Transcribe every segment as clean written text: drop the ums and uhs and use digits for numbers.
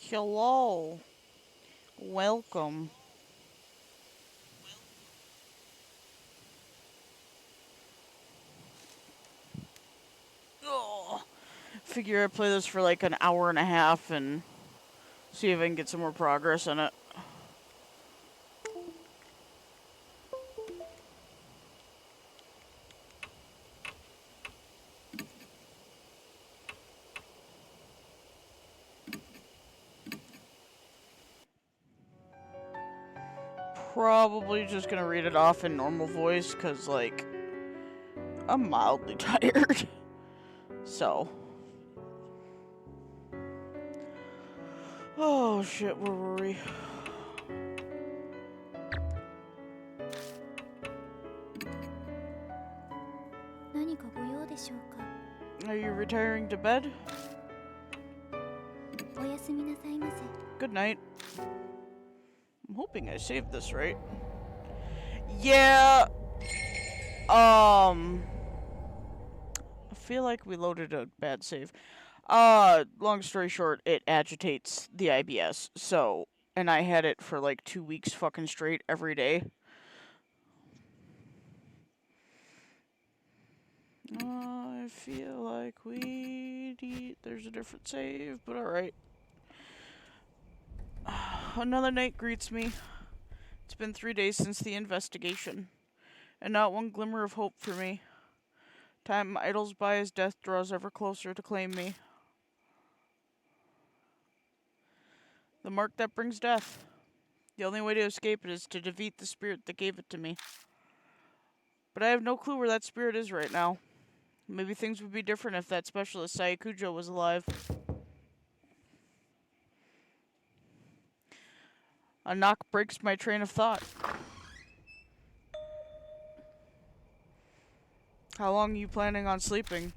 Hello. Welcome. Ugh. Figure I'd play this for like an hour and a half and see if I can get some more progress in it. Probably just gonna read it off in normal voice because, like, I'm mildly tired. So. Oh shit, where were we? 何かご用でしょうか。 Are you retiring to bed? おやすみなさいませ。 Good night. I'm hoping I saved this right. Yeah. I feel like we loaded a bad save. Long story short, it agitates the IBS. So, and I had it for like 2 weeks fucking straight every day. I feel like there's a different save, but alright. Another night greets me. It's been 3 days since the investigation, and not one glimmer of hope for me. Time idles by as death draws ever closer to claim me. The mark that brings death. The only way to escape it is to defeat the spirit that gave it to me. But I have no clue where that spirit is right now. Maybe things would be different if that specialist Sayakujo was alive. A knock breaks my train of thought. How long are you planning on sleeping?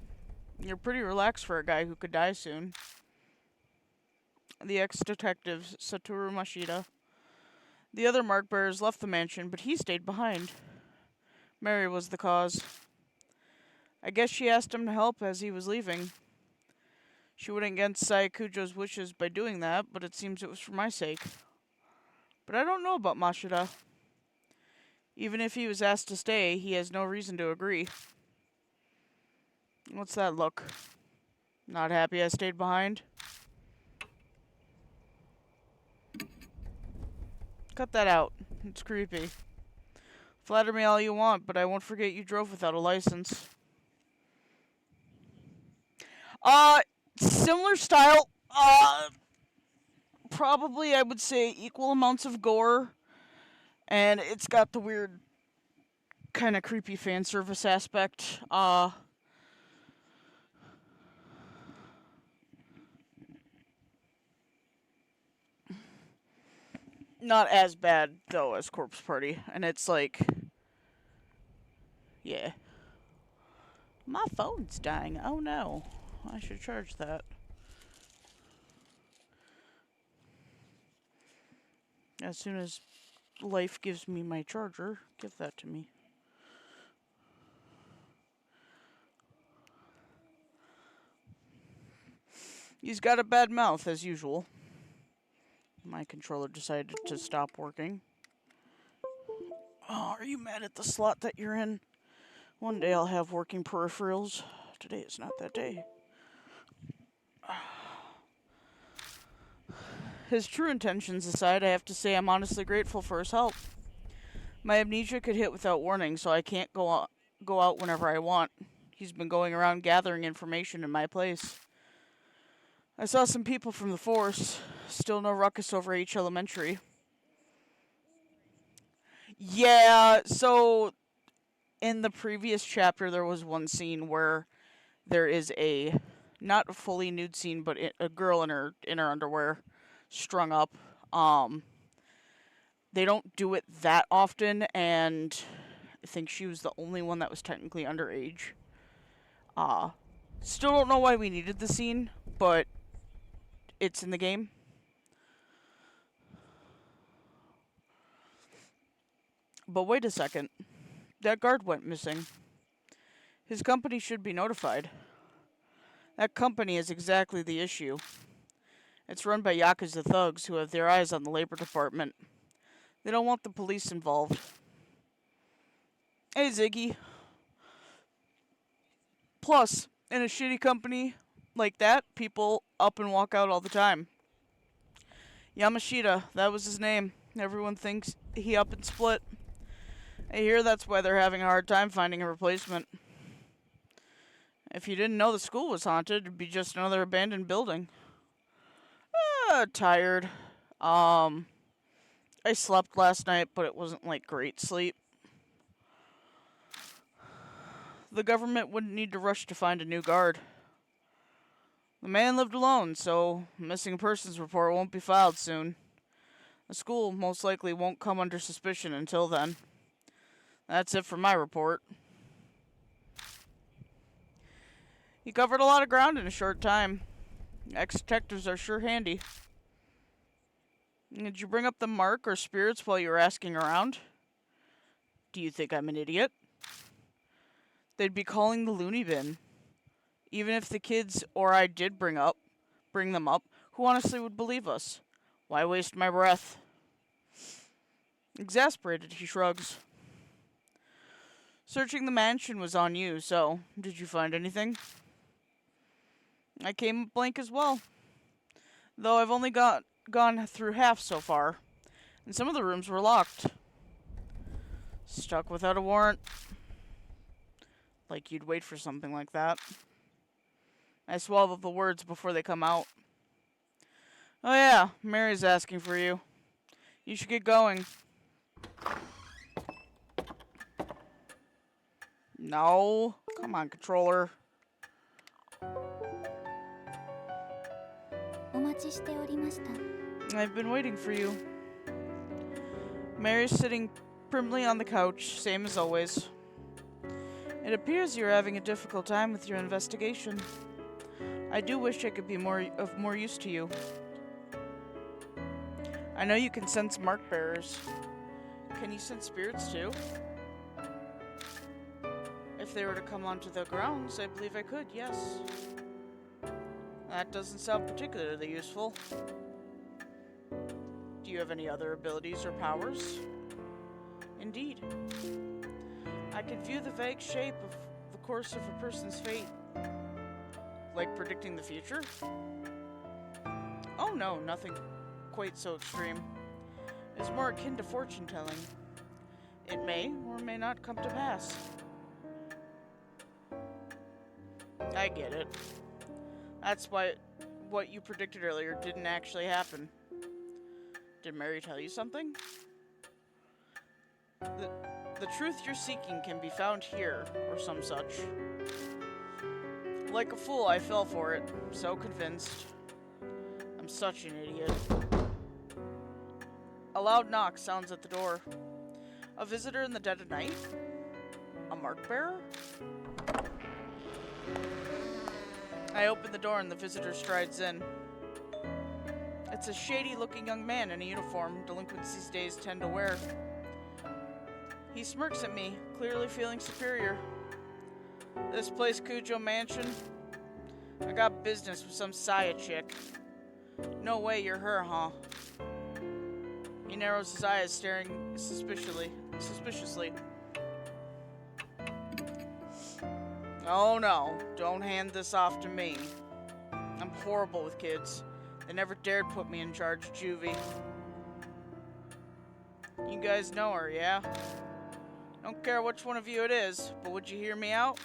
You're pretty relaxed for a guy who could die soon. The ex-detective, Satoru Mashida. The other mark bearers left the mansion, but he stayed behind. Mary was the cause. I guess she asked him to help as he was leaving. She went against Sayakujo's wishes by doing that, but it seems it was for my sake. But I don't know about Mashida. Even if he was asked to stay, he has no reason to agree. What's that look? Not happy I stayed behind? Cut that out. It's creepy. Flatter me all you want, but I won't forget you drove without a license. Uh, Similar style. Probably I would say equal amounts of gore, and it's got the weird, kind of creepy fan service aspect. Not as bad though as Corpse Party, and it's like, yeah. My phone's dying. Oh no, I should charge that. As soon as life gives me my charger, give that to me. He's got a bad mouth, as usual. My controller decided to stop working. Oh, are you mad at the slot that you're in? One day I'll have working peripherals. Today is not that day. His true intentions aside, I have to say I'm honestly grateful for his help. My amnesia could hit without warning, so I can't go out whenever I want. He's been going around gathering information in my place. I saw some people from the force. Still no ruckus over H Elementary. Yeah, so in the previous chapter there was one scene where there is a not a fully nude scene, but a girl in her underwear strung up. Um they don't do it that often, and I think she was the only one that was technically underage. Uh Still don't know why we needed the scene, but it's in the game. But wait a second. That guard went missing. His company should be notified. That company is exactly the issue. It's run by Yakuza thugs who have their eyes on the labor department. They don't want the police involved. Hey, Ziggy. Plus, in a shitty company like that, people up and walk out all the time. Yamashita, that was his name. Everyone thinks he up and split. I hear that's why they're having a hard time finding a replacement. If you didn't know the school was haunted, it'd be just another abandoned building. Tired. I slept last night, but it wasn't like great sleep. The government wouldn't need to rush to find a new guard. The man lived alone, so missing persons report won't be filed soon. The school most likely won't come under suspicion until then. That's it for my report. You covered a lot of ground in a short time. Ex-detectives are sure handy. Did you bring up the mark or spirits while you were asking around? Do you think I'm an idiot? They'd be calling the loony bin. Even if the kids or I did bring them up, who honestly would believe us? Why waste my breath? Exasperated, he shrugs. Searching the mansion was on you, so did you find anything? I came up blank as well. Though I've only gone through half so far, and some of the rooms were locked. Stuck without a warrant. Like you'd wait for something like that. I swallow the words before they come out. Oh yeah, Mary's asking for you. You should get going. No. Come on, controller. お待ちしておりました。 I've been waiting for you. Mary's sitting primly on the couch, same as always. It appears you're having a difficult time with your investigation. I do wish I could be of more use to you. I know you can sense mark bearers. Can you sense spirits too? If they were to come onto the grounds, I believe I could, yes. That doesn't sound particularly useful. Do you have any other abilities or powers? Indeed. I can view the vague shape of the course of a person's fate. Like predicting the future? Oh no, nothing quite so extreme. It's more akin to fortune telling. It may or may not come to pass. I get it. That's why what you predicted earlier didn't actually happen. Did Mary tell you something? The truth you're seeking can be found here, or some such. Like a fool, I fell for it. So convinced. I'm such an idiot. A loud knock sounds at the door. A visitor in the dead of night? A mark bearer? I open the door and the visitor strides in. It's a shady-looking young man in a uniform delinquents these days tend to wear. He smirks at me, clearly feeling superior. This place, Kujo Mansion? I got business with some Saya chick. No way you're her, huh? He narrows his eyes, staring suspiciously. Oh no, don't hand this off to me. I'm horrible with kids. They never dared put me in charge of juvie. You guys know her, yeah? Don't care which one of you it is, but would you hear me out?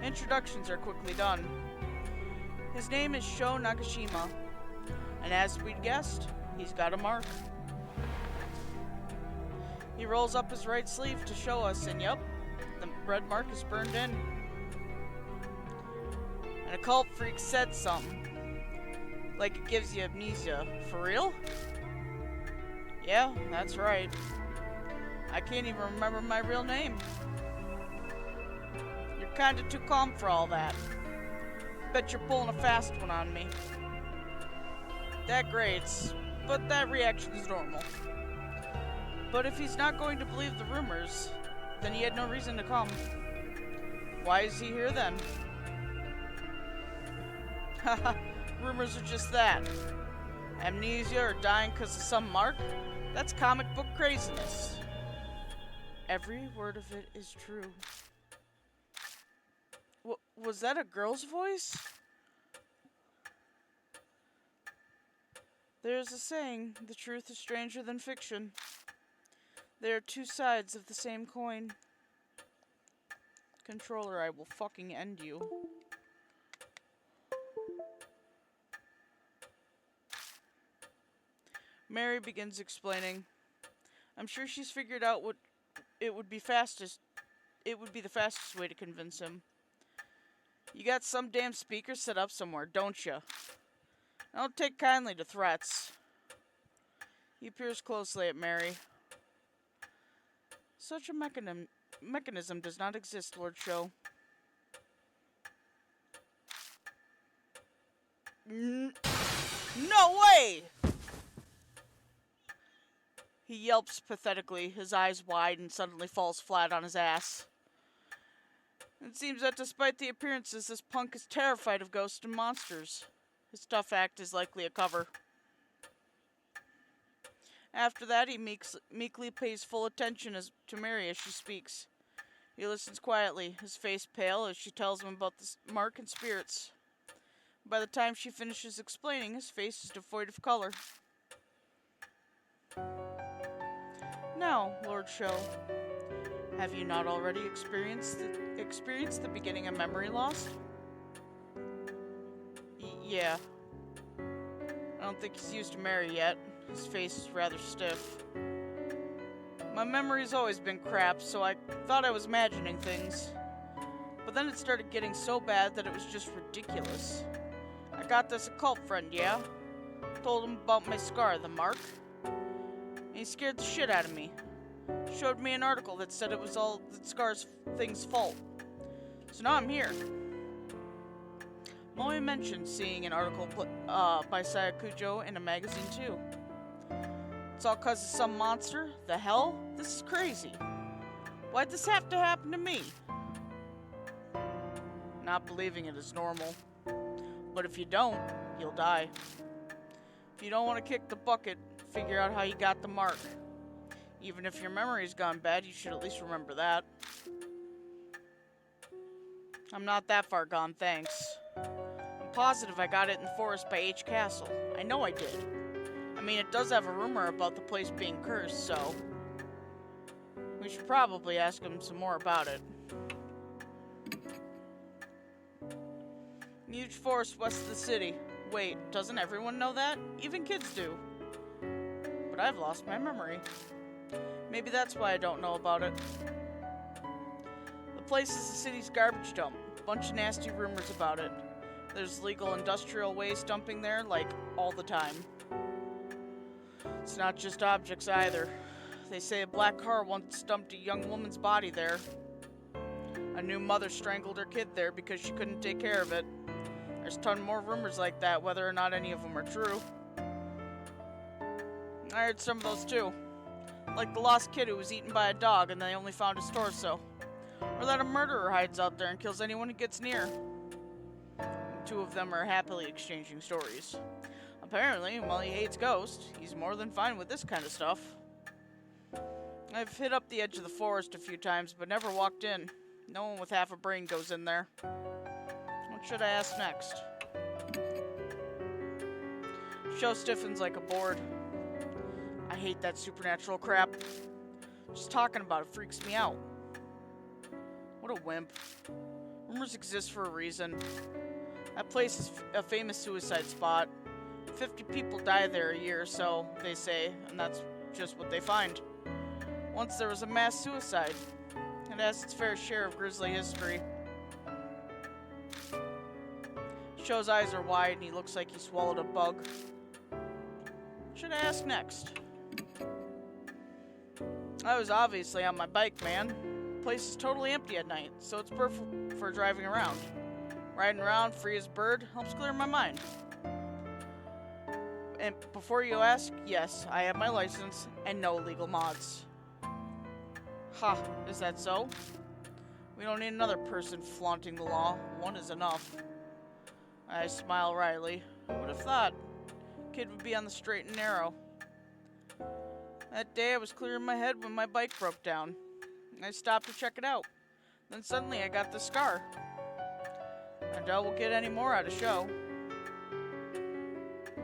Introductions are quickly done. His name is Sho Nagashima, and as we'd guessed, he's got a mark. He rolls up his right sleeve to show us, and yup, the red mark is burned in. And a cult freak said something. Like it gives you amnesia. For real? Yeah, that's right. I can't even remember my real name. You're kinda too calm for all that. Bet you're pulling a fast one on me. That grates, but that reaction is normal. But if he's not going to believe the rumors, then he had no reason to come. Why is he here then? Rumors are just that. Amnesia or dying because of some mark? That's comic book craziness. Every word of it is true. Was that a girl's voice? There's a saying, the truth is stranger than fiction. There are two sides of the same coin. Controller, I will fucking end you. Mary begins explaining. I'm sure she's figured out what it would be the fastest way to convince him. You got some damn speaker set up somewhere, don't you? I don't take kindly to threats. He peers closely at Mary. Such a mechanism does not exist, Lord Show. No way! He yelps pathetically, his eyes wide, and suddenly falls flat on his ass. It seems that despite the appearances, this punk is terrified of ghosts and monsters. His tough act is likely a cover. After that, he meekly pays full attention to Mary as she speaks. He listens quietly, his face pale, as she tells him about the mark and spirits. By the time she finishes explaining, his face is devoid of color. Now, Lord Show, have you not already experienced the beginning of memory loss? Yeah. I don't think he's used to Mary yet. His face is rather stiff. My memory's always been crap, so I thought I was imagining things. But then it started getting so bad that it was just ridiculous. I got this occult friend, yeah? Told him about my scar, the mark. And he scared the shit out of me. Showed me an article that said it was all the scar's thing's fault. So now I'm here. Moe mentioned seeing an article by Sayakujo in a magazine too. It's all cause of some monster? The hell? This is crazy. Why'd this have to happen to me? Not believing it is normal. But if you don't, you'll die. If you don't want to kick the bucket, figure out how you got the mark. Even if your memory's gone bad, you should at least remember that. I'm not that far gone, thanks. I'm positive I got it in the forest by H. Castle. I know I did. I mean, it does have a rumor about the place being cursed, so... we should probably ask him some more about it. Huge forest west of the city. Wait, doesn't everyone know that? Even kids do. But I've lost my memory. Maybe that's why I don't know about it. The place is the city's garbage dump. Bunch of nasty rumors about it. There's legal industrial waste dumping there, like, all the time. It's not just objects either. They say a black car once dumped a young woman's body there. A new mother strangled her kid there because she couldn't take care of it. There's a ton more rumors like that, whether or not any of them are true. I heard some of those too. Like the lost kid who was eaten by a dog and they only found his torso. Or that a murderer hides out there and kills anyone who gets near. The two of them are happily exchanging stories. Apparently, while he hates ghosts, he's more than fine with this kind of stuff. I've hit up the edge of the forest a few times, but never walked in. No one with half a brain goes in there. What should I ask next? Show stiffens like a board. I hate that supernatural crap. Just talking about it freaks me out. What a wimp. Rumors exist for a reason. That place is a famous suicide spot. 50 people die there a year, so they say, and that's just what they find. Once there was a mass suicide. It has its fair share of grisly history. Show's eyes are wide and he looks like he swallowed a bug. What should I ask next? I was obviously on my bike, man. The place is totally empty at night, so it's perfect for driving around. Riding around free as a bird helps clear my mind. And before you ask, yes, I have my license and no illegal mods. Ha, is that so? We don't need another person flaunting the law. One is enough. I smile wryly. Who would have thought? Kid would be on the straight and narrow. That day I was clearing my head when my bike broke down. I stopped to check it out. Then suddenly I got this scar. I doubt we'll get any more out of show.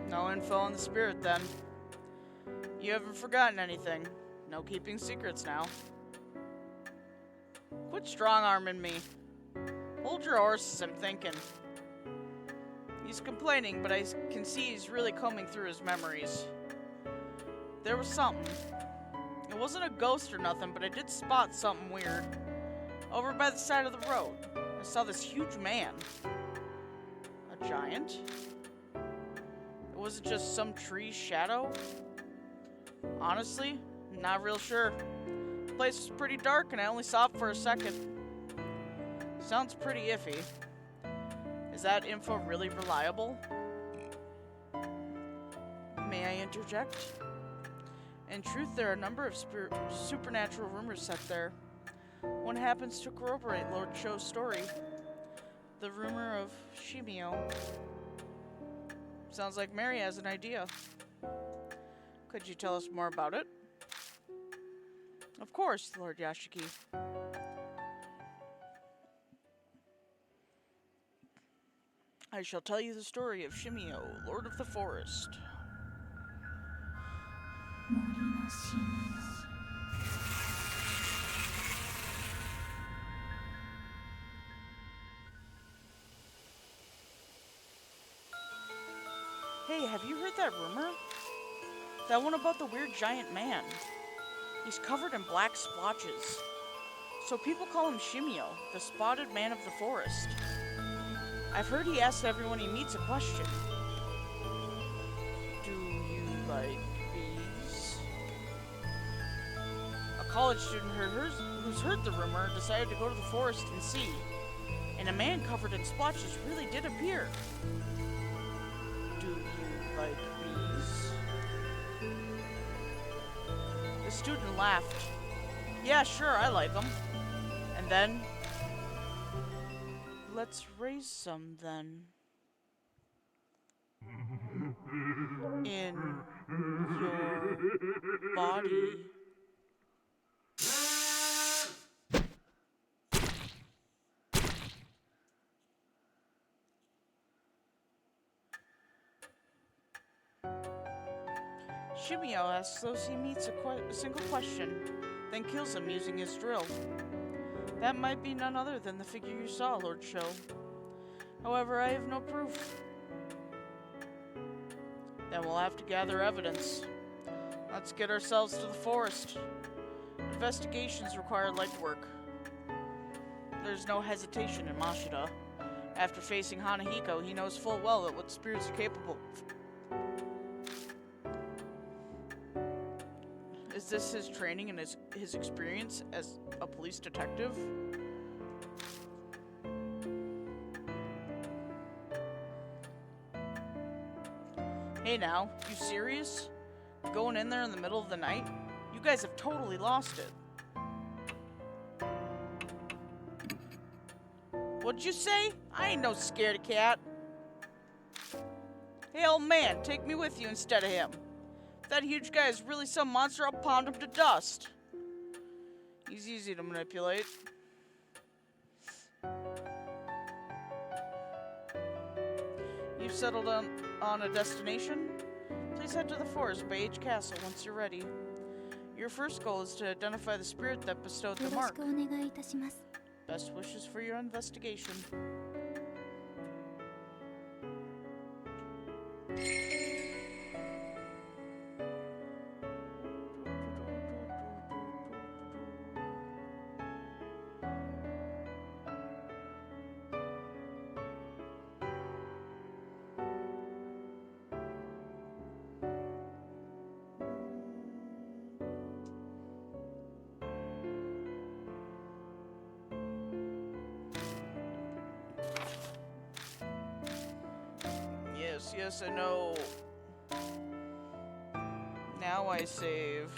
No info on the spirit then. You haven't forgotten anything. No keeping secrets now. Quit strong-arming me. Hold your horses, I'm thinking. He's complaining, but I can see he's really combing through his memories. There was something. It wasn't a ghost or nothing, but I did spot something weird. Over by the side of the road, I saw this huge man. A giant? It wasn't just some tree's shadow? Honestly, not real sure. The place was pretty dark and I only saw it for a second. Sounds pretty iffy. Is that info really reliable? May I interject? In truth, there are a number of supernatural rumors set there. One happens to corroborate Lord Cho's story. The rumor of Shimio. Sounds like Mary has an idea. Could you tell us more about it? Of course, Lord Yashiki. I shall tell you the story of Shimio, Lord of the Forest. Hey, have you heard that rumor? That one about the weird giant man. He's covered in black splotches. So people call him Shimio, the spotted man of the forest. I've heard he asks everyone he meets a question. Do you like bees? A college student who's heard the rumor decided to go to the forest and see. And a man covered in splotches really did appear. Do you like bees? The student laughed. Yeah, sure, I like them. And then... let's raise some then. In your body. Shimio asks those he meets a single question, then kills them using his drill. That might be none other than the figure you saw, Lord Cho. However, I have no proof. Then we'll have to gather evidence. Let's get ourselves to the forest. Investigations require legwork. There's no hesitation in Mashida. After facing Hanahiko, he knows full well that what spirits are capable of. Is this his training and his experience as a police detective? Hey now, you serious? Going in there in the middle of the night? You guys have totally lost it. What'd you say? I ain't no scaredy cat. Hey old man, take me with you instead of him. If that huge guy is really some monster, I'll pound him to dust. He's easy to manipulate. You've settled on a destination? Please head to the forest by H Castle once you're ready. Your first goal is to identify the spirit that bestowed the mark. よろしくお願いいたします。 Best wishes for your investigation. Yes, I know. Now I save.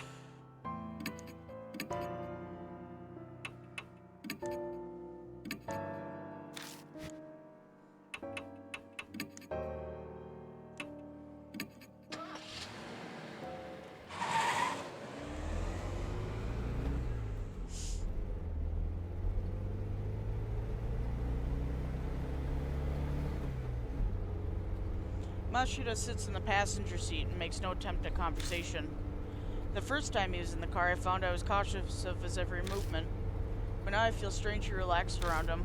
Mashida sits in the passenger seat and makes no attempt at conversation. The first time he was in the car, I found I was cautious of his every movement, but now I feel strangely relaxed around him.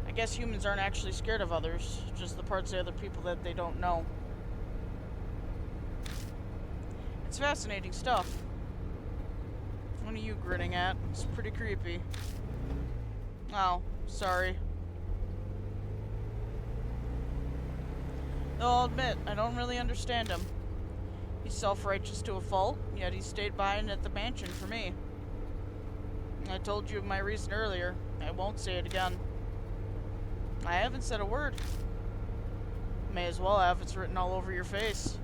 I guess humans aren't actually scared of others, just the parts of other people that they don't know. It's fascinating stuff. What are you grinning at? It's pretty creepy. Oh, sorry. Though I'll admit, I don't really understand him. He's self-righteous to a fault, yet he stayed behind at the mansion for me. I told you my reason earlier. I won't say it again. I haven't said a word. May as well have. It's written all over your face.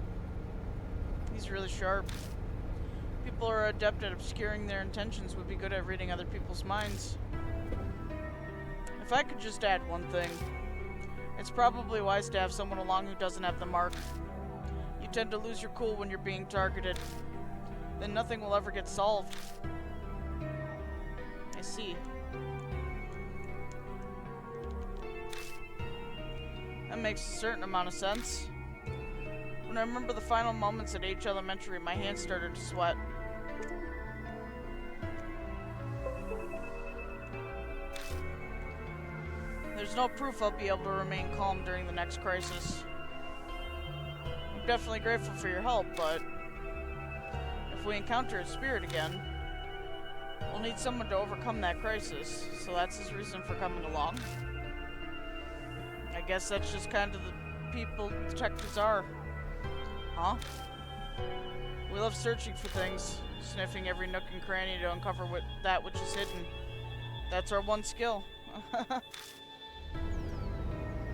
He's really sharp. People who are adept at obscuring their intentions would be good at reading other people's minds. If I could just add one thing, it's probably wise to have someone along who doesn't have the mark. You tend to lose your cool when you're being targeted. Then nothing will ever get solved. I see. That makes a certain amount of sense. When I remember the final moments at H Elementary, my hands started to sweat. There's no proof I'll be able to remain calm during the next crisis. I'm definitely grateful for your help, but if we encounter a spirit again, we'll need someone to overcome that crisis, so that's his reason for coming along. I guess that's just kind of the people detectives are. Huh? We love searching for things, sniffing every nook and cranny to uncover that which is hidden. That's our one skill.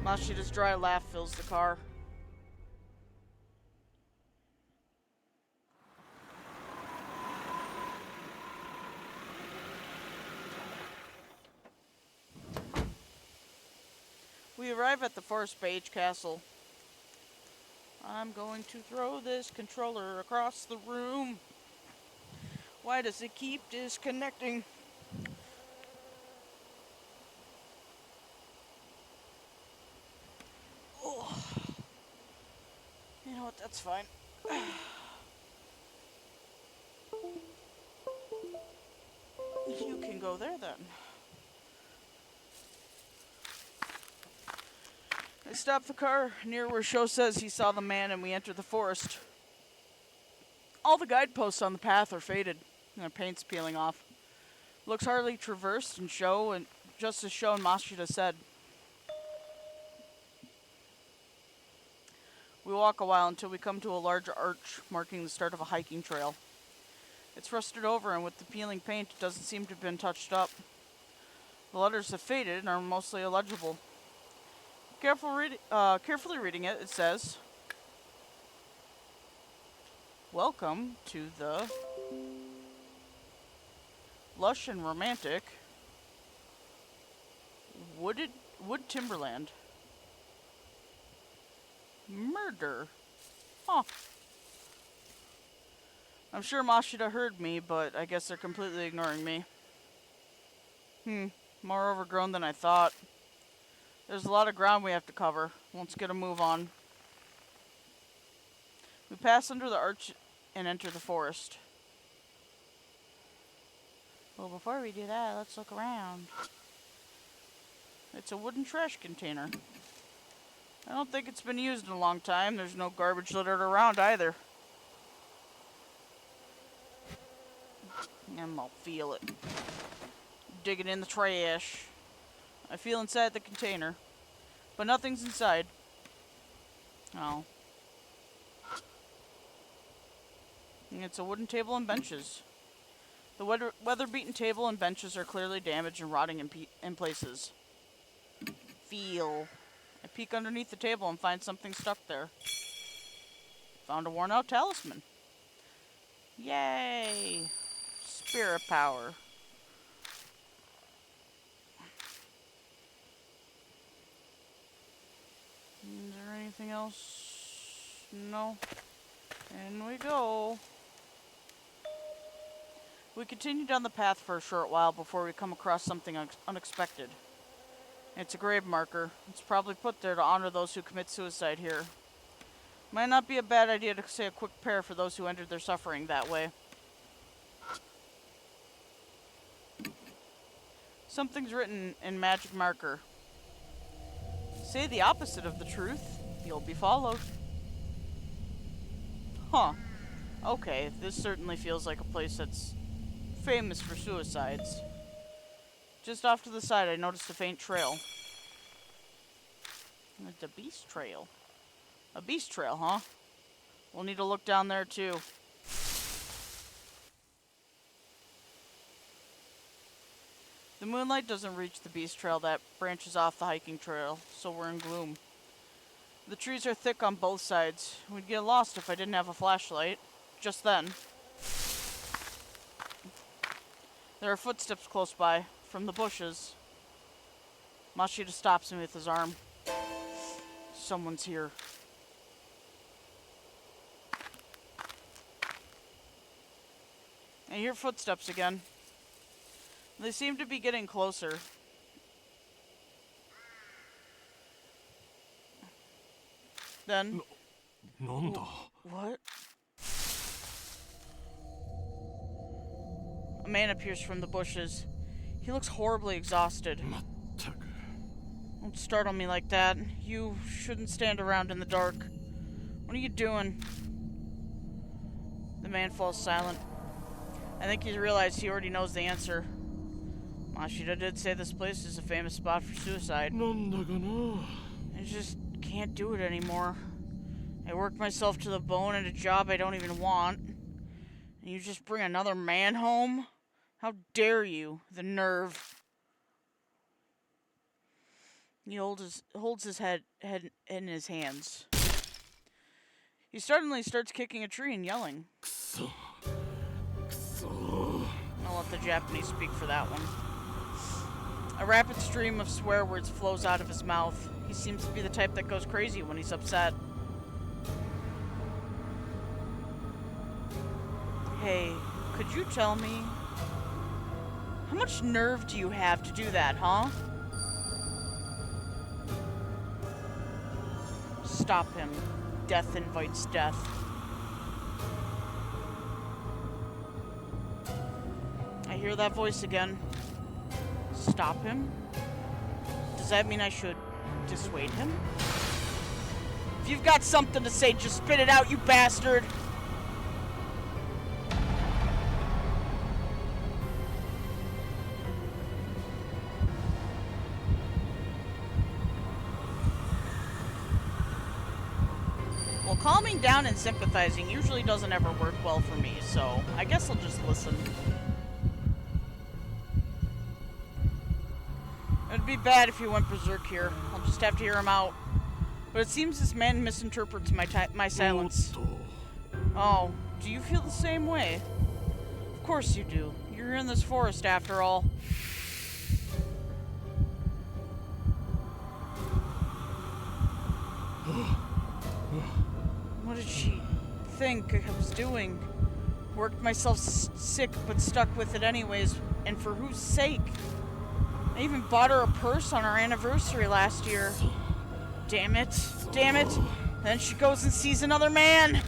Mashida's dry laugh fills the car. We arrive at the Forest Page Castle. I'm going to throw this controller across the room. Why does it keep disconnecting? Oh. You know what, that's fine. You can go there then. I stop the car near where Sho says he saw the man and we enter the forest. All the guideposts on the path are faded and the paint's peeling off. Looks hardly traversed and just as Sho and Mashida said. We walk a while until we come to a large arch marking the start of a hiking trail. It's rusted over and with the peeling paint it doesn't seem to have been touched up. The letters have faded and are mostly illegible. Carefully reading it, it says, "Welcome to the lush and romantic wood timberland. Murder." Huh. I'm sure Mashida heard me, but I guess they're completely ignoring me. More overgrown than I thought. There's a lot of ground we have to cover. Let's get a move on. We pass under the arch and enter the forest. Well, before we do that, let's look around. It's a wooden trash container. I don't think it's been used in a long time. There's no garbage littered around either. And I'll feel it. Digging in the trash. I feel inside the container, but nothing's inside. Oh. And it's a wooden table and benches. The weather-beaten table and benches are clearly damaged and rotting in places. Feel. I peek underneath the table and find something stuck there. Found a worn-out talisman. Yay! Spirit power. Is there anything else? No. In we go. We continue down the path for a short while before we come across something unexpected. It's a grave marker. It's probably put there to honor those who commit suicide here. Might not be a bad idea to say a quick prayer for those who entered their suffering that way. Something's written in magic marker. Say the opposite of the truth, you'll be followed. Huh. Okay, this certainly feels like a place that's famous for suicides. Just off to the side, I noticed a faint trail. It's a beast trail. A beast trail, huh? We'll need to look down there, too. The moonlight doesn't reach the beast trail that branches off the hiking trail, so we're in gloom. The trees are thick on both sides. We'd get lost if I didn't have a flashlight. Just then. There are footsteps close by, from the bushes. Mashita stops me with his arm. Someone's here. I hear footsteps again. They seem to be getting closer. Then... What? A man appears from the bushes. He looks horribly exhausted. Don't startle me like that. You shouldn't stand around in the dark. What are you doing? The man falls silent. I think he's realized he already knows the answer. Mashita did say this place is a famous spot for suicide. I just can't do it anymore. I worked myself to the bone at a job I don't even want. And you just bring another man home? How dare you? The nerve. He holds his head in his hands. He suddenly starts kicking a tree and yelling. I'll let the Japanese speak for that one. A rapid stream of swear words flows out of his mouth. He seems to be the type that goes crazy when he's upset. Hey, could you tell me? How much nerve do you have to do that, huh? Stop him. Death invites death. I hear that voice again. Stop him? Does that mean I should dissuade him? If you've got something to say, just spit it out, you bastard! Well, calming down and sympathizing usually doesn't ever work well for me, so I guess I'll just listen. It'd be bad if he went berserk here. I'll just have to hear him out. But it seems this man misinterprets my silence. Oh, do you feel the same way? Of course you do. You're in this forest after all. What did she think I was doing? Worked myself sick, but stuck with it anyways. And for whose sake? I even bought her a purse on our anniversary last year. Damn it. Damn it. Then she goes and sees another man.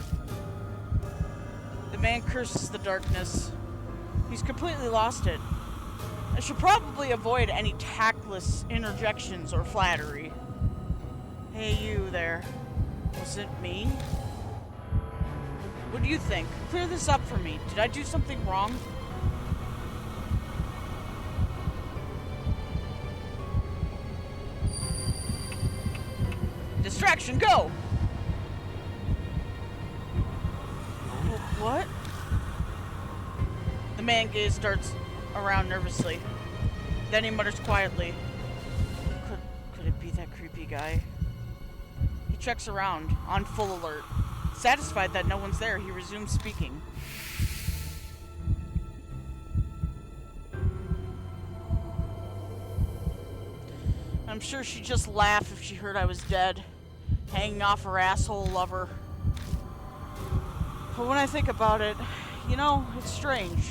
The man curses the darkness. He's completely lost it. I should probably avoid any tactless interjections or flattery. Hey, you there. Was it me? What do you think? Clear this up for me. Did I do something wrong? Distraction, go! What? The man gaze starts around nervously. Then he mutters quietly. Could it be that creepy guy? He checks around, on full alert. Satisfied that no one's there, he resumes speaking. I'm sure she'd just laugh if she heard I was dead, hanging off her asshole lover. But when I think about it, you know, it's strange.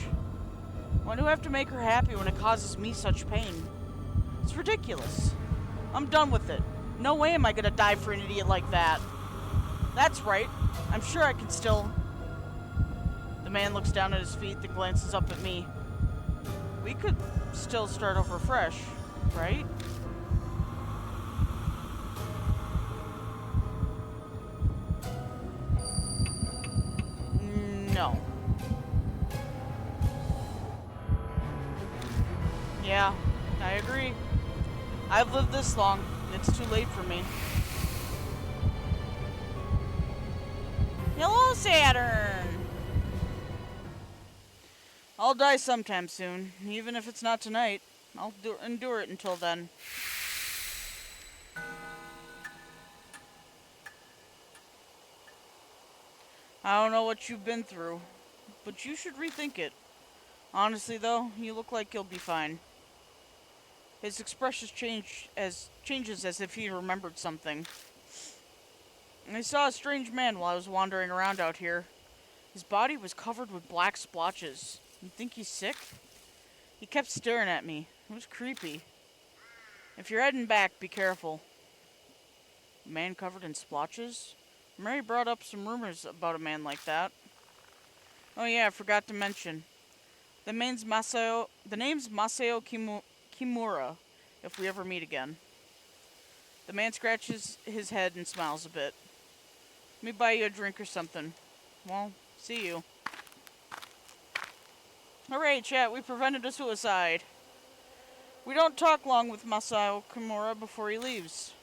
Why do I have to make her happy when it causes me such pain? It's ridiculous. I'm done with it. No way am I gonna die for an idiot like that. That's right. I'm sure I can still... The man looks down at his feet, then glances up at me. We could still start over fresh, right? No. Yeah, I agree. I've lived this long. It's too late for me. Hello, Saturn! I'll die sometime soon, even if it's not tonight. I'll endure it until then. I don't know what you've been through, but you should rethink it. Honestly, though, you look like you'll be fine. His expression changes as if he remembered something. I saw a strange man while I was wandering around out here. His body was covered with black splotches. You think he's sick? He kept staring at me. It was creepy. If you're heading back, be careful. A man covered in splotches? Mary brought up some rumors about a man like that. Oh yeah, I forgot to mention. The name's Masao Kimura, if we ever meet again. The man scratches his head and smiles a bit. Let me buy you a drink or something. Well, see you. Hooray, chat, we prevented a suicide. We don't talk long with Masao Kimura before he leaves.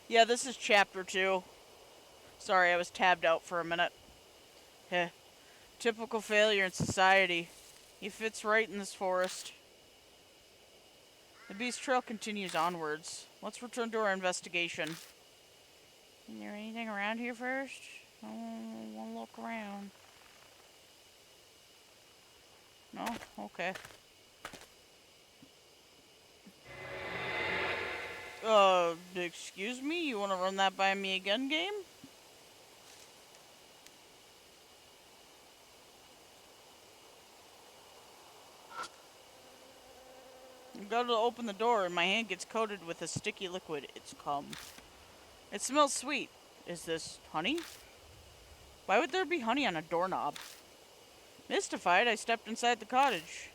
Yeah, this is chapter 2. Sorry, I was tabbed out for a minute. Heh. Typical failure in society. He fits right in this forest. The beast trail continues onwards. Let's return to our investigation. Is there anything around here first? I want to look around. No? Okay. Excuse me? You want to run that by me again, game? I go to open the door and my hand gets coated with a sticky liquid. It's cum. It smells sweet. Is this honey? Why would there be honey on a doorknob? Mystified, I stepped inside the cottage.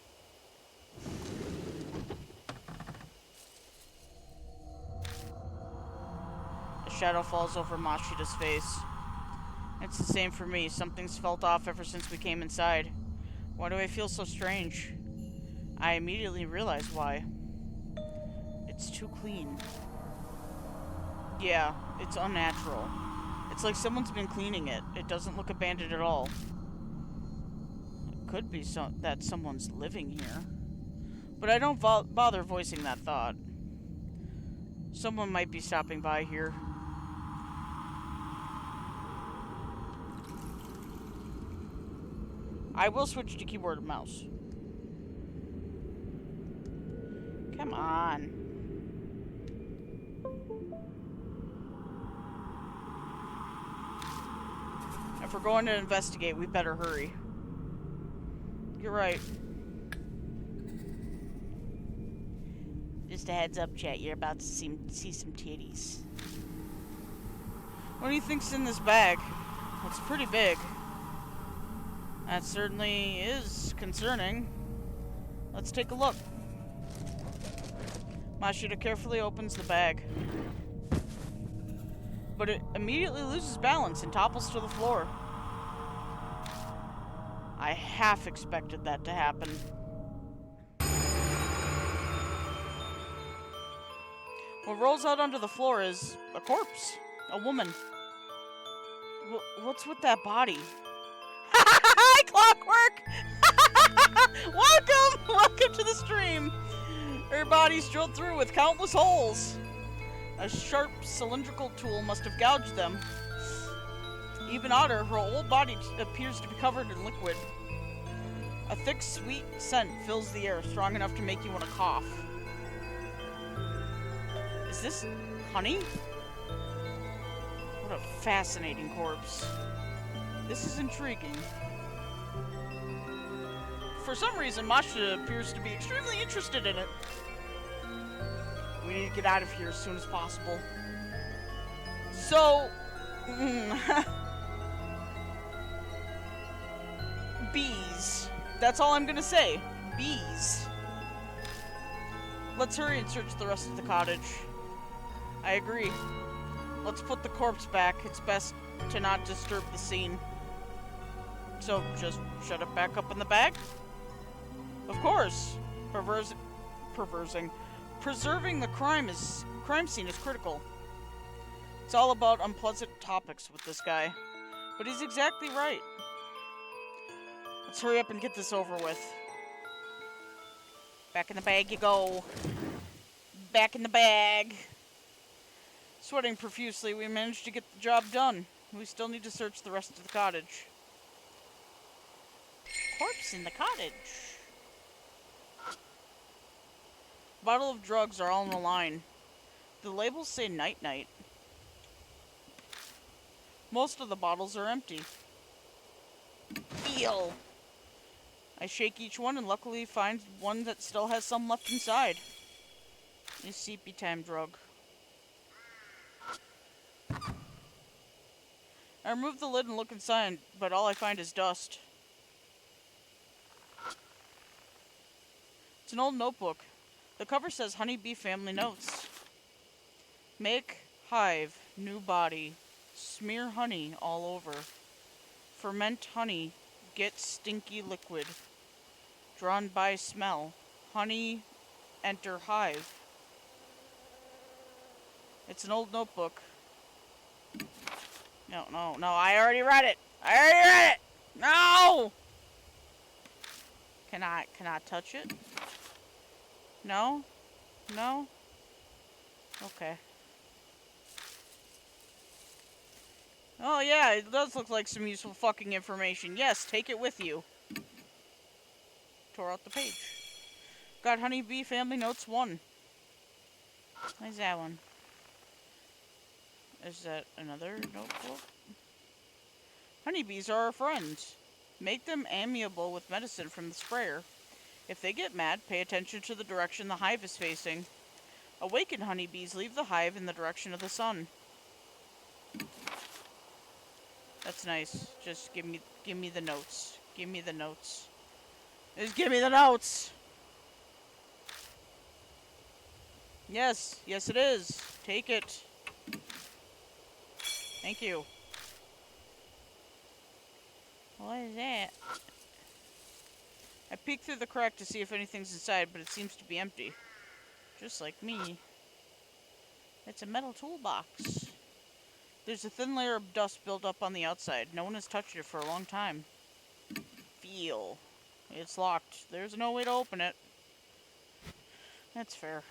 A shadow falls over Mashida's face. It's the same for me. Something's felt off ever since we came inside. Why do I feel so strange? I immediately realize why. It's too clean. Yeah, it's unnatural. It's like someone's been cleaning it. It doesn't look abandoned at all. It could be that someone's living here. But I don't bother voicing that thought. Someone might be stopping by here. I will switch to keyboard and mouse. Come on. If we're going to investigate, we better hurry. You're right. Just a heads up, chat. You're about to see some titties. What do you think's in this bag? It's pretty big. That certainly is concerning. Let's take a look. Mashida carefully opens the bag. But it immediately loses balance and topples to the floor. I half expected that to happen. What rolls out onto the floor is a corpse. A woman. What's with that body? Hi, Clockwork! Welcome to the stream. Her body's drilled through with countless holes. A sharp cylindrical tool must have gouged them. Even odder, her whole body appears to be covered in liquid. A thick, sweet scent fills the air, strong enough to make you want to cough. Is this honey? What a fascinating corpse. This is intriguing. For some reason, Masha appears to be extremely interested in it. We need to get out of here as soon as possible. So, bees. That's all I'm gonna say. Bees. Let's hurry and search the rest of the cottage. I agree. Let's put the corpse back. It's best to not disturb the scene. So, just shut it back up in the bag? Of course. Preserving the crime scene is critical. It's all about unpleasant topics with this guy. But he's exactly right. Let's hurry up and get this over with. Back in the bag you go. Back in the bag. Sweating profusely, we managed to get the job done. We still need to search the rest of the cottage. Corpse in the cottage. Bottle of drugs are all in a line. The labels say night-night. Most of the bottles are empty. Feel. I shake each one and luckily find one that still has some left inside. A CP time drug. I remove the lid and look inside, but all I find is dust. It's an old notebook. The cover says Honeybee Family Notes. Make hive, new body. Smear honey all over. Ferment honey. Get stinky liquid. Drawn by smell. Honey enter hive. It's an old notebook. No, I already read it! No! Can I touch it? No? No? Okay. Oh yeah, it does look like some useful fucking information. Yes, take it with you. Tore out the page. Got Honeybee Family Notes 1. Where's that one? Is that another notebook? Honeybees are our friends. Make them amiable with medicine from the sprayer. If they get mad, pay attention to the direction the hive is facing. Awakened honeybees leave the hive in the direction of the sun. That's nice. Just give me the notes. Give me the notes. Just give me the notes! Yes it is. Take it. Thank you. What is that? I peek through the crack to see if anything's inside, but it seems to be empty. Just like me. It's a metal toolbox. There's a thin layer of dust built up on the outside. No one has touched it for a long time. Feel. It's locked. There's no way to open it. That's fair.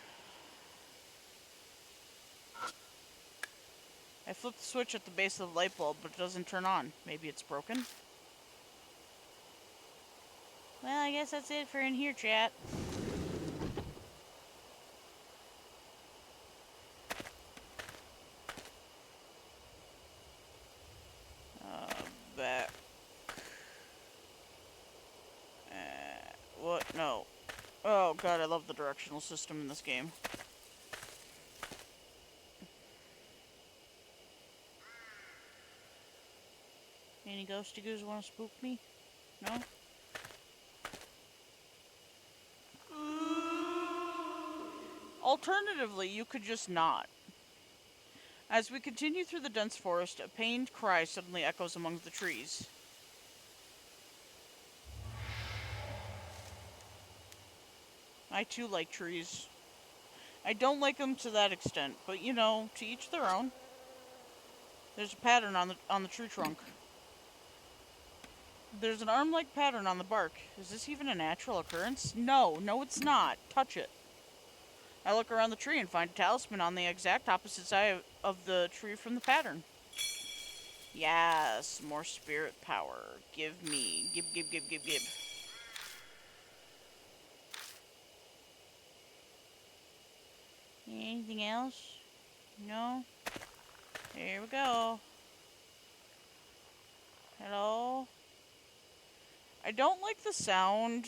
I flip the switch at the base of the light bulb, but it doesn't turn on. Maybe it's broken? Well, I guess that's it for in here, chat. Back. What? No. Oh god, I love the directional system in this game. Any ghosty goos want to spook me? No? Alternatively, you could just not. As we continue through the dense forest, a pained cry suddenly echoes among the trees. I too like trees. I don't like them to that extent, but you know, to each their own. There's a pattern on the tree trunk. There's an arm-like pattern on the bark. Is this even a natural occurrence? No, it's not. Touch it. I look around the tree and find a talisman on the exact opposite side of the tree from the pattern. Yes, more spirit power. Give me. Give. Anything else? No? Here we go. Hello? I don't like the sound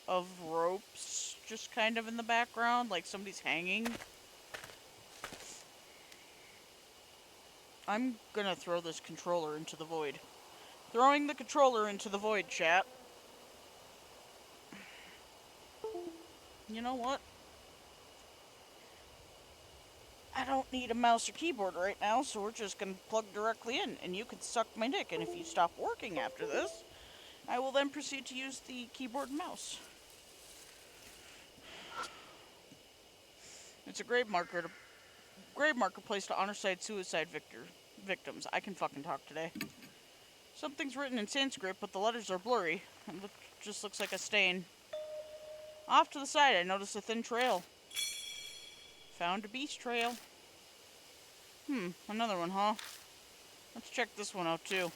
of ropes just kind of in the background, like somebody's hanging. I'm gonna throw this controller into the void. Throwing the controller into the void, chat. You know what? I don't need a mouse or keyboard right now, so we're just gonna plug directly in, and you can suck my dick, and if you stop working after this, I will then proceed to use the keyboard and mouse. It's a grave marker placed to honor site suicide victims. I can fucking talk today. Something's written in Sanskrit, but the letters are blurry. It just looks like a stain. Off to the side, I notice a thin trail. Found a beast trail. Another one, huh? Let's check this one out, too.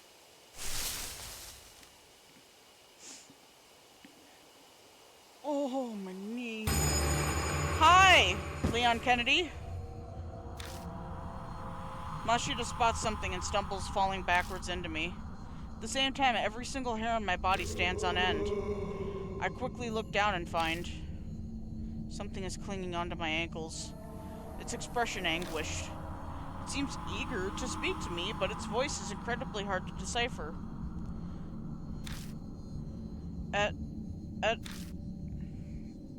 Oh, my knee. Hi, Leon Kennedy. Mashita spots something and stumbles, falling backwards into me. At the same time, every single hair on my body stands on end. I quickly look down and find something is clinging onto my ankles. Its expression anguished. It seems eager to speak to me, but its voice is incredibly hard to decipher. At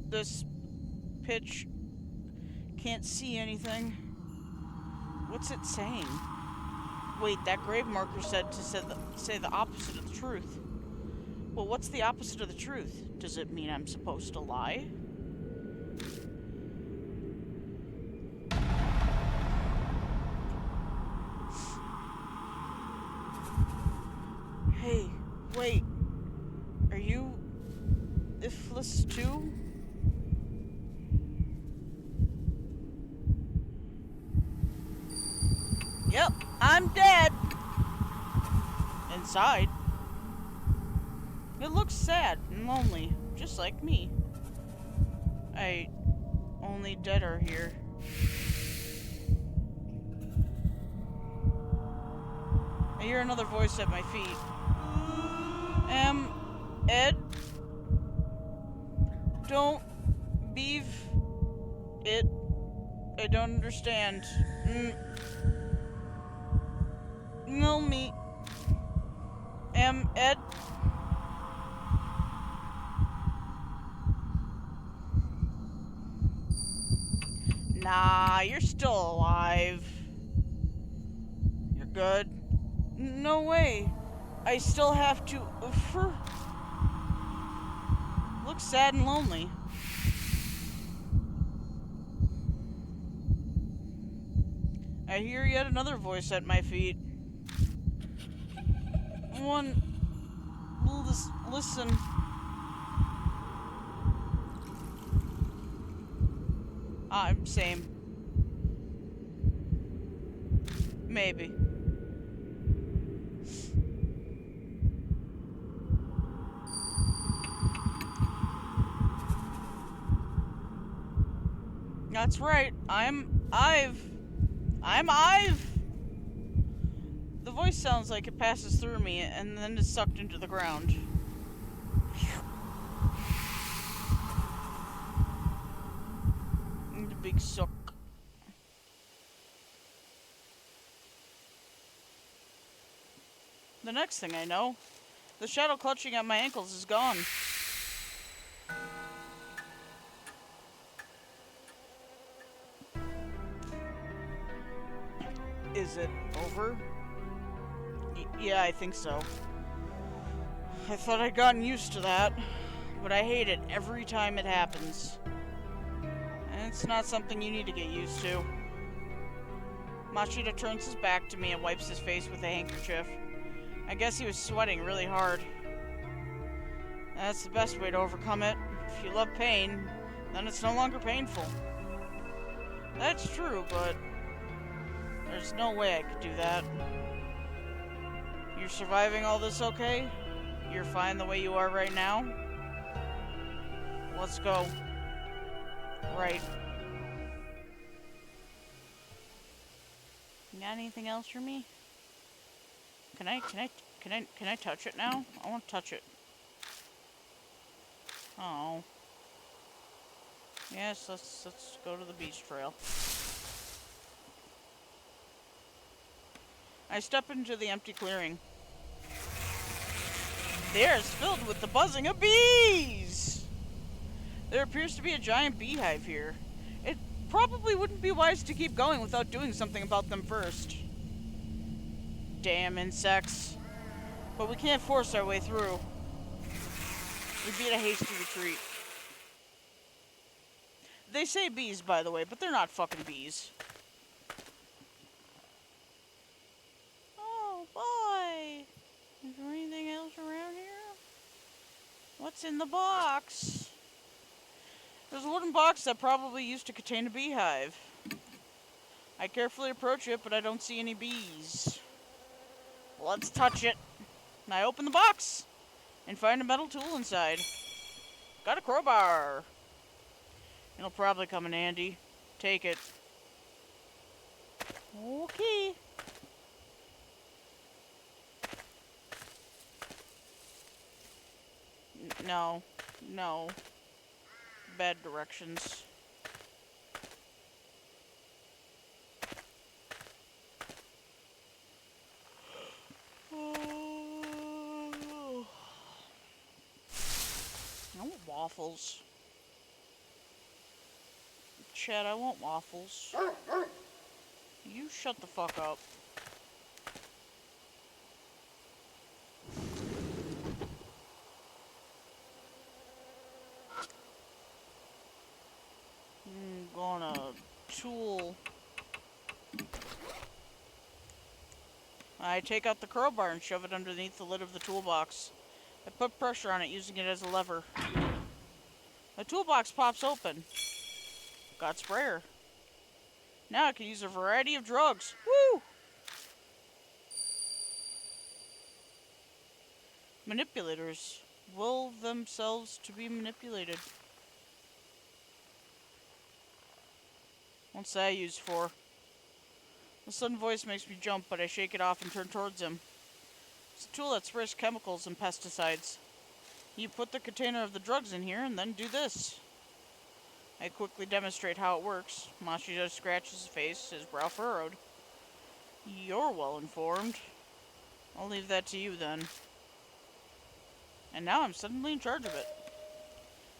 this pitch, can't see anything. What's it saying? Wait, that grave marker said to say the opposite of the truth. Well, what's the opposite of the truth? Does it mean I'm supposed to lie? Hey, wait. Are you Iflis too? Yep, I'm dead. Inside. It looks sad and lonely, just like me. Only dead are here. I hear another voice at my feet. Ed? Don't beef it. I don't understand. No me. Ed? Nah, you're still alive. You're good. No way. I still have to... Looks sad and lonely. I hear yet another voice at my feet. Listen. Same. Maybe. That's right. I'm Ive. The voice sounds like it passes through me and then is sucked into the ground. The big suck. The next thing I know, the shadow clutching at my ankles is gone. Is it over? Yeah, I think so. I thought I'd gotten used to that, but I hate it every time it happens. And it's not something you need to get used to. Mashita turns his back to me and wipes his face with a handkerchief. I guess he was sweating really hard. That's the best way to overcome it. If you love pain, then it's no longer painful. That's true, but there's no way I could do that. You're surviving all this okay? You're fine the way you are right now? Let's go. Right. You got anything else for me? Can I touch it now? I want to touch it. Oh. Yes, let's go to the beach trail. I step into the empty clearing. The air is filled with the buzzing of bees! There appears to be a giant beehive here. It probably wouldn't be wise to keep going without doing something about them first. Damn insects. But we can't force our way through. We'd be at a hasty retreat. They say bees, by the way, but they're not fucking bees. Oh, boy. Is there anything else around here? What's in the box? There's a wooden box that probably used to contain a beehive. I carefully approach it, but I don't see any bees. Let's touch it. And I open the box and find a metal tool inside. Got a crowbar. It'll probably come in handy. Take it. Okay. No. No. Bad directions. I want waffles. Chad, I want waffles. You shut the fuck up. I'm gonna tool. I take out the crowbar and shove it underneath the lid of the toolbox. I put pressure on it using it as a lever. The toolbox pops open. Got sprayer. Now I can use a variety of drugs. Woo! Manipulators will themselves to be manipulated. What's that used for? The sudden voice makes me jump, but I shake it off and turn towards him. It's a tool that sprays chemicals and pesticides. You put the container of the drugs in here and then do this. I quickly demonstrate how it works. Mashida scratches his face, his brow furrowed. You're well informed. I'll leave that to you then. And now I'm suddenly in charge of it.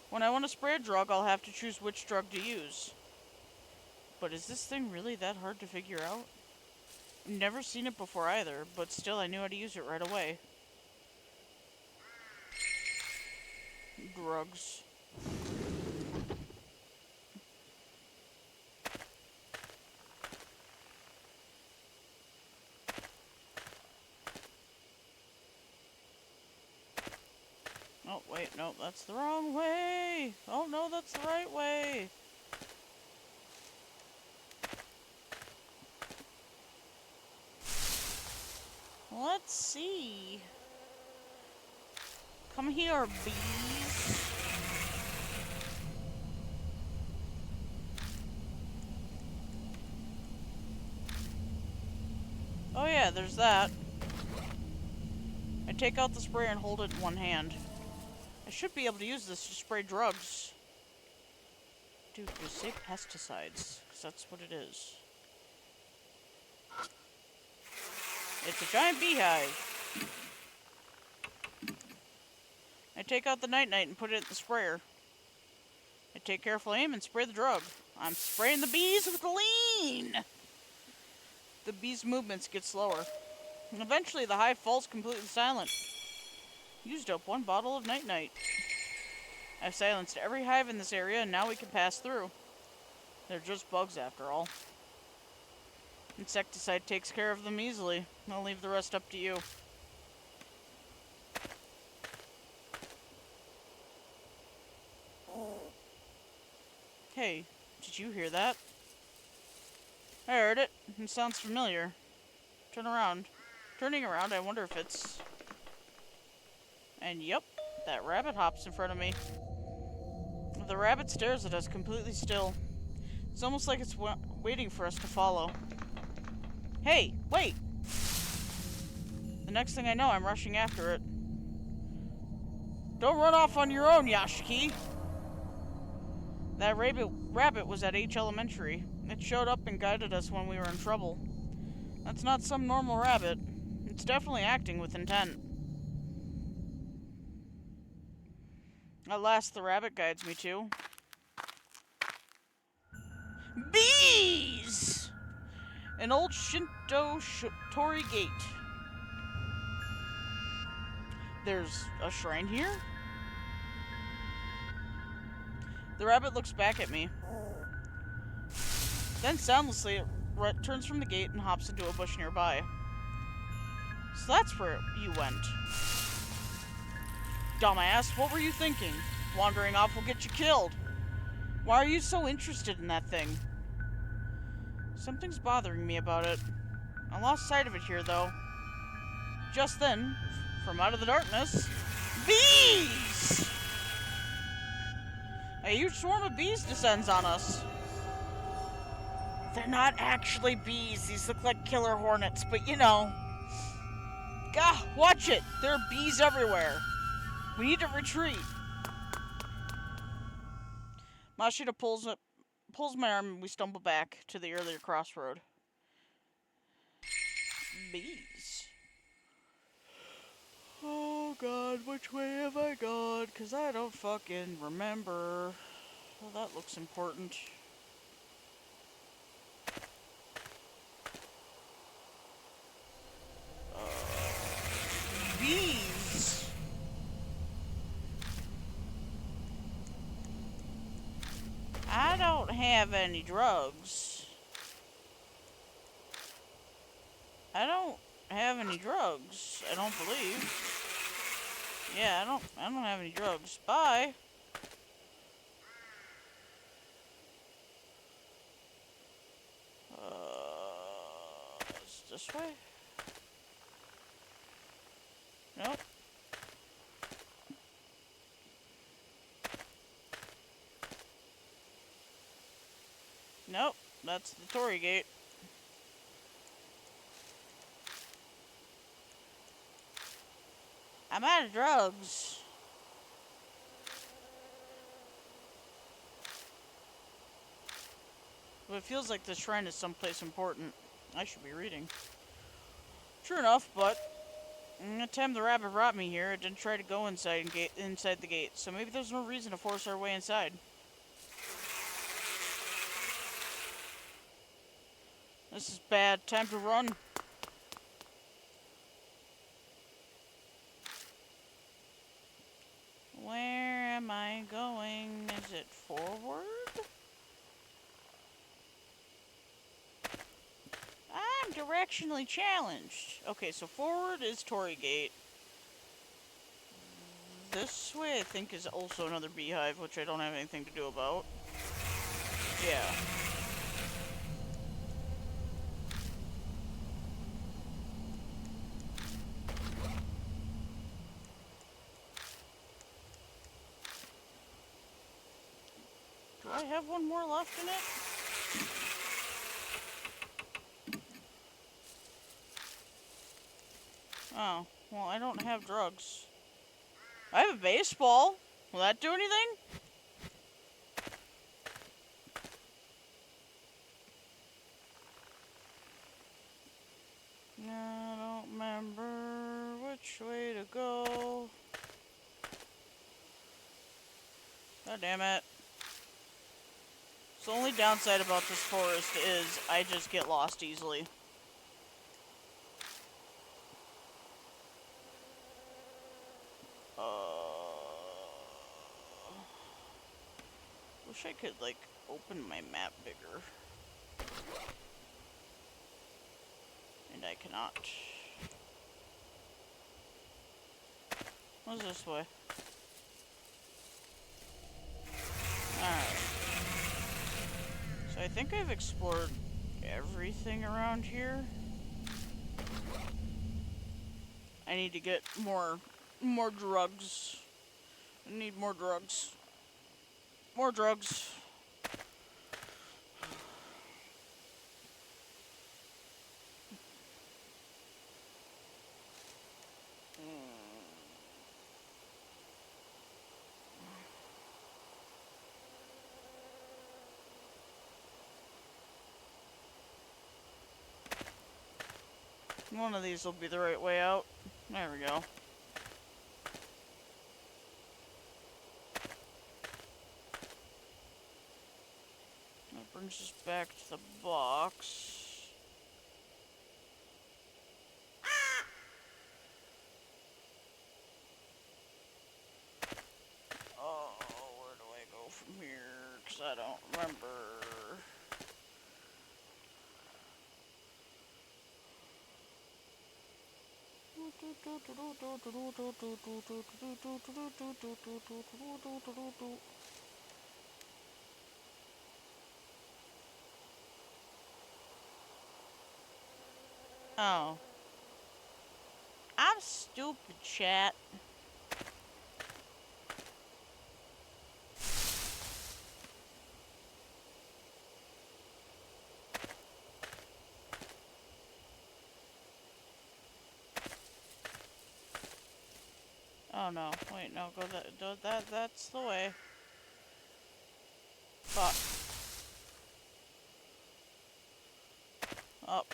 When I want to spray a drug, I'll have to choose which drug to use. But is this thing really that hard to figure out? I've never seen it before either, but still I knew how to use it right away. Drugs. Oh, wait, no, that's the wrong way. Oh, no, that's the right way. Let's see. Come here, bees. Oh yeah, there's that. I take out the sprayer and hold it in one hand. I should be able to use this to spray drugs. Dude, just say pesticides, because that's what it is. It's a giant beehive. I take out the night-night and put it in the sprayer. I take careful aim and spray the drug. I'm spraying the bees with lean! The bees' movements get slower. And eventually the hive falls completely silent. Used up one bottle of night-night. I've silenced every hive in this area and now we can pass through. They're just bugs after all. Insecticide takes care of them easily. I'll leave the rest up to you. Hey, did you hear that? I heard it. It sounds familiar. Turn around. Turning around, I wonder if it's... And yep, that rabbit hops in front of me. The rabbit stares at us completely still. It's almost like it's waiting for us to follow. Hey, wait! The next thing I know, I'm rushing after it. Don't run off on your own, Yashiki! That rabbit was at H Elementary. It showed up and guided us when we were in trouble. That's not some normal rabbit. It's definitely acting with intent. At last, the rabbit guides me to bees! An old Shinto torii gate. There's a shrine here? The rabbit looks back at me. Then soundlessly, it turns from the gate and hops into a bush nearby. So that's where you went. Dumbass, what were you thinking? Wandering off will get you killed. Why are you so interested in that thing? Something's bothering me about it. I lost sight of it here, though. Just then, from out of the darkness, bees! A huge swarm of bees descends on us. They're not actually bees. These look like killer hornets, but you know. Gah, watch it! There are bees everywhere. We need to retreat. Mashita pulls my arm and we stumble back to the earlier crossroad. Bees. Oh god, which way have I gone? 'Cause I don't fucking remember. Well, that looks important. Bees! I don't have any drugs. I don't have any drugs. I don't believe. Yeah, I don't have any drugs. Bye. Is this way? Nope. Nope. That's the torii gate. I'm out of drugs. But it feels like this shrine is someplace important. I should be reading. Sure enough, but the time the rabbit brought me here, it didn't try to go inside the gate, so maybe there's no reason to force our way inside. This is bad. Time to run. Where am I going? Is it forward? I'm directionally challenged. Okay, so forward is torii gate. This way, I think, is also another beehive, which I don't have anything to do about. Yeah. Do I have one more left in it? Oh, well, I don't have drugs. I have a baseball. Will that do anything? I don't remember which way to go. God damn it. The only downside about this forest is I just get lost easily. Wish I could, like, open my map bigger. And I cannot. What's this way? Alright. So I think I've explored everything around here. I need to get more drugs. I need more drugs. More drugs. One of these will be the right way out. There we go. That brings us back to the box. Oh, where do I go from here? Because I don't remember. Oh. I'm stupid, chat. Oh no, wait, no, that's the way. Fuck. Up.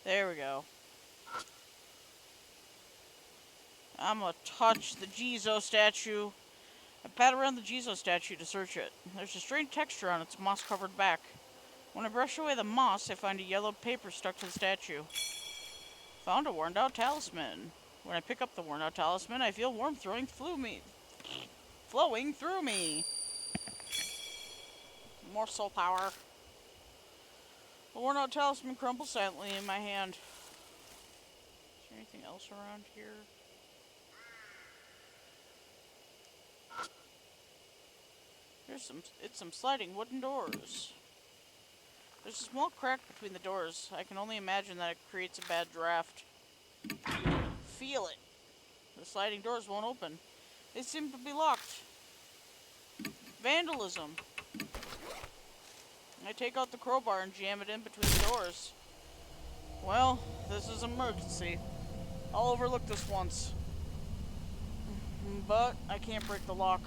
There we go. I'm gonna touch the Jizo statue. I pat around the Jizo statue to search it. There's a strange texture on its moss-covered back. When I brush away the moss, I find a yellow paper stuck to the statue. Found a worn-out talisman. When I pick up the worn-out talisman, I feel warmth flowing through me. More soul power. The worn-out talisman crumbles silently in my hand. Is there anything else around here? It's some sliding wooden doors. There's a small crack between the doors. I can only imagine that it creates a bad draft. Feel it. The sliding doors won't open. They seem to be locked. Vandalism. I take out the crowbar and jam it in between the doors. Well, this is an emergency. I'll overlook this once. But I can't break the lock.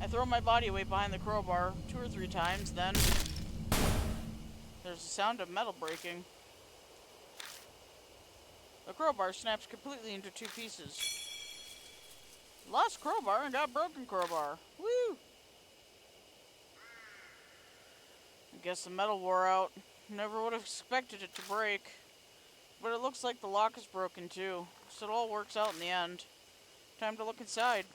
I throw my body weight behind the crowbar 2 or 3 times, then there's a sound of metal breaking. The crowbar snaps completely into 2 pieces. Lost crowbar and got broken crowbar. Woo! I guess the metal wore out. Never would have expected it to break. But it looks like the lock is broken too, so it all works out in the end. Time to look inside.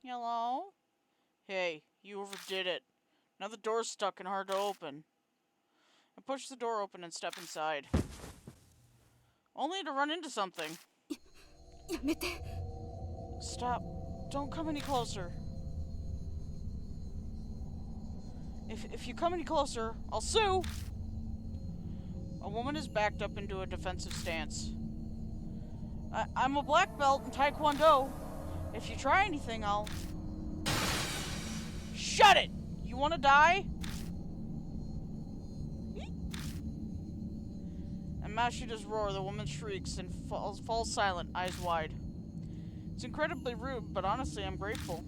Hello? Hey, you overdid it. Now the door's stuck and hard to open. I push the door open and step inside. Only to run into something. Stop. Don't come any closer. If you come any closer, I'll sue! A woman is backed up into a defensive stance. I'm a black belt in Taekwondo. If you try anything, I'll... Shut it! You wanna die? And Mashida's roar, the woman shrieks and falls silent, eyes wide. It's incredibly rude, but honestly, I'm grateful.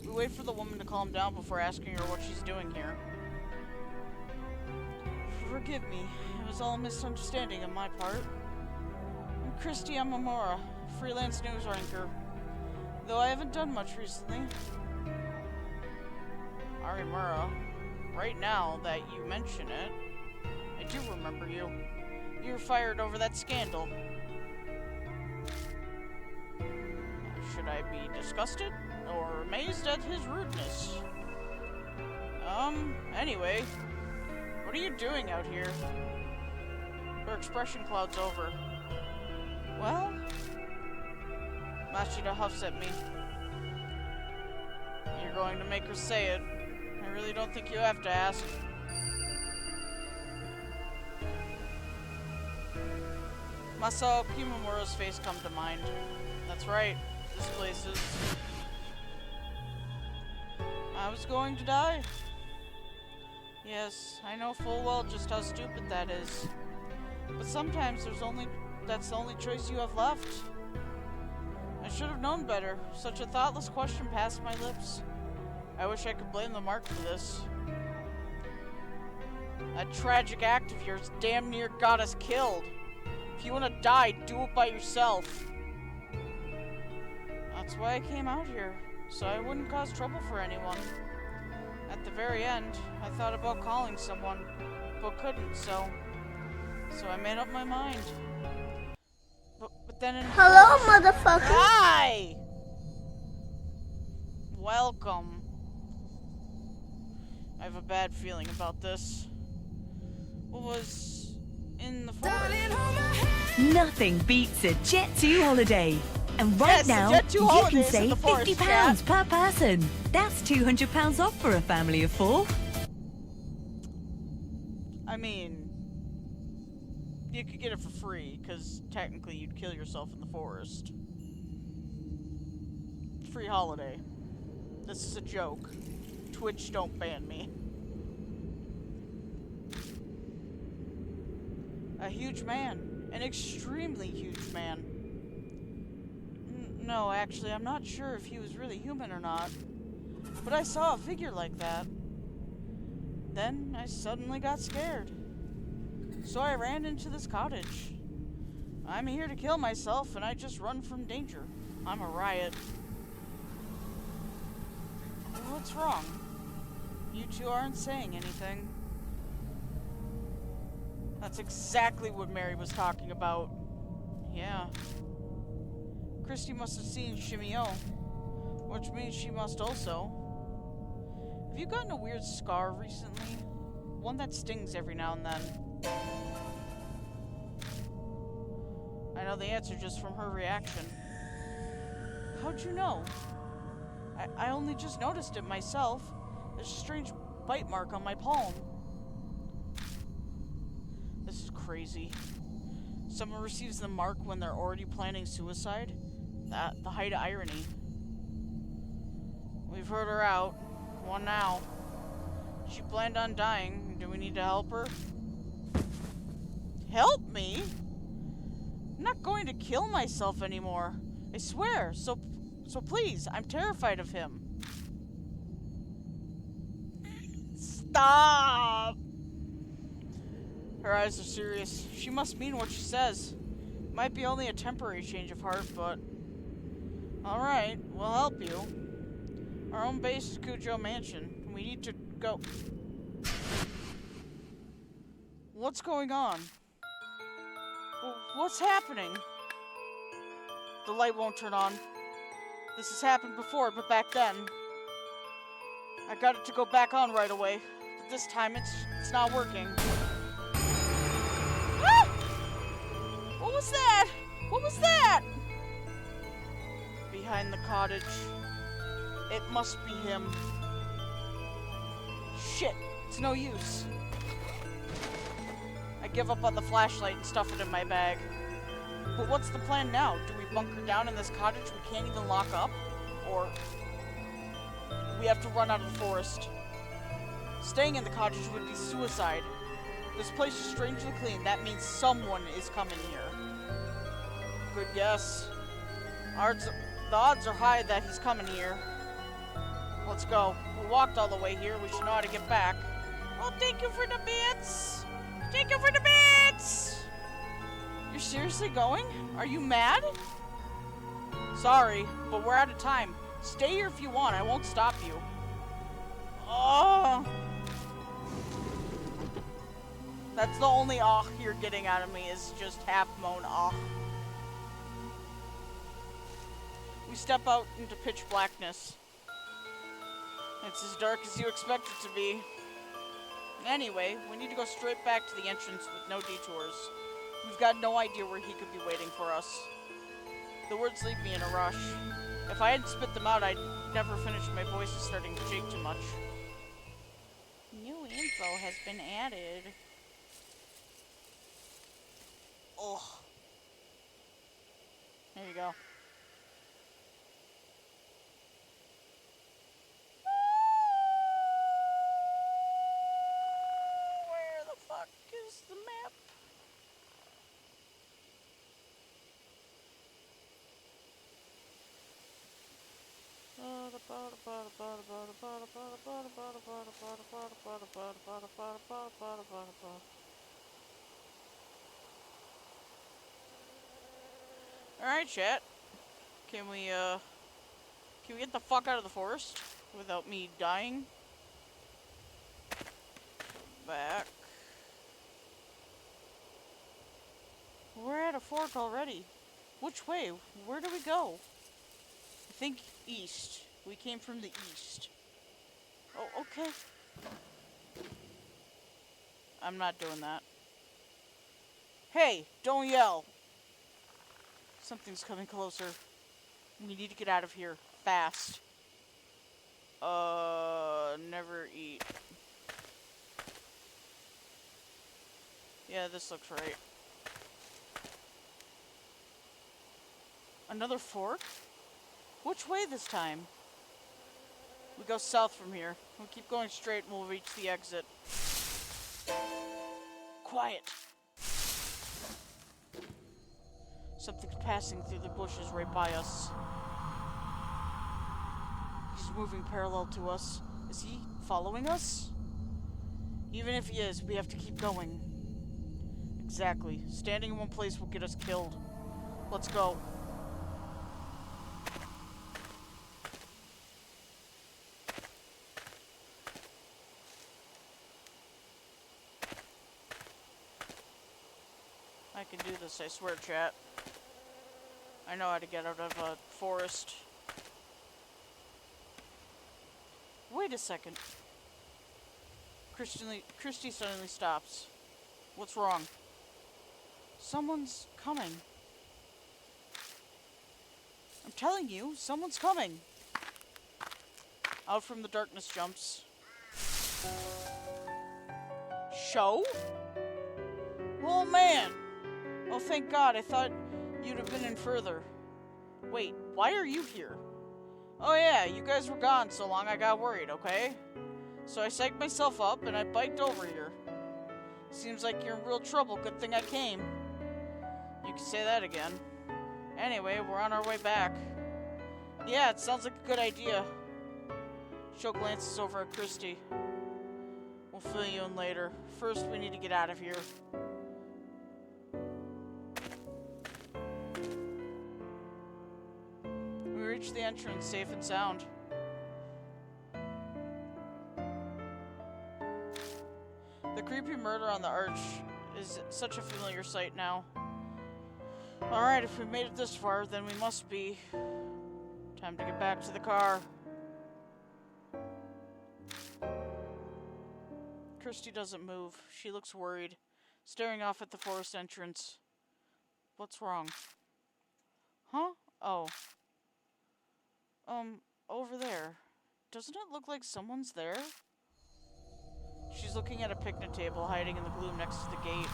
We wait for the woman to calm down before asking her what she's doing here. Forgive me, it was all a misunderstanding on my part. I'm Christy Amamura, freelance news anchor. Though I haven't done much recently. Arimura, right now that you mention it, I do remember you. You were fired over that scandal. Should I be disgusted or amazed at his rudeness? Anyway, what are you doing out here? Her expression clouds over. Well, Mashida huffs at me. You're going to make her say it. I really don't think you have to ask. Masao Kimamura's face come to mind. That's right, this place is... I was going to die. Yes, I know full well just how stupid that is. But sometimes that's the only choice you have left. I should have known better. Such a thoughtless question passed my lips. I wish I could blame the mark for this. That tragic act of yours damn near got us killed. If you want to die, do it by yourself. That's why I came out here, so I wouldn't cause trouble for anyone. At the very end, I thought about calling someone, but couldn't, so I made up my mind. But then in Hello, motherfucker. Hi! Welcome. I have a bad feeling about this. What was in the forest? Nothing beats a Jet2 holiday. And right Yes, now, Jet2 you can holidays in the save forest, £50 per person. That's £200 off for a family of 4. I mean, you could get it for free, because technically you'd kill yourself in the forest. Free holiday. This is a joke. Twitch, don't ban me. A huge man. An extremely huge man. No, actually, I'm not sure if he was really human or not. But I saw a figure like that. Then I suddenly got scared. So I ran into this cottage. I'm here to kill myself, and I just run from danger. I'm a riot. What's wrong? You two aren't saying anything. That's exactly what Mary was talking about. Yeah. Christy must have seen Shimio, which means she must also. Have you gotten a weird scar recently? One that stings every now and then. I know the answer just from her reaction. How'd you know? I only just noticed it myself. There's a strange bite mark on my palm. This is crazy. Someone receives the mark when they're already planning suicide? The height of irony. We've heard her out. One now. She planned on dying. Do we need to help her? Help me? I'm not going to kill myself anymore. I swear. So please, I'm terrified of him. Stop! Her eyes are serious. She must mean what she says. Might be only a temporary change of heart, but... Alright, we'll help you. Our own base is Kujo Mansion. We need to go... What's going on? What's happening? The light won't turn on. This has happened before, but back then... I got it to go back on right away. But this time, it's not working. Ah! What was that? What was that? Behind the cottage. It must be him. Shit, it's no use. I give up on the flashlight and stuff it in my bag. But what's the plan now? Do we bunker down in this cottage we can't even lock up? Or we have to run out of the forest? Staying in the cottage would be suicide. This place is strangely clean. That means someone is coming here. Good guess. The odds are high that he's coming here. Let's go. We walked all the way here. We should know how to get back. Well, thank you for the bits. Thank you for the bits. You're seriously going? Are you mad? Sorry, but we're out of time. Stay here if you want. I won't stop you. Oh. That's the only "ah" you're getting out of me is just half moan "ah." We step out into pitch blackness. It's as dark as you expect it to be. Anyway, we need to go straight back to the entrance with no detours. We've got no idea where he could be waiting for us. The words leave me in a rush. If I hadn't spit them out, I'd never finish. My voice is starting to shake too much. New info has been added. Ugh. There you go. Alright, chat. Can we get the fuck out of the forest without me dying? Back. We're at a fork already. Which way? Where do we go? I think east. We came from the east. Oh, okay. I'm not doing that. Hey, don't yell. Something's coming closer. We need to get out of here. Fast. Never eat. Yeah, this looks right. Another fork? Which way this time? We go south from here. We'll keep going straight and we'll reach the exit. Quiet. Something's passing through the bushes right by us. He's moving parallel to us. Is he following us? Even if he is, we have to keep going. Exactly. Standing in one place will get us killed. Let's go. I can do this, I swear, chat. I know how to get out of a forest. Wait a second. Christy suddenly stops. What's wrong? Someone's coming. I'm telling you, someone's coming. Out from the darkness jumps. Show? Oh man! Oh, thank God, I thought you'd have been in further. Wait, why are you here? Oh yeah, you guys were gone so long I got worried, okay? So I psyched myself up and I biked over here. Seems like you're in real trouble, good thing I came. You can say that again. Anyway, we're on our way back. Yeah, it sounds like a good idea. Sho glances over at Christy. We'll fill you in later. First, we need to get out of here. We reached the entrance safe and sound. The creepy murder on the arch is such a familiar sight now. Alright, if we made it this far, then we must be. Time to get back to the car. Christy doesn't move. She looks worried, staring off at the forest entrance. What's wrong? Huh? Oh. Over there. Doesn't it look like someone's there? She's looking at a picnic table hiding in the gloom next to the gate.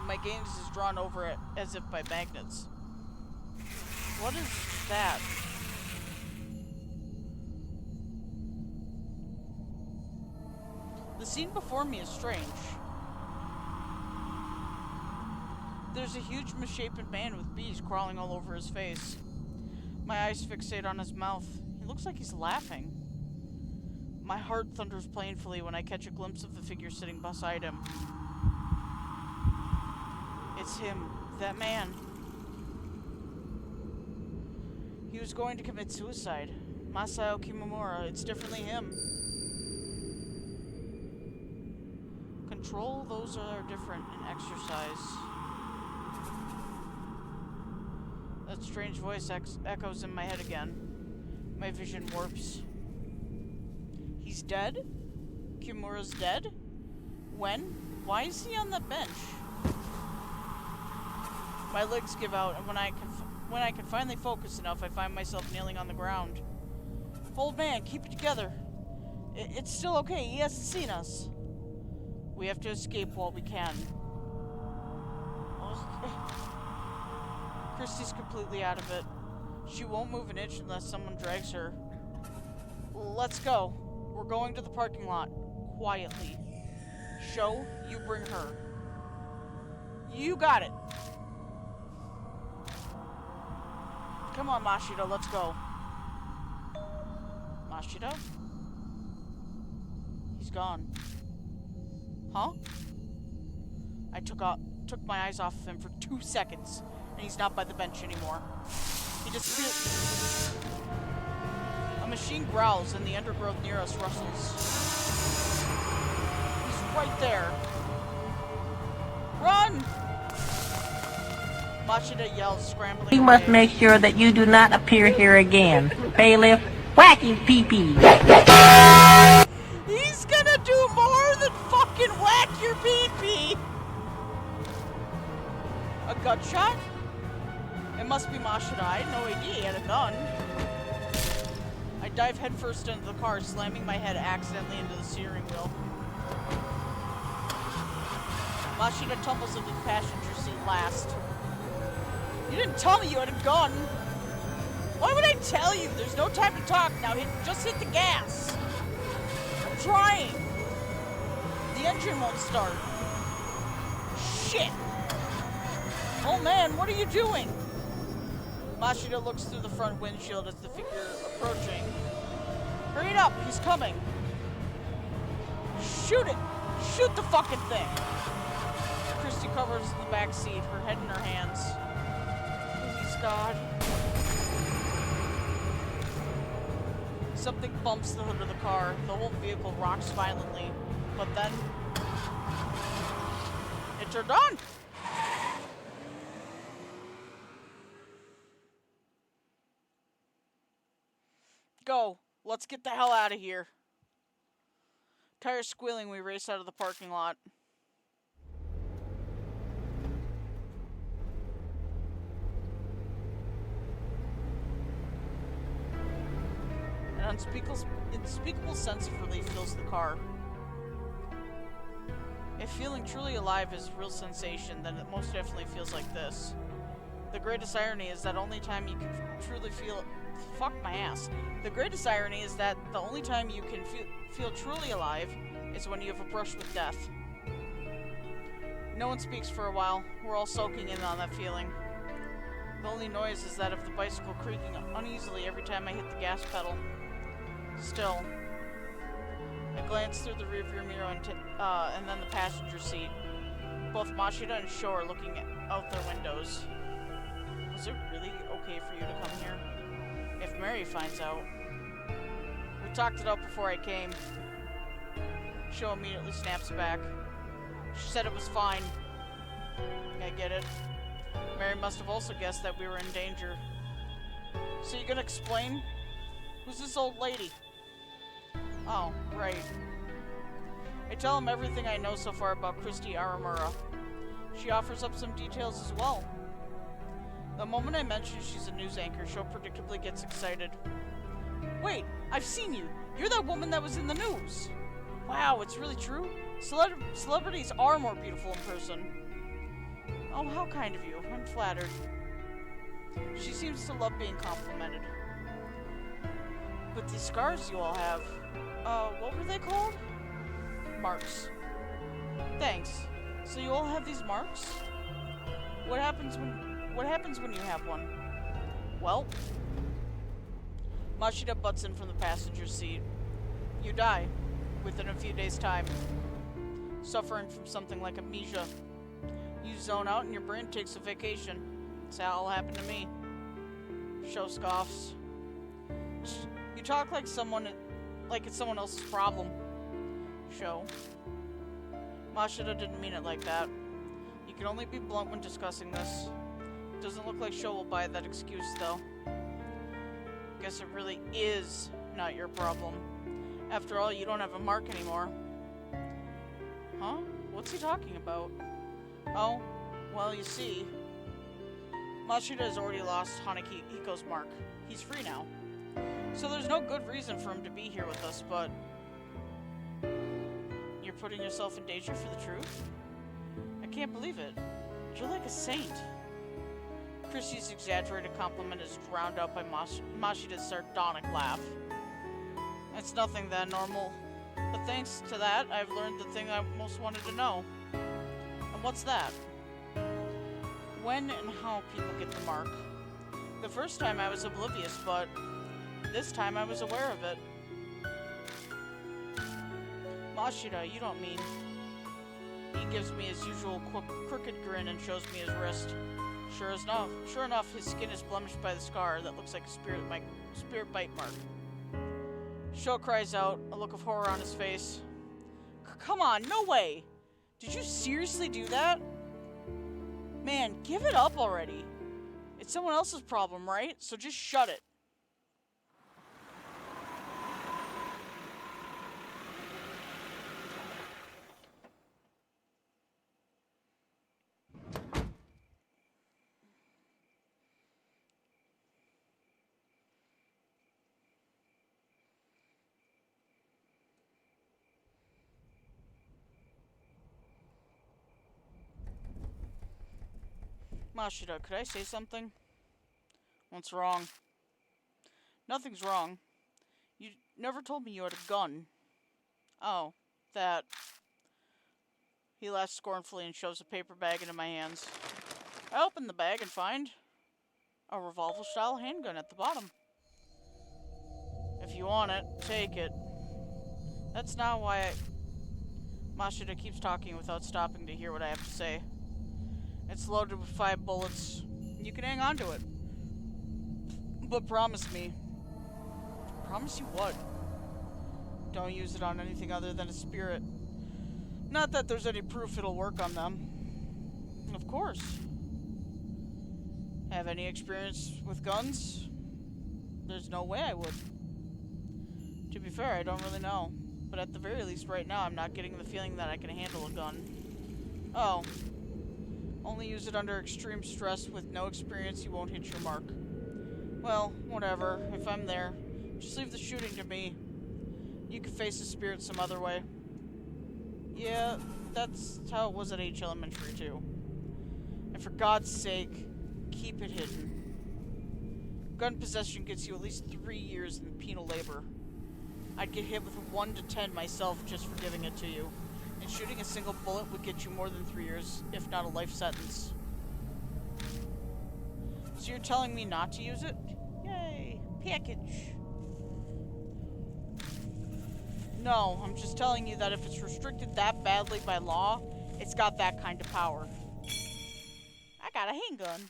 My gaze is drawn over it as if by magnets. What is that? The scene before me is strange. There's a huge misshapen man with bees crawling all over his face. My eyes fixate on his mouth. He looks like he's laughing. My heart thunders painfully when I catch a glimpse of the figure sitting beside him. It's him, that man. He was going to commit suicide. Masao Kimimura, it's definitely him. Control, those are different in exercise. That strange voice echoes in my head again. My vision warps. He's dead? Kimura's dead? When? Why is he on that bench? My legs give out, and when I can finally focus enough, I find myself kneeling on the ground. Old man, keep it together. It's still okay. He hasn't seen us. We have to escape while we can. Christy's completely out of it. She won't move an inch unless someone drags her. Let's go. We're going to the parking lot. Quietly. Sho, you bring her. You got it. Come on, Mashiro, let's go. Mashida? He's gone. Huh? I took my eyes off of him for 2 seconds, and he's not by the bench anymore. He disappeared. A machine growls, and the undergrowth near us rustles. He's right there. Run! Mashida yells, scrambling. You must make sure that you do not appear here again. Bailiff, whacking pee-pee. He's gonna do more than fucking whack your pee-pee! A gunshot? It must be Mashida. I had no idea he had a gun. I dive headfirst into the car, slamming my head accidentally into the steering wheel. Mashida tumbles into the passenger seat last. You didn't tell me you had a gun! Why would I tell you? There's no time to talk now. Just hit the gas. I'm trying. The engine won't start. Shit! Oh man, what are you doing? Mashida looks through the front windshield as the figure approaching. Hurry it up, he's coming. Shoot it! Shoot the fucking thing! Christy covers the back seat, her head in her hands. Please, God. Something bumps the hood of the car. The whole vehicle rocks violently. But then... it turned on! Go. Let's get the hell out of here. Tires squealing, we race out of the parking lot. An unspeakable sense of relief fills the car. If feeling truly alive is a real sensation, then it most definitely feels like this. The greatest irony is that only time you can truly feel... Fuck my ass. The greatest irony is that the only time you can feel truly alive is when you have a brush with death. No one speaks for a while. We're all soaking in on that feeling. The only noise is that of the bicycle creaking uneasily every time I hit the gas pedal. Still, I glance through the rearview mirror and then the passenger seat. Both Mashida and Sho are looking out their windows. Was it really okay for you to come here? If Mary finds out. We talked it out before I came. Sho immediately snaps back. She said it was fine. I get it. Mary must have also guessed that we were in danger. So you gonna explain? Who's this old lady? Oh, right. I tell him everything I know so far about Christy Aramura. She offers up some details as well. The moment I mention she's a news anchor, Sho predictably gets excited. Wait, I've seen you! You're that woman that was in the news! Wow, it's really true? Celebrities are more beautiful in person. Oh, how kind of you. I'm flattered. She seems to love being complimented. But these scars you all have, what were they called? Marks. Thanks. So you all have these marks? What happens when you have one? Well, Mashida butts in from the passenger seat. You die, within a few days' time. Suffering from something like amnesia. You zone out and your brain takes a vacation. That's how it happened to me. Sho scoffs. You talk like it's someone else's problem. Sho. Mashida didn't mean it like that. You can only be blunt when discussing this. Doesn't look like Sho will buy that excuse, though. Guess it really is not your problem. After all, you don't have a mark anymore. Huh? What's he talking about? Oh, well, you see, Mashida has already lost Hanahiko's mark. He's free now. So there's no good reason for him to be here with us, but... You're putting yourself in danger for the truth? I can't believe it. You're like a saint. Chrissy's exaggerated compliment is drowned out by Mashida's sardonic laugh. It's nothing that normal. But thanks to that, I've learned the thing I most wanted to know. And what's that? When and how people get the mark. The first time I was oblivious, but this time I was aware of it. Mashida, you don't mean... He gives me his usual crooked grin and shows me his wrist. Sure enough, his skin is blemished by the scar that looks like a spirit bite mark. Sho cries out, a look of horror on his face. Come on, no way! Did you seriously do that? Man, give it up already. It's someone else's problem, right? So just shut it. Mashida, could I say something? What's wrong? Nothing's wrong. You never told me you had a gun. Oh, that. He laughs scornfully and shoves a paper bag into my hands. I open the bag and find a revolver-style handgun at the bottom. If you want it, take it. That's not why Mashida keeps talking without stopping to hear what I have to say. It's loaded with 5 bullets. You can hang on to it. But promise me. Promise you what? Don't use it on anything other than a spirit. Not that there's any proof it'll work on them. Of course. Have any experience with guns? There's no way I would. To be fair, I don't really know. But at the very least, right now, I'm not getting the feeling that I can handle a gun. Oh. Only use it under extreme stress. With no experience, you won't hit your mark. Well, whatever. If I'm there, just leave the shooting to me. You can face the spirit some other way. Yeah, that's how it was at H Elementary, too. And for God's sake, keep it hidden. Gun possession gets you at least 3 years in penal labor. I'd get hit with 1 to 10 myself just for giving it to you. And shooting a single bullet would get you more than 3 years, if not a life sentence. So you're telling me not to use it? Yay! Package! No, I'm just telling you that if it's restricted that badly by law, it's got that kind of power. I got a handgun.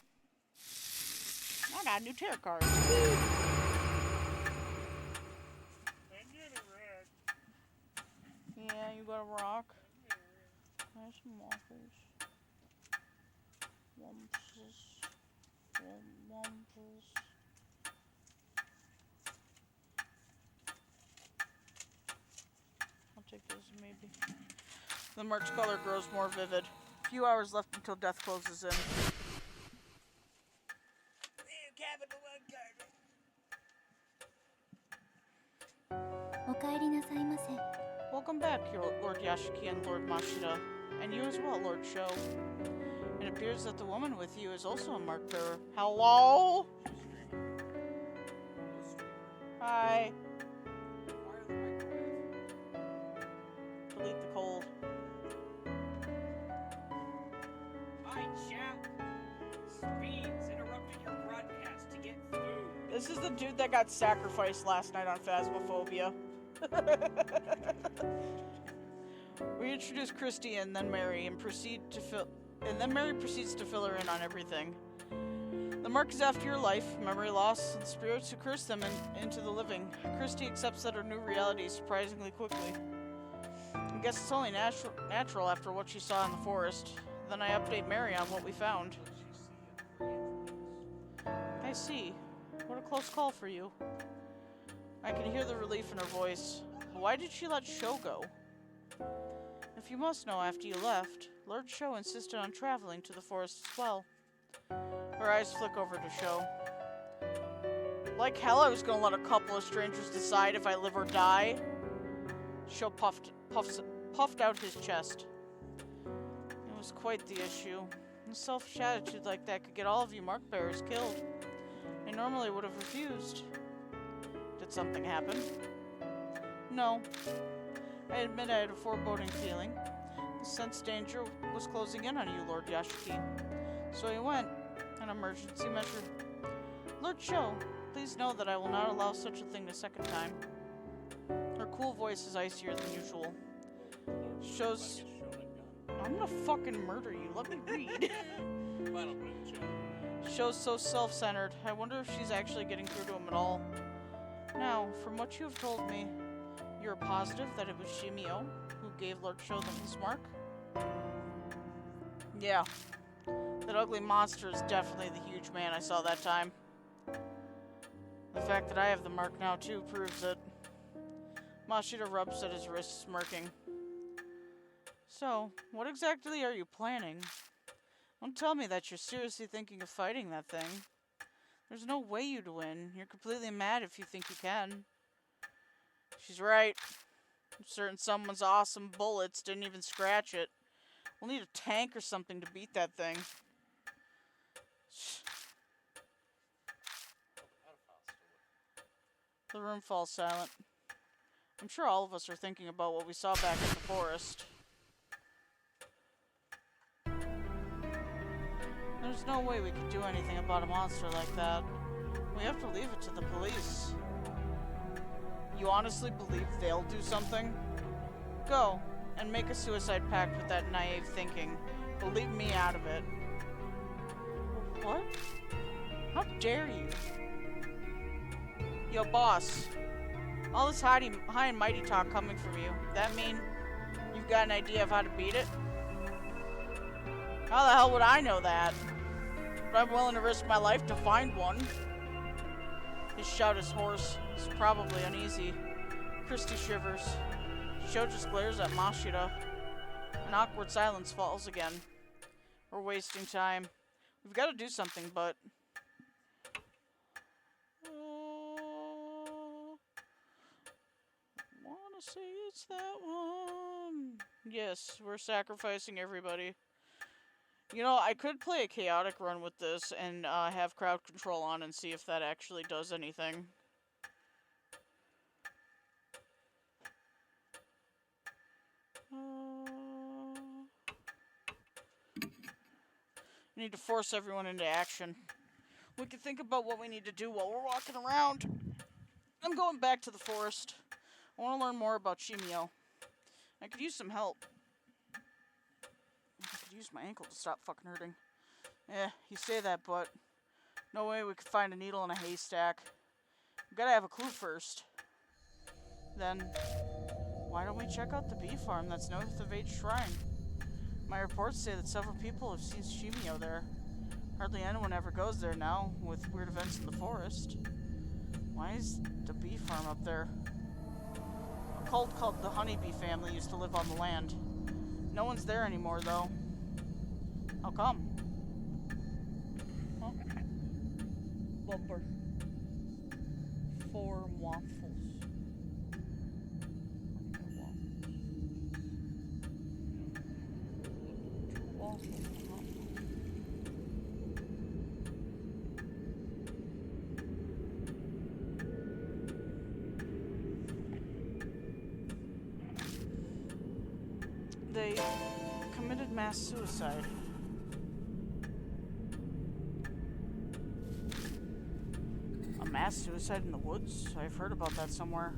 I got a new tarot card. Yeah, you got a rock. Can I have some waffles? Wampus. I'll take those maybe. The merch color grows more vivid. A few hours left until death closes in. Welcome back, Lord Yashiki and Lord Mashida. And you as well, Lord Sho. It appears that the woman with you is also a mark bearer. Hello? Hi. Delete the cold. Hi, chap. Speed's interrupting your broadcast to get food. This is the dude that got sacrificed last night on Phasmophobia. We introduce Christy and then Mary and Mary proceeds to fill her in on everything. The mark is after your life, memory loss, and spirits who curse them into the living. Christy accepts that her new reality surprisingly quickly. I guess it's only natural after what she saw in the forest. Then I update Mary on what we found. I see. What a close call for you. I can hear the relief in her voice. Why did she let Sho go? If you must know, after you left, Lord Sho insisted on traveling to the forest as well. Her eyes flick over to Sho. Like hell I was gonna let a couple of strangers decide if I live or die. Sho puffed out his chest. It was quite the issue. A selfish attitude like that could get all of you mark bearers killed. I normally would have refused. Did something happen? No. I admit I had a foreboding feeling. The sense danger was closing in on you, Lord Yashiki. So I went. An emergency measure. Lord Sho, please know that I will not allow such a thing a second time. Her cool voice is icier than usual. Shows. I'm gonna fucking murder you. Let me read. Final put in the chat. Shows so self-centered. I wonder if she's actually getting through to him at all. Now, from what you have told me, you're positive that it was Shimio who gave Lord Shodan his mark? Yeah. That ugly monster is definitely the huge man I saw that time. The fact that I have the mark now, too, proves it. Mashida rubs at his wrist, smirking. So, what exactly are you planning? Don't tell me that you're seriously thinking of fighting that thing. There's no way you'd win. You're completely mad if you think you can. She's right. I'm certain someone's awesome bullets didn't even scratch it. We'll need a tank or something to beat that thing. The room falls silent. I'm sure all of us are thinking about what we saw back in the forest. There's no way we could do anything about a monster like that. We have to leave it to the police. You honestly believe they'll do something? Go, and make a suicide pact with that naive thinking. But leave me out of it. What? How dare you? Yo, boss. All this high and mighty talk coming from you. That mean you've got an idea of how to beat it? How the hell would I know that? But I'm willing to risk my life to find one. His shout is hoarse. He's probably uneasy. Christy shivers. Sho just glares at Mashida. An awkward silence falls again. We're wasting time. We've got to do something, but... wanna say it's that one. Yes, we're sacrificing everybody. You know, I could play a chaotic run with this and have crowd control on and see if that actually does anything. We need to force everyone into action. We can think about what we need to do while we're walking around. I'm going back to the forest. I want to learn more about Shimio. I could use some help. I could use my ankle to stop fucking hurting. Yeah, you say that, but no way we could find a needle in a haystack. We gotta have a clue first. Then, why don't we check out the bee farm that's north of H Shrine? My reports say that several people have seen Shimio there. Hardly anyone ever goes there now, with weird events in the forest. Why is the bee farm up there? A cult called the Honeybee family used to live on the land. No one's there anymore, though. How come? Huh? Bumper. 4 waffles. They committed mass suicide. A mass suicide in the woods? I've heard about that somewhere.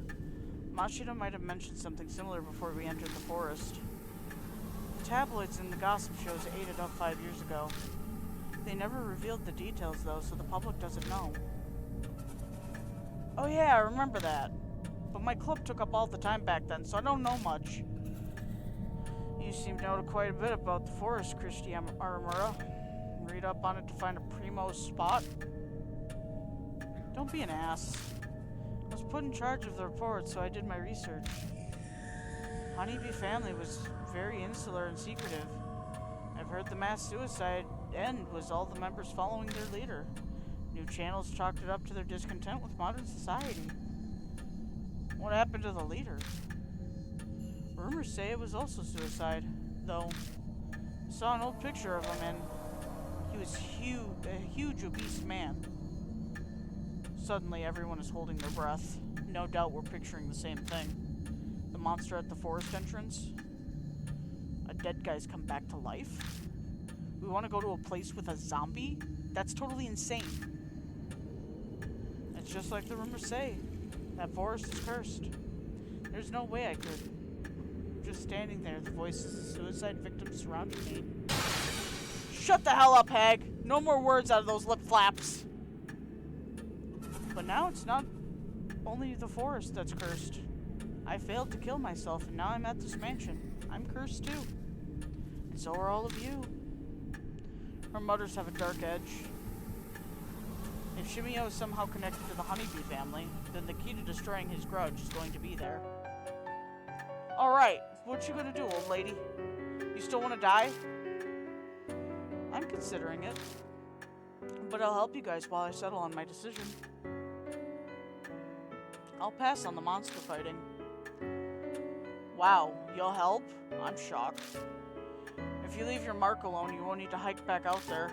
Mashida might have mentioned something similar before we entered the forest. The tabloids and the gossip shows ate it up 5 years ago. They never revealed the details, though, so the public doesn't know. Oh yeah, I remember that. But my club took up all the time back then, so I don't know much. You seem to know quite a bit about the forest, Christy Aramura. Read up on it to find a primo spot? Don't be an ass. I was put in charge of the report, so I did my research. Honeybee family was very insular and secretive. I've heard the mass suicide end was all the members following their leader. New channels chalked it up to their discontent with modern society. What happened to the leader? Rumors say it was also suicide, though. I saw an old picture of him and he was a huge obese man. Suddenly everyone is holding their breath. No doubt we're picturing the same thing. The monster at the forest entrance? A dead guy's come back to life? We want to go to a place with a zombie? That's totally insane. It's just like the rumors say. That forest is cursed. There's no way I could just standing there, the voices of suicide victims surrounding me. Shut the hell up, hag! No more words out of those lip flaps! But now it's not only the forest that's cursed. I failed to kill myself, and now I'm at this mansion. I'm cursed too. And so are all of you. Her mutters have a dark edge. If Shimio is somehow connected to the honeybee family, then the key to destroying his grudge is going to be there. Alright, what you gonna do, old lady? You still wanna die? I'm considering it. But I'll help you guys while I settle on my decision. I'll pass on the monster fighting. Wow, you'll help? I'm shocked. If you leave your mark alone, you won't need to hike back out there.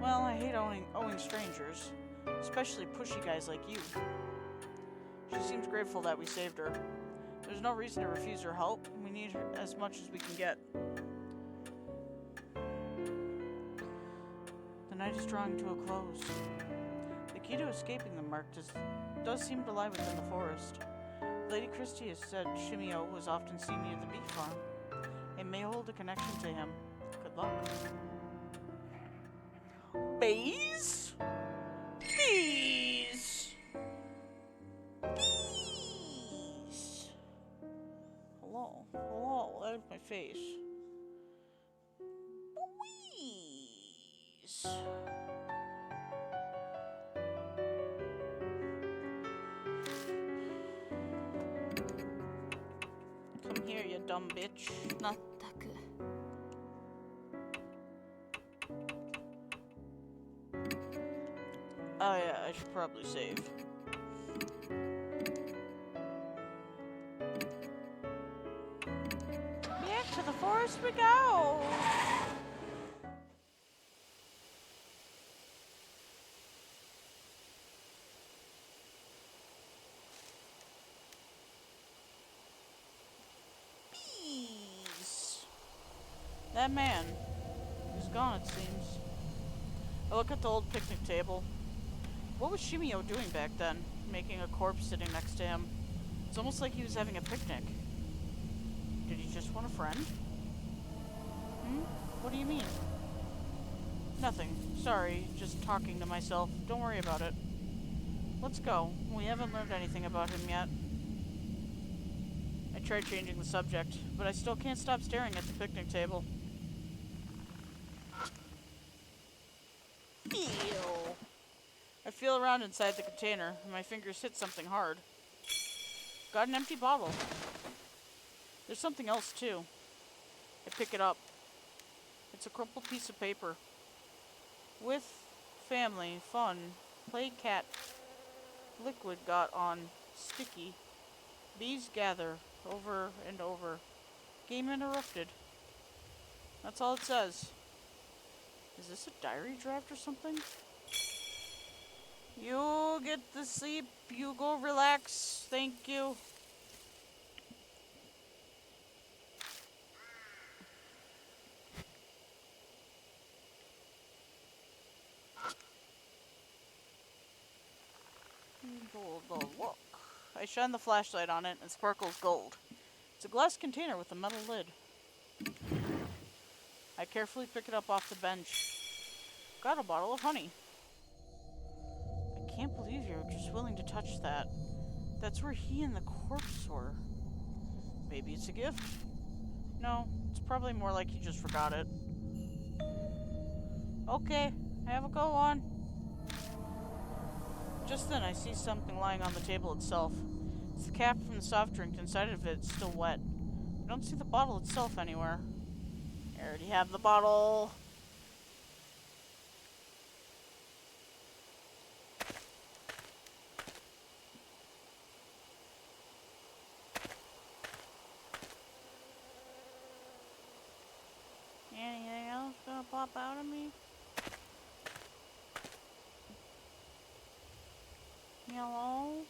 Well, I hate owing strangers, especially pushy guys like you. She seems grateful that we saved her. There's no reason to refuse her help. We need her as much as we can get. The night is drawing to a close. The key to escaping the mark does seem to lie within the forest. Lady Christie has said Shimio was often seen near the bee farm. It may hold a connection to him. Good luck. Bees? Bees! Bees! Hello. Hello. That was my face. Bees! Come here, you dumb bitch. まったく Oh yeah, I should probably save. Back to the forest we go! Bees! That man is gone, it seems. I look at the old picnic table. What was Shimio doing back then, making a corpse sitting next to him? It's almost like he was having a picnic. Did he just want a friend? What do you mean? Nothing. Sorry, just talking to myself. Don't worry about it. Let's go. We haven't learned anything about him yet. I tried changing the subject, but I still can't stop staring at the picnic table. Ew. I feel around inside the container, and my fingers hit something hard. Got an empty bottle. There's something else, too. I pick it up. It's a crumpled piece of paper. With family, fun, play cat, liquid got on, sticky. Bees gather, over and over. Game interrupted. That's all it says. Is this a diary draft or something? You get to sleep. You go relax. Thank you. Look. I shine the flashlight on it and it sparkles gold. It's a glass container with a metal lid. I carefully pick it up off the bench. Got a bottle of honey. I can't believe you're just willing to touch that. That's where he and the corpse were. Maybe it's a gift? No, it's probably more like he just forgot it. Okay, have a go on. Just then I see something lying on the table itself. It's the cap from the soft drink. Inside of it it's still wet. I don't see the bottle itself anywhere. I already have the bottle. Anything else gonna pop out of me? Hello?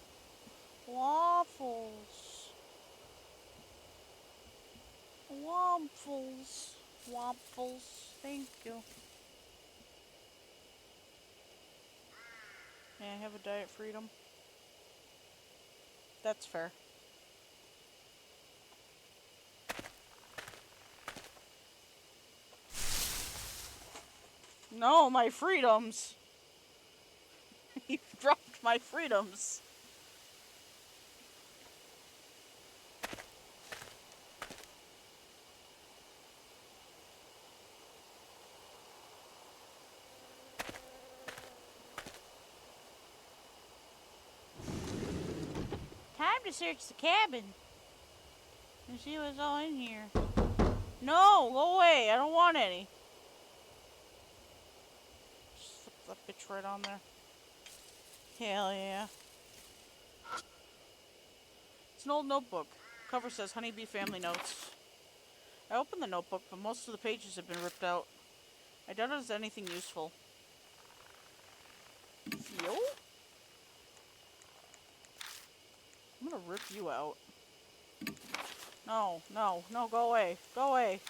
Waffles. Waffles. Waffles. Thank you. May I have a Diet Freedom? That's fair. No, my freedoms. He dropped my freedoms. Time to search the cabin and see what's all in here. No, go away. I don't want any. Just slip that bitch right on there. Hell yeah. It's an old notebook. Cover says Honeybee Family Notes. I opened the notebook, but most of the pages have been ripped out. I doubt it has anything useful. Feel? I'm gonna rip you out. No, no, no, go away. Go away.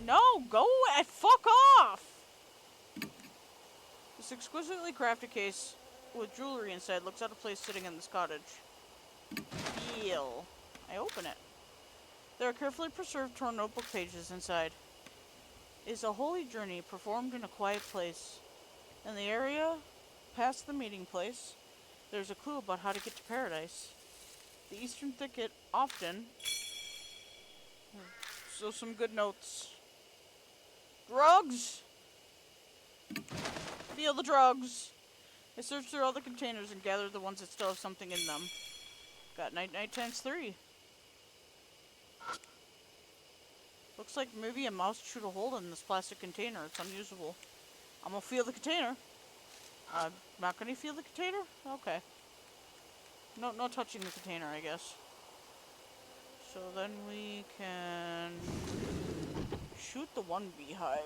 No, go away. Fuck off! This exquisitely crafted case with jewelry inside looks out of place sitting in this cottage. Feel. I open it. There are carefully preserved torn notebook pages inside. It is a holy journey performed in a quiet place. In the area past the meeting place, there's a clue about how to get to paradise. The eastern thicket often. So some good notes. Drugs! Feel the drugs! I searched through all the containers and gathered the ones that still have something in them. Got Night Night times 3. Looks like maybe a mouse chewed a hole in this plastic container. It's unusable. I'm gonna feel the container. Not gonna feel the container? Okay. No touching the container, I guess. So then we can shoot the one beehive.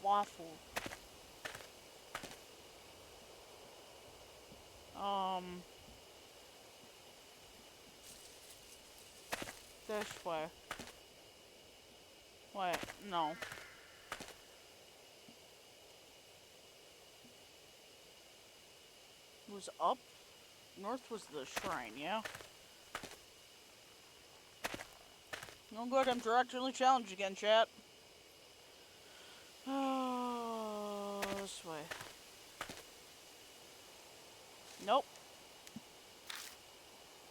Waffle. This way. Wait, no. It was up? North was the shrine, yeah? Oh good, I'm directionally challenged again, chat. Oh, this way. Nope.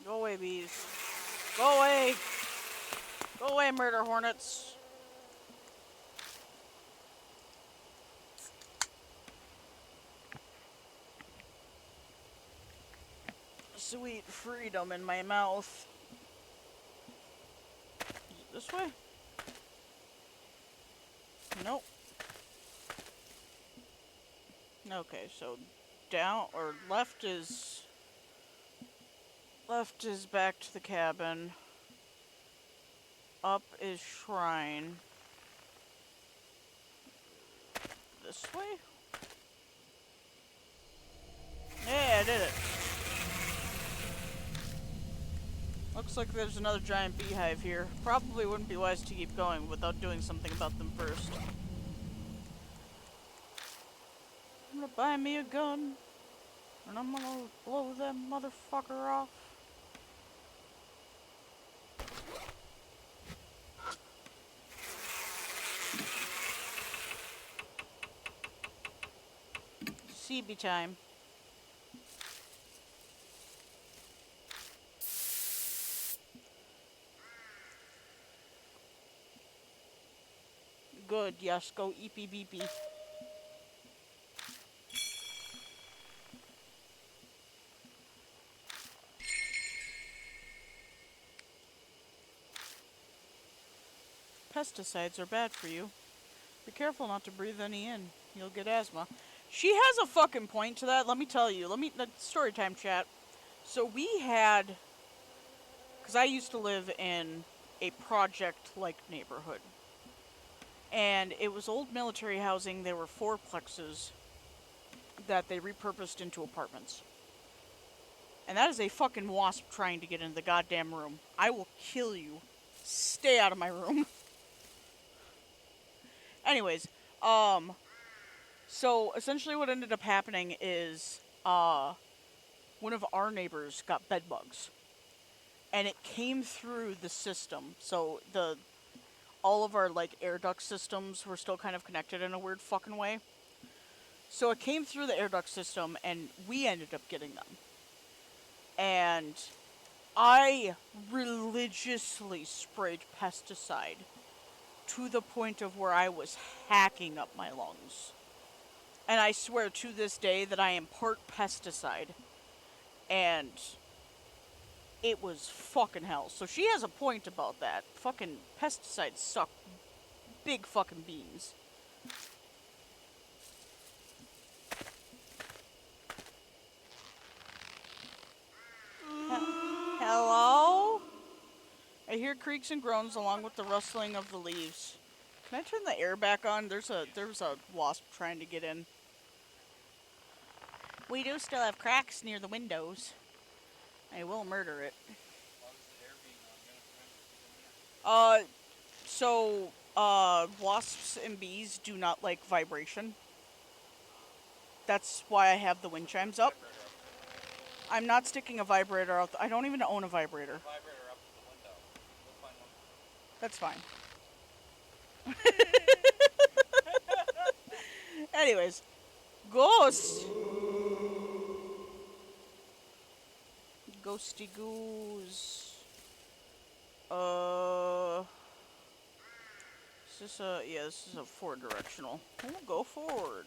Go away, bees. Go away! Go away, murder hornets. Sweet freedom in my mouth. This way? Nope. Okay, so down or left is back to the cabin. Up is shrine. This way? Yeah, I did it. Looks like there's another giant beehive here. Probably wouldn't be wise to keep going without doing something about them first. I'm gonna buy me a gun, and I'm gonna blow that motherfucker off. CB time. Good, yes, go eepy beepy. Pesticides are bad for you. Be careful not to breathe any in. You'll get asthma. She has a fucking point to that, let me tell you. Story time chat. So we had, because I used to live in a project-like neighborhood. And it was old military housing. There were fourplexes that they repurposed into apartments. And that is a fucking wasp trying to get into the goddamn room. I will kill you. Stay out of my room. Anyways, so essentially what ended up happening is, one of our neighbors got bed bugs. and it came through the system. So all of our like air duct systems were still kind of connected in a weird fucking way. So it came through the air duct system, and we ended up getting them. And I religiously sprayed pesticide to the point of where I was hacking up my lungs. And I swear to this day that I am part pesticide. And it was fucking hell. So she has a point about that. Fucking pesticides suck big fucking beans. Hello? I hear creaks and groans along with the rustling of the leaves. Can I turn the air back on? There's a wasp trying to get in. We do still have cracks near the windows. I will murder it. Wasps and bees do not like vibration. That's why I have the wind chimes up. I'm not sticking a vibrator out. I don't even own a vibrator. Vibrator up to the window. We'll find one. That's fine. Anyways, ghost. Ghosty goose. This is a forward directional. We'll go forward.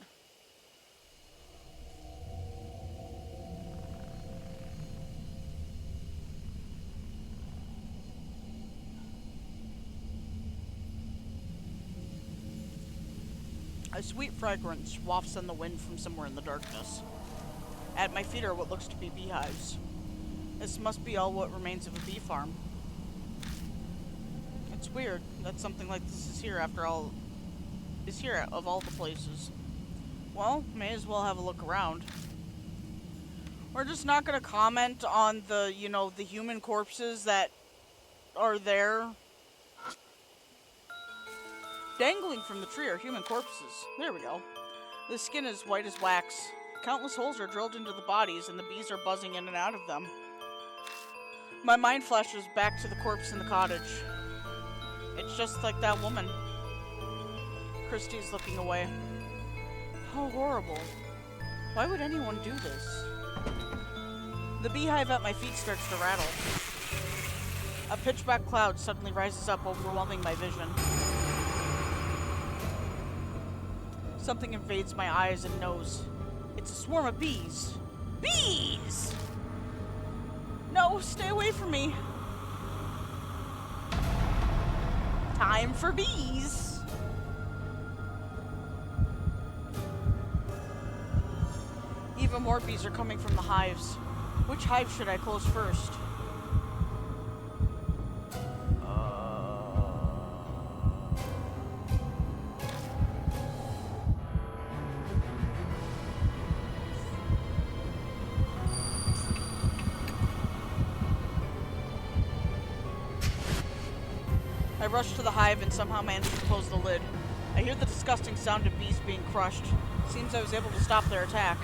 A sweet fragrance wafts on the wind from somewhere in the darkness. At my feet are what looks to be beehives. This must be all what remains of a bee farm. It's weird that something like this is here after all. Is here of all the places. Well, may as well have a look around. We're just not gonna comment on the human corpses that are there. Dangling from the tree are human corpses. There we go. The skin is white as wax. Countless holes are drilled into the bodies, and the bees are buzzing in and out of them. My mind flashes back to the corpse in the cottage. It's just like that woman. Christy's looking away. How horrible. Why would anyone do this? The beehive at my feet starts to rattle. A pitch black cloud suddenly rises up, overwhelming my vision. Something invades my eyes and nose. It's a swarm of bees. Bees! No, stay away from me. Time for bees. Even more bees are coming from the hives. Which hive should I close first? I rush to the hive and somehow manage to close the lid. I hear the disgusting sound of bees being crushed. Seems I was able to stop their attack.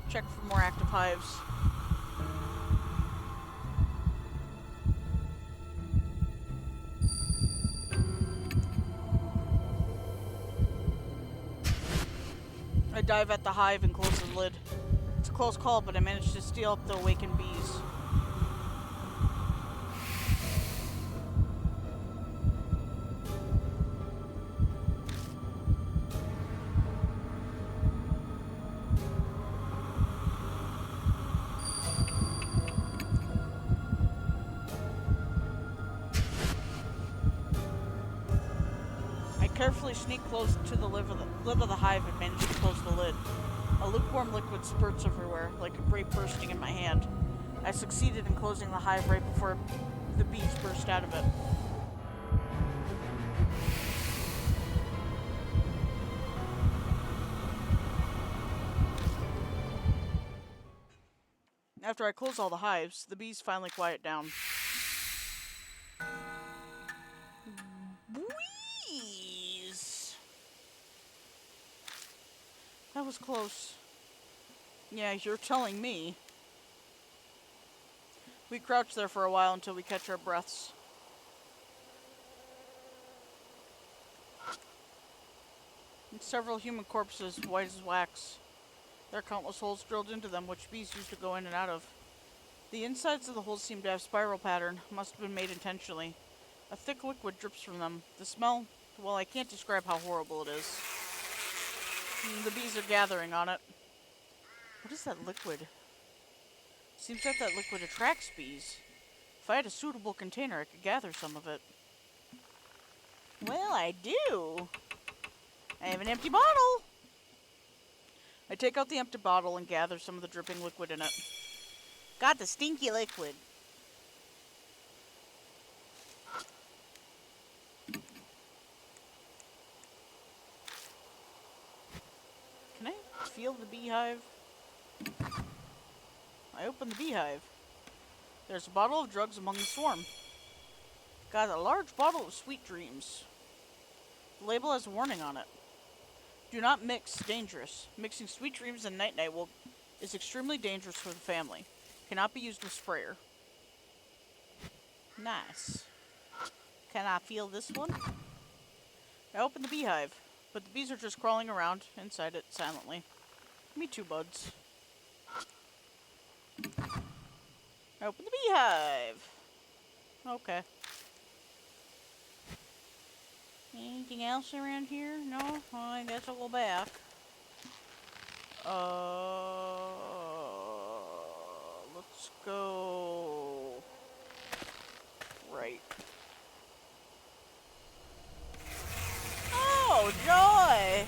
Check for more active hives. I dive at the hive and close the lid. It's a close call, but I managed to steal up the awakened bees. I carefully sneak close to the lid of the hive and manage to close the lid. A lukewarm liquid spurts everywhere, like a grape bursting in my hand. I succeeded in closing the hive right before the bees burst out of it. After I close all the hives, the bees finally quiet down. Bees! That was close. Yeah, you're telling me. We crouch there for a while until we catch our breaths. And several human corpses, white as wax. There are countless holes drilled into them, which bees used to go in and out of. The insides of the holes seem to have spiral pattern. Must have been made intentionally. A thick liquid drips from them. The smell, well, I can't describe how horrible it is. The bees are gathering on it. What is that liquid? Seems that liquid attracts bees. If I had a suitable container, I could gather some of it. Well, I do. I have an empty bottle. I take out the empty bottle and gather some of the dripping liquid in it. Got the stinky liquid. Can I feel the beehive? I open the beehive. There's a bottle of drugs among the swarm. Got a large bottle of sweet dreams. The label has a warning on it. Do not mix, dangerous. Mixing sweet dreams and night-night is extremely dangerous for the family. Cannot be used with sprayer. Nice. Can I feel this one? I open the beehive, but the bees are just crawling around inside it silently. Me too, buds. I open the beehive. Okay. Anything else around here? No? Well, I guess I'll go back. Let's go right. Oh, joy!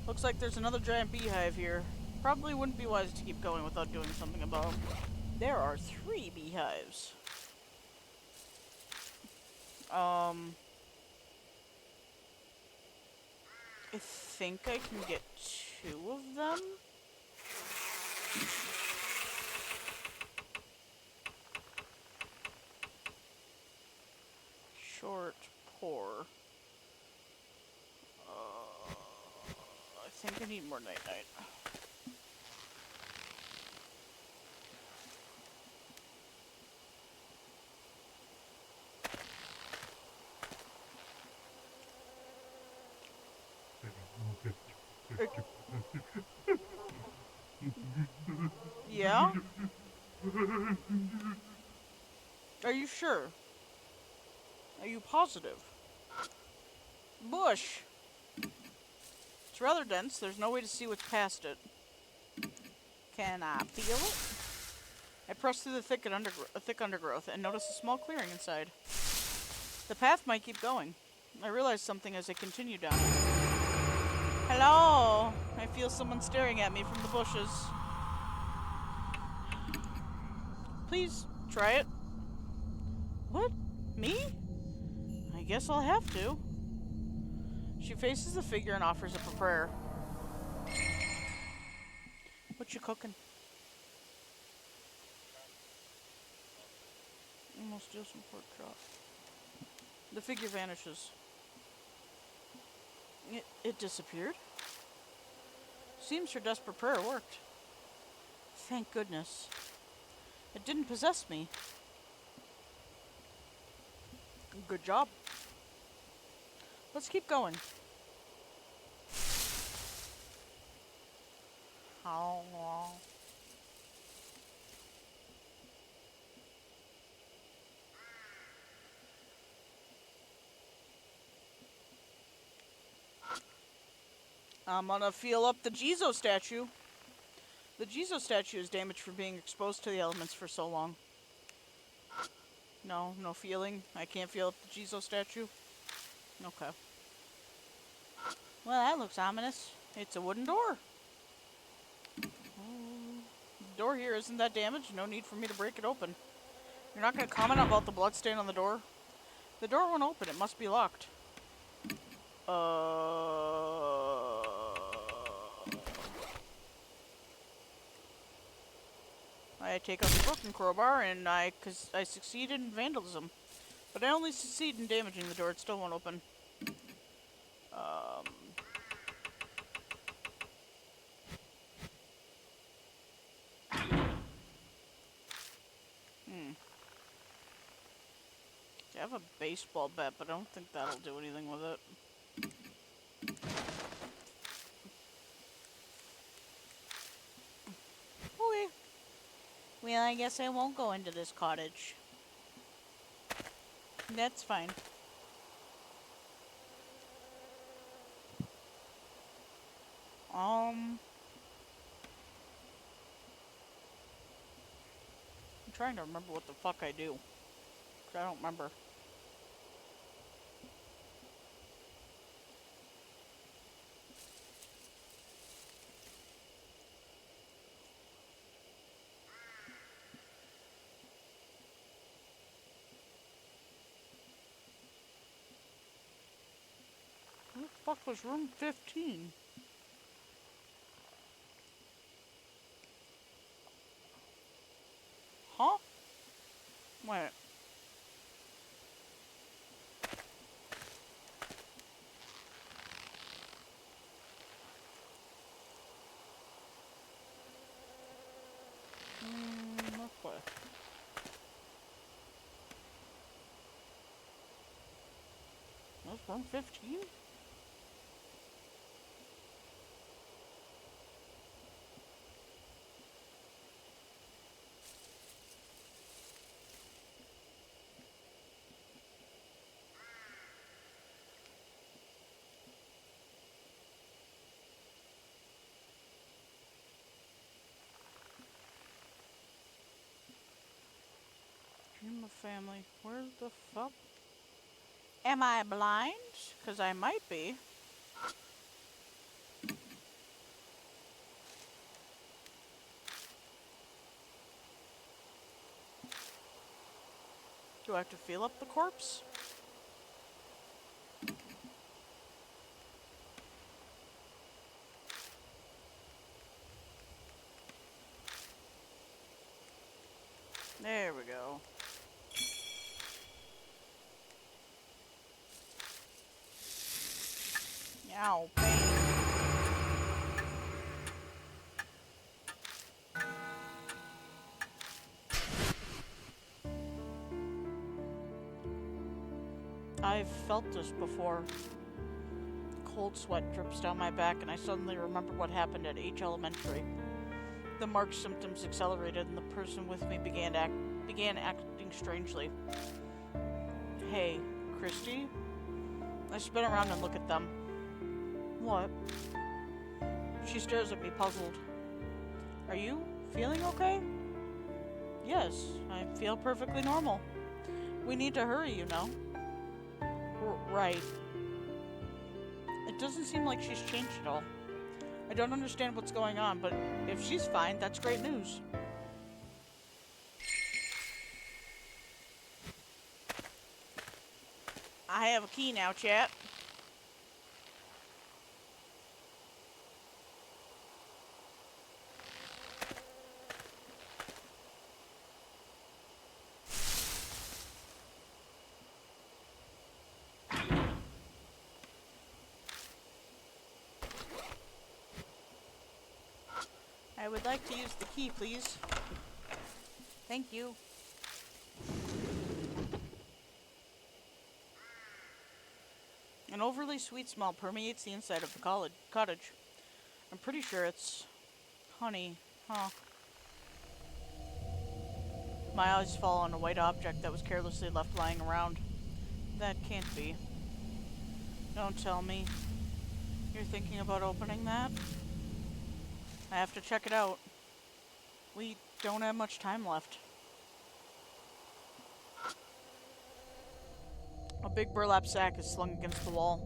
Looks like there's another giant beehive here. Probably wouldn't be wise to keep going without doing something about them. There are 3 beehives. I think I can get 2 of them. Short, poor. I think I need more night-night. Yeah? Are you sure? Are you positive? Bush! It's rather dense. There's no way to see what's past it. Can I feel it? I press through the thick undergrowth and notice a small clearing inside. The path might keep going. I realize something as I continue down it. Hello! I feel someone staring at me from the bushes. Please, try it. What? Me? I guess I'll have to. She faces the figure and offers up a prayer. What you cooking? I'm gonna steal some pork chop. The figure vanishes. It disappeared. Seems her desperate prayer worked. Thank goodness. It didn't possess me. Good job. Let's keep going. How long? I'm gonna feel up the Jizo statue. The Jizo statue is damaged from being exposed to the elements for so long. No feeling? I can't feel up the Jizo statue? Okay. Well, that looks ominous. It's a wooden door. The door here isn't that damaged. No need for me to break it open. You're not going to comment about the bloodstain on the door? The door won't open. It must be locked. I take out the broken crowbar and cause I succeed in vandalism. But I only succeed in damaging the door. It still won't open. I have a baseball bat, but I don't think that'll do anything with it. Okay. Well, I guess I won't go into this cottage. That's fine. I'm trying to remember what the fuck I do. 'Cause I don't remember. Where the fuck was room 15? Huh? Wait. This way. That's room 15? Dream of family. Where the fuck? Am I blind? 'Cause I might be. Do I have to feel up the corpse? There we go. Ow, pain. I've felt this before. Cold sweat drips down my back, and I suddenly remember what happened at H Elementary. The marked symptoms accelerated, and the person with me began acting strangely. Hey, Christy? I spin around and look at them. What? She stares at me, puzzled. Are you feeling okay? Yes, I feel perfectly normal. We need to hurry, you know. Right. It doesn't seem like she's changed at all. I don't understand what's going on, but if she's fine, that's great news. I have a key now, chat. I would like to use the key, please. Thank you. An overly sweet smell permeates the inside of the cottage. I'm pretty sure it's honey, huh? My eyes fall on a white object that was carelessly left lying around. That can't be. Don't tell me. You're thinking about opening that? I have to check it out. We don't have much time left. A big burlap sack is slung against the wall.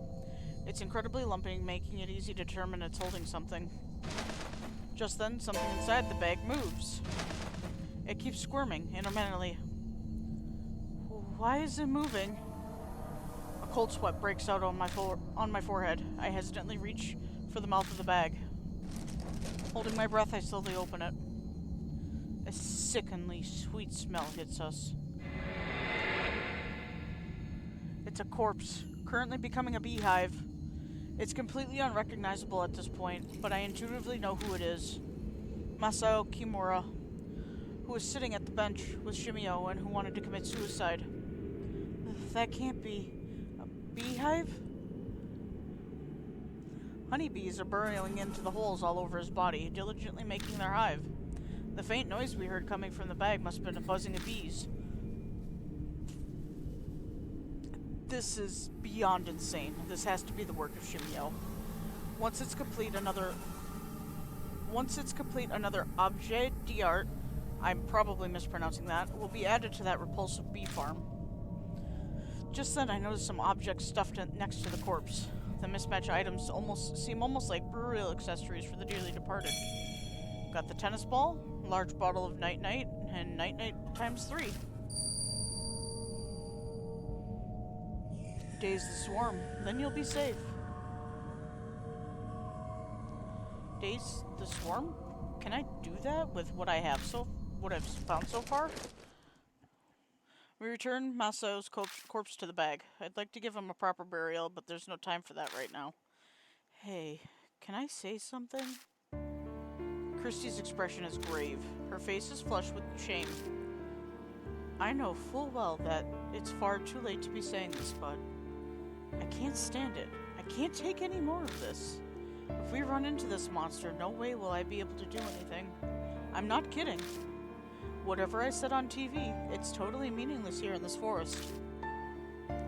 It's incredibly lumpy, making it easy to determine it's holding something. Just then, something inside the bag moves. It keeps squirming intermittently. Why is it moving? A cold sweat breaks out on my forehead. I hesitantly reach for the mouth of the bag. Holding my breath, I slowly open it. A sickeningly sweet smell hits us. It's a corpse, currently becoming a beehive. It's completely unrecognizable at this point, but I intuitively know who it is. Masao Kimura, who was sitting at the bench with Shimio and who wanted to commit suicide. that can't be. A beehive? Honeybees are burrowing into the holes all over his body, diligently making their hive. The faint noise we heard coming from the bag must have been a buzzing of bees. This is beyond insane. This has to be the work of Shimio. Once it's complete, another objet d'art, I'm probably mispronouncing that, will be added to that repulsive bee farm. Just then I noticed some objects stuffed next to the corpse. The mismatched items seem almost like burial accessories for the dearly departed. Got the tennis ball, large bottle of Night Night, and Night Night times 3. Daze the swarm, then you'll be safe. Daze the swarm? Can I do that with what I've found so far? We return Masao's corpse to the bag. I'd like to give him a proper burial, but there's no time for that right now. Hey, can I say something? Christie's expression is grave. Her face is flushed with shame. I know full well that it's far too late to be saying this, but I can't stand it. I can't take any more of this. If we run into this monster, no way will I be able to do anything. I'm not kidding. Whatever I said on TV, it's totally meaningless here in this forest.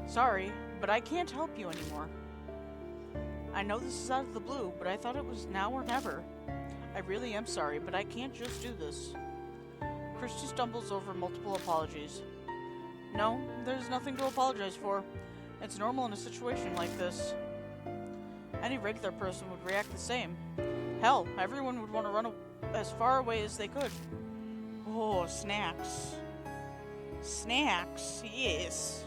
Sorry, but I can't help you anymore. I know this is out of the blue, but I thought it was now or never. I really am sorry, but I can't just do this. Christy stumbles over multiple apologies. No, there's nothing to apologize for. It's normal in a situation like this. Any regular person would react the same. Hell, everyone would want to run as far away as they could. Oh, snacks. Snacks, yes.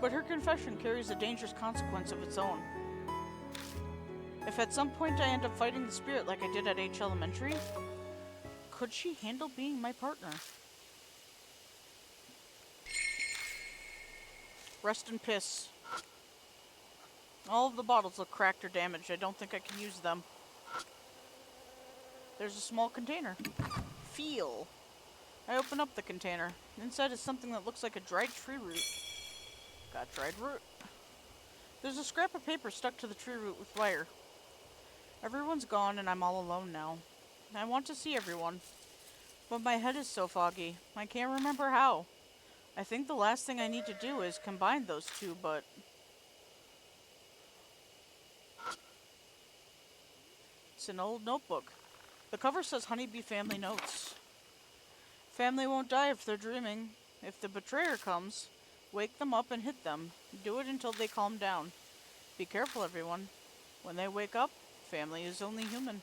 But her confession carries a dangerous consequence of its own. If at some point I end up fighting the spirit like I did at H Elementary, could she handle being my partner? Rest and piss. All of the bottles look cracked or damaged. I don't think I can use them. There's a small container. Feel. I open up the container. Inside is something that looks like a dried tree root. Got dried root. There's a scrap of paper stuck to the tree root with wire. Everyone's gone and I'm all alone now. I want to see everyone, but my head is so foggy. I can't remember how. I think the last thing I need to do is combine those two, but... It's an old notebook. The cover says Honeybee Family Notes. Family won't die if they're dreaming. If the betrayer comes, wake them up and hit them. Do it until they calm down. Be careful, everyone. When they wake up, family is only human.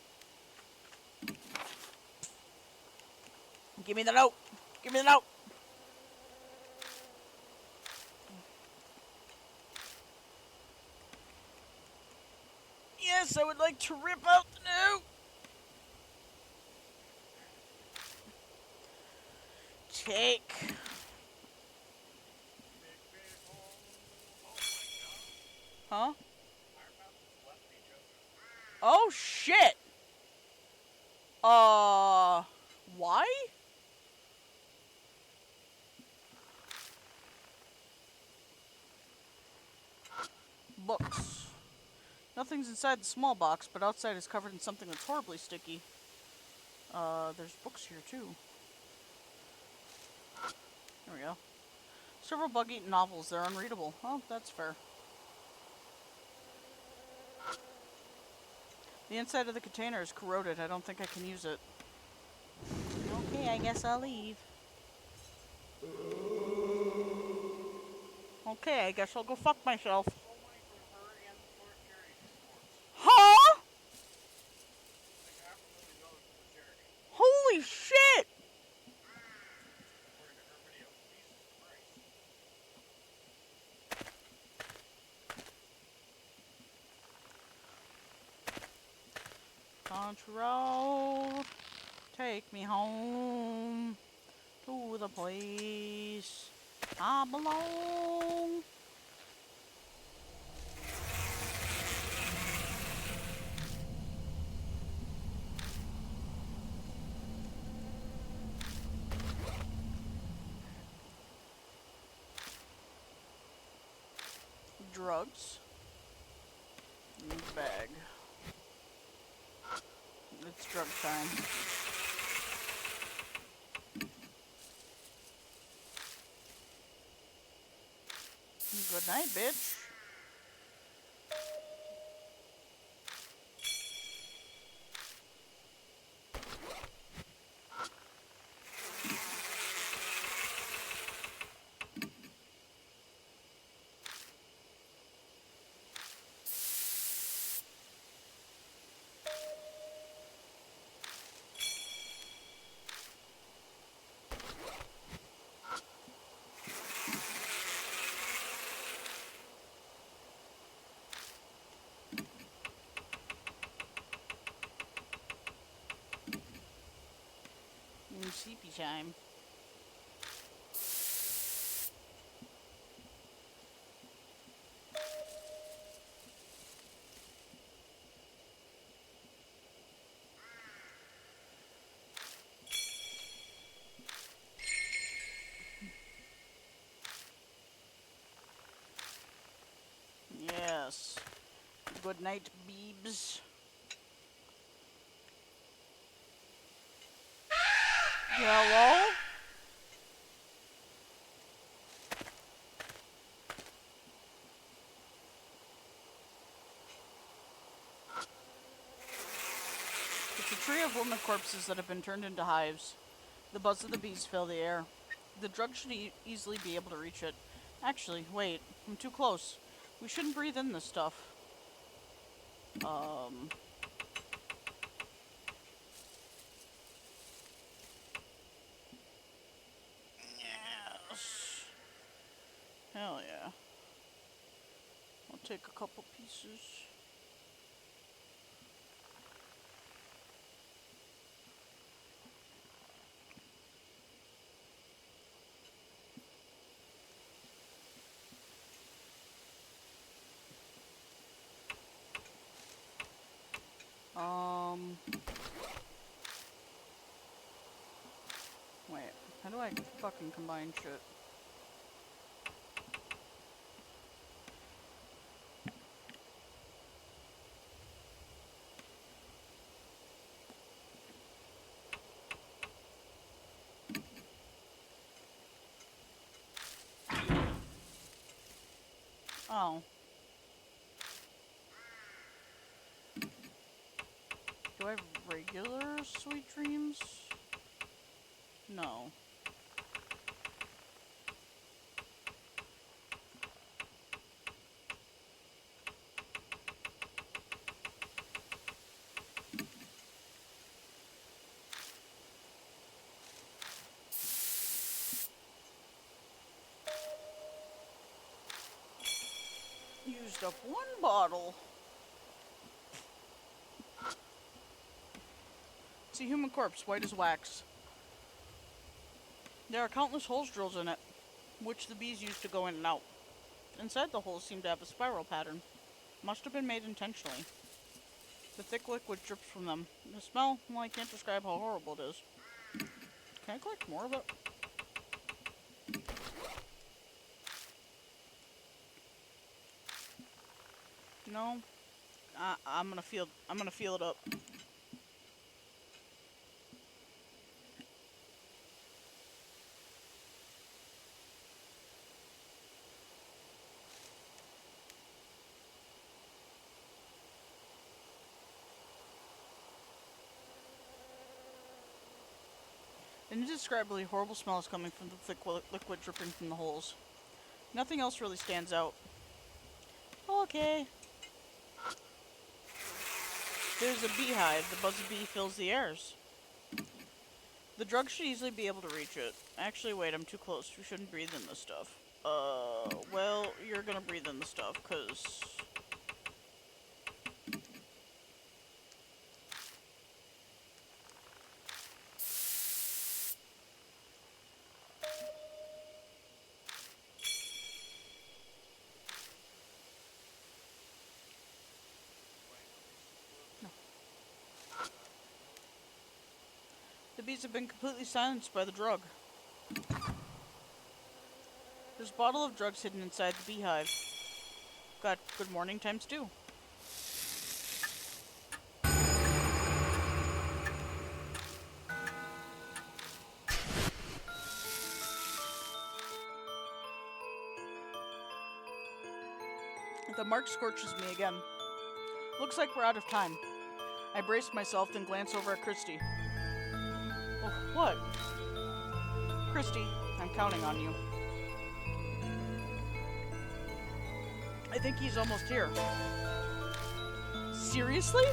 Give me the note! Give me the note! Yes, I would like to rip out the note! Take. Huh? Oh shit! Why? Books. Nothing's inside the small box, but outside is covered in something that's horribly sticky. There's books here too. There we go. Several bug-eaten novels. They're unreadable. Oh, that's fair. The inside of the container is corroded. I don't think I can use it. Okay, I guess I'll leave. Okay, I guess I'll go fuck myself. Huh? Holy shit! Country road, take me home to the place I belong. drugs. In the bag. It's drug time. Good night, bitch. Sleepy time. Yes. Good night, Beebs. Hello? It's a tree of woman corpses that have been turned into hives. The buzz of the bees fill the air. The drug should easily be able to reach it. Actually, wait. I'm too close. We shouldn't breathe in this stuff. Yes. Hell yeah. I'll take a couple pieces. Wait. How do I fucking combine shit? Oh. Do I have regular sweet dreams? No. Used up one bottle. It's a human corpse, white as wax. There are countless holes drilled in it, which the bees use to go in and out. Inside the holes seem to have a spiral pattern. Must have been made intentionally. The thick liquid drips from them. The smell, well, I can't describe how horrible it is. Can I collect more of it? No. I'm gonna feel it up. An indescribably horrible smell is coming from the thick liquid dripping from the holes. Nothing else really stands out. Okay. There's a beehive. The buzz of bee fills the airs. The drug should easily be able to reach it. Actually, wait, I'm too close. We shouldn't breathe in this stuff. Well, you're gonna breathe in the stuff, cause... The bees have been completely silenced by the drug. There's a bottle of drugs hidden inside the beehive. got good morning times too. The mark scorches me again. Looks like we're out of time. I brace myself, then glance over at Christy. Oh, what? Christy, I'm counting on you. I think he's almost here. Seriously?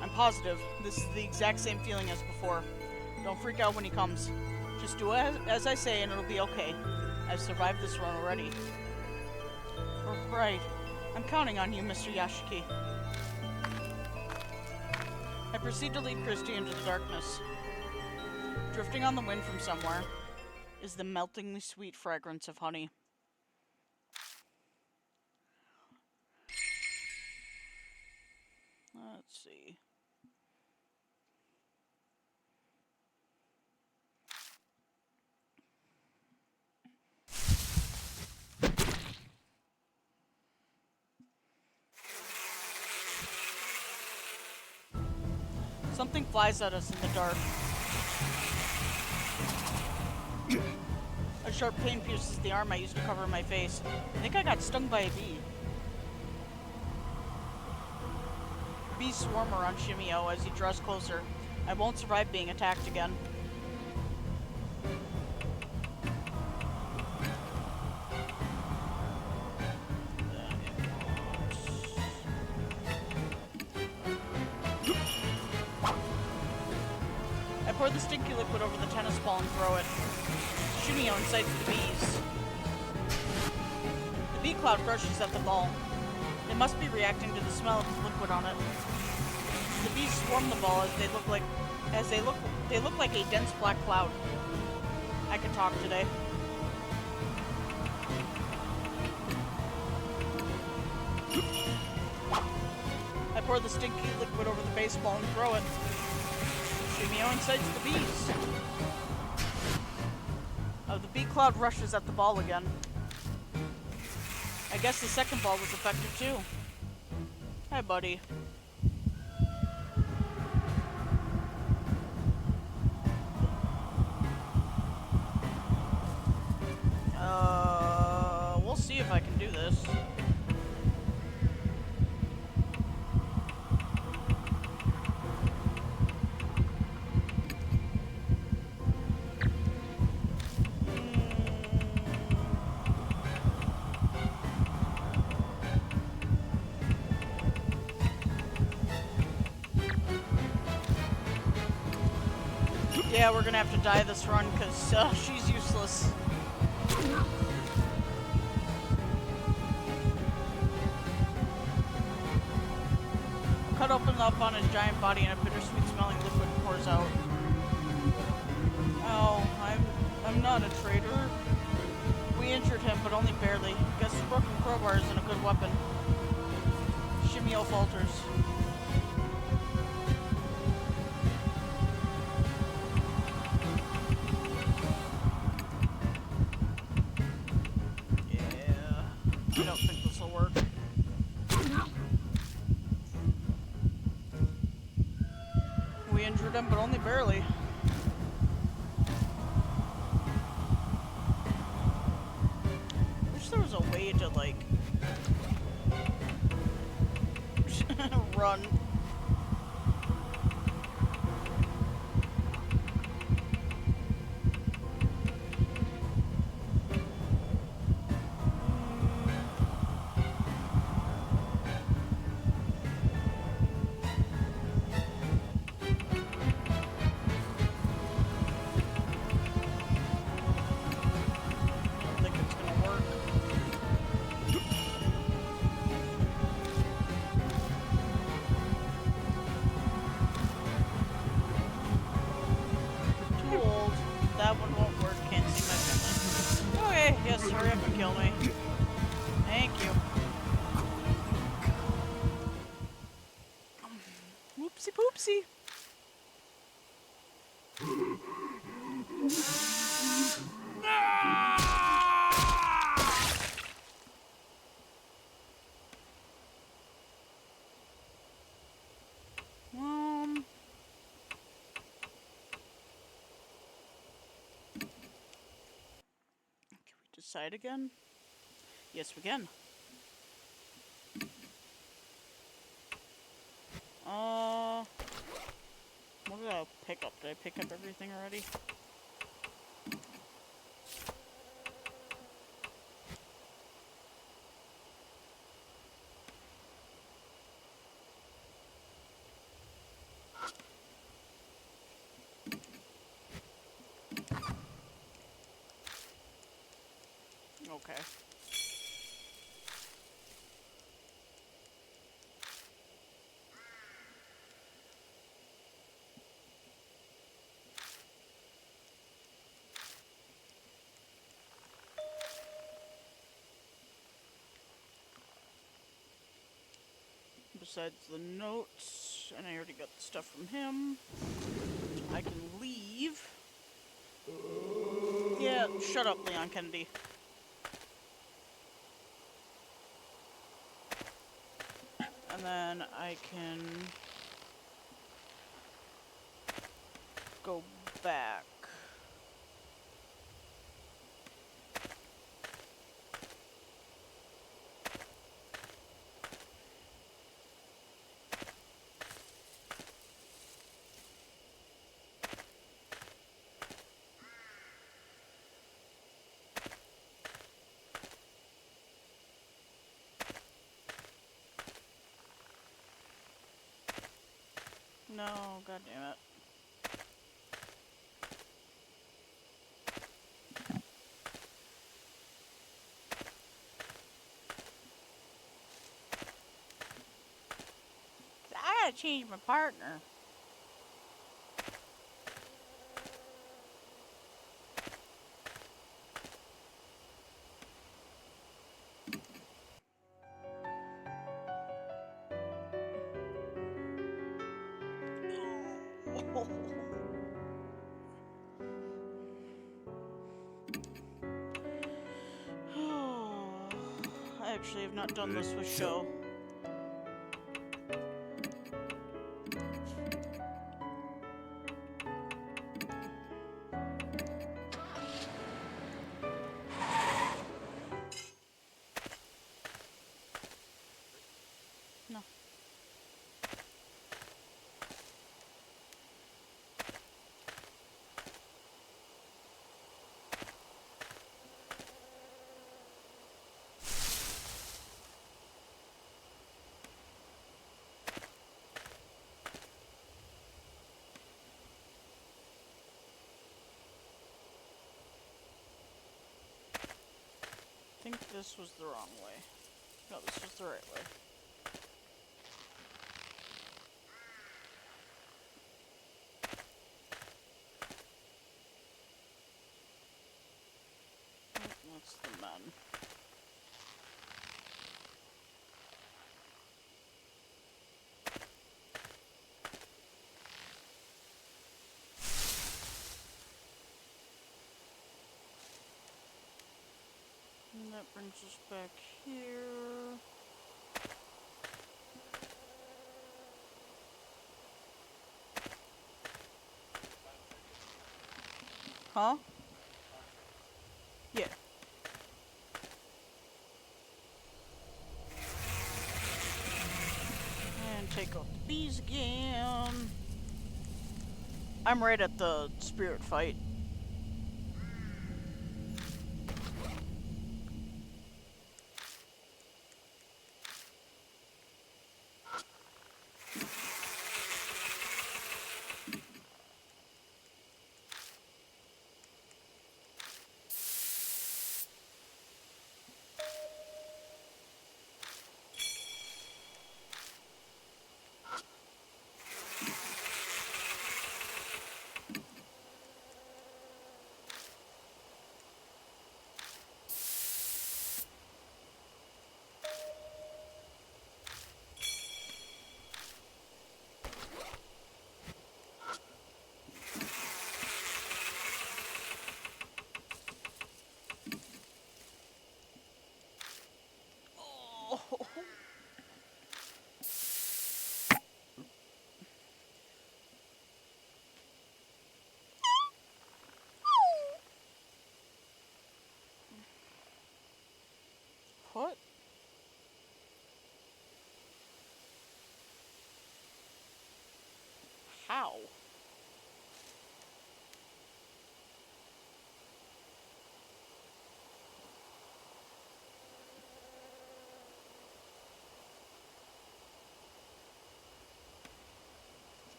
I'm positive. This is the exact same feeling as before. Don't freak out when he comes. Just do as I say and it'll be okay. I've survived this run already. Oh, right. I'm counting on you, Mr. Yashiki. I proceed to lead Christy into the darkness. Drifting on the wind from somewhere is the meltingly sweet fragrance of honey. Let's see. Something flies at us in the dark. A sharp pain pierces the arm I used to cover my face. I think I got stung by a bee. Bees swarm around Shimio as he draws closer. I won't survive being attacked again. I pour the stinky liquid over the tennis ball and throw it. Shimio incites the bees. The bee cloud rushes at the ball. They must be reacting to the smell of the liquid on it. The bees swarm the ball as they look like a dense black cloud. I can talk today. I pour the stinky liquid over the baseball and throw it. Shimio incites the bees. Oh, the bee cloud rushes at the ball again. I guess the second ball was effective too. Hi, buddy. We'll see if I can do this. Yeah, we're gonna have to die this run because she's useless. Cut open up on his giant body and a bittersweet smelling liquid pours out. Oh, I'm not a traitor. We injured him, but only barely. Guess the broken crowbar isn't a good weapon. Shimio falters. I don't think this will work. We injured him, but only barely. Wish there was a way to, like, run. Hurry up and kill me. Thank you. Whoopsie poopsie. Decide again? Yes, we can. What did I pick up? Did I pick up everything already? Okay. Besides the notes, and I already got the stuff from him, I can leave. Yeah, shut up, Leon Kennedy. And then I can go back. No, god damn it. I gotta change my partner. I actually have not done this with Show. No. I think this was the wrong way. No, this was the right way. Oh, that's the men. And that brings us back here. Huh? Yeah. And take out the bees again. I'm right at the spirit fight.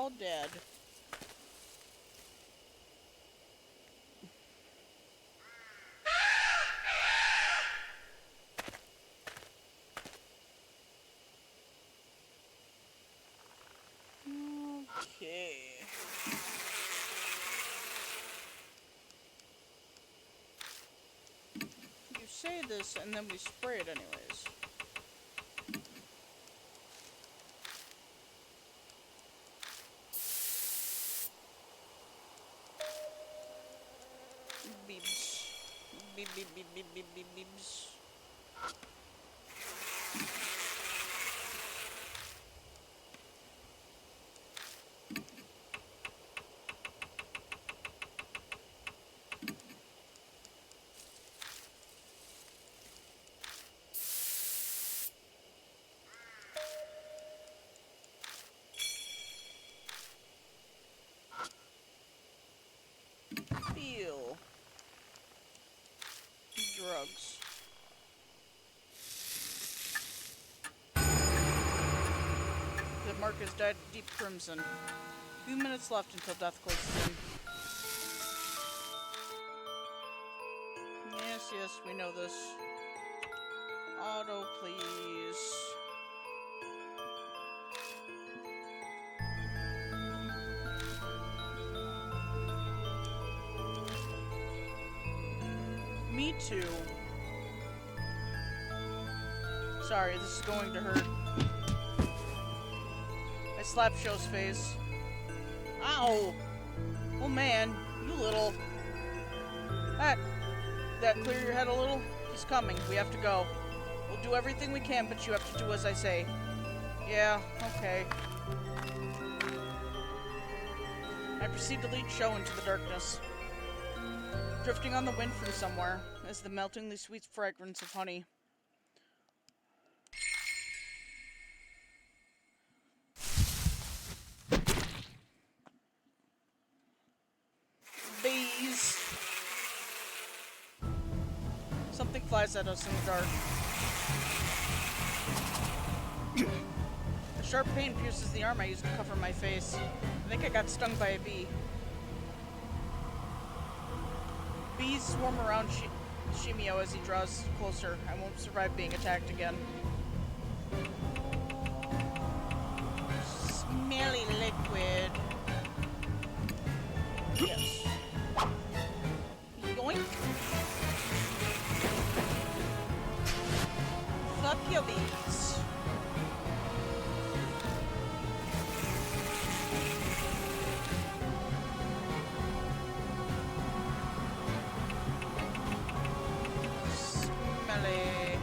all dead. Okay. You say this and then we spray it anyways. Beebs. Beep beep beep beep beep beep beebs. Feel. Drugs. The mark is dyed deep crimson. Few minutes left until death closes in. Yes, yes, we know this. Auto, please. Me too. Sorry, this is going to hurt. I slapped Show's face. Ow! Oh man, you little... That clear your head a little? He's coming. We have to go. We'll do everything we can, but you have to do as I say. Yeah, okay. I proceed to lead Show into the darkness. Drifting on the wind from somewhere is the meltingly sweet fragrance of honey. Bees! Something flies at us in the dark. A sharp pain pierces the arm I used to cover my face. I think I got stung by a bee. Bees swarm around Shimio as he draws closer. I won't survive being attacked again. Smelly liquid. Yes. Yoink. Fuck your bees. Smelly.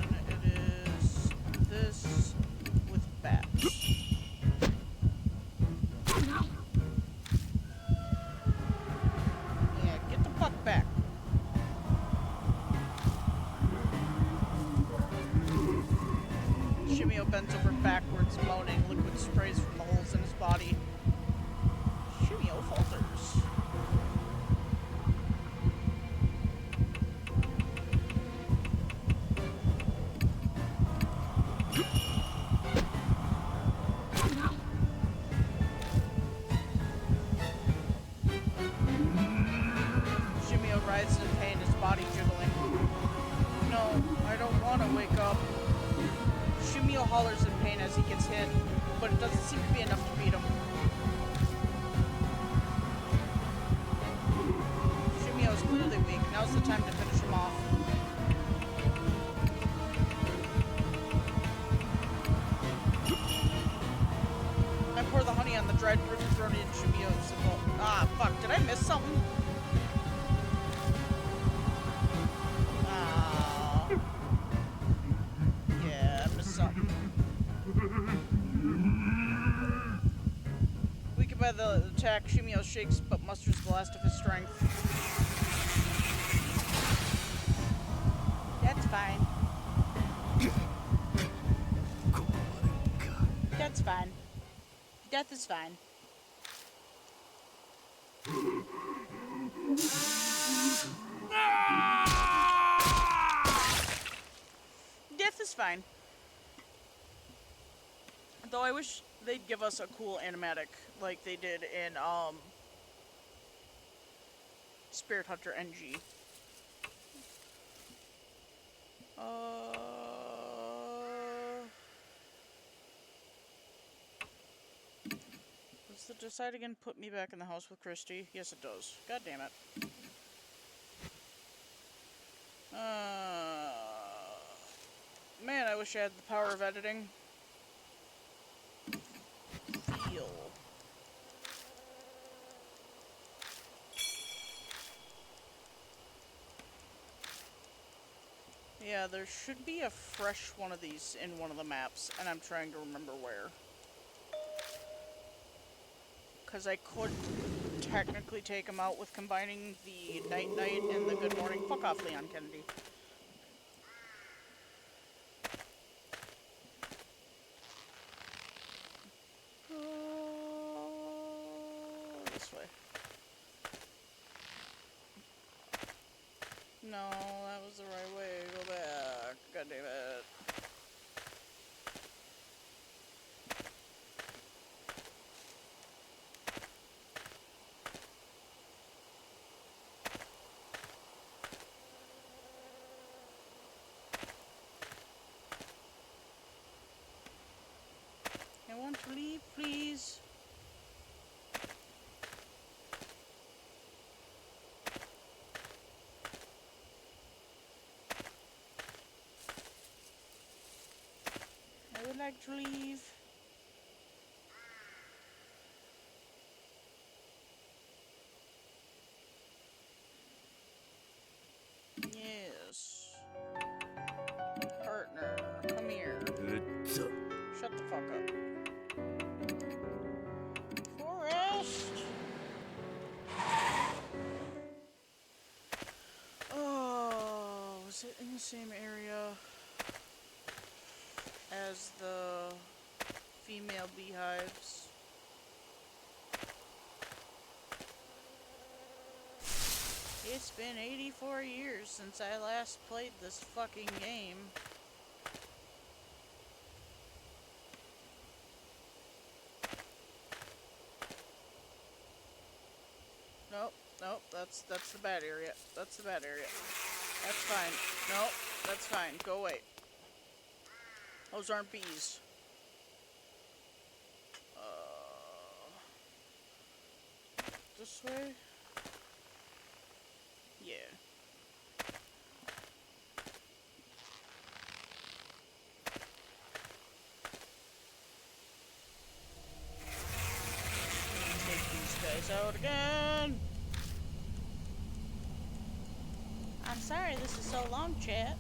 And it is this with bats. Yeah, get the fuck back. Shimio bends over backwards, moaning. Liquid sprays from the holes in his body. Shimio falters. Shimio writhes in pain, his body jiggling. No, I don't want to wake up. Shimio hollers in pain as he gets hit, but it doesn't seem to be enough to beat him. Shimio is clearly weak. Now's the time to finish him off. I pour the honey on the dried river throaty in Shimio's symbol. Ah, fuck. Did I miss something? Ah. Yeah, I missed something. Weakened by the attack, Shimio shakes but musters the last of his strength. That's fine. That's fine. Death is fine. Death is fine. Though I wish they'd give us a cool animatic like they did in Spirit Hunter NG. Does the decide again put me back in the house with Christy? Yes, it does. God damn it. Man, I wish I had the power of editing. Feel. Yeah, there should be a fresh one of these in one of the maps, and I'm trying to remember where. Because I could technically take them out with combining the Night Night and the Good Morning. Fuck off, Leon Kennedy. This way. No, that was the right way. Go back. God damn it. I want to leave, please. I would like to leave. Yes. Partner, come here. Shut the fuck up. Forest! Oh, was it in the same area as the female beehives? It's been 84 years since I last played this fucking game. Nope, nope, that's the bad area. That's the bad area. That's fine. Nope, that's fine. Go away. Those aren't bees. This way? Yeah. Take these guys out again. I'm sorry this is so long, chat.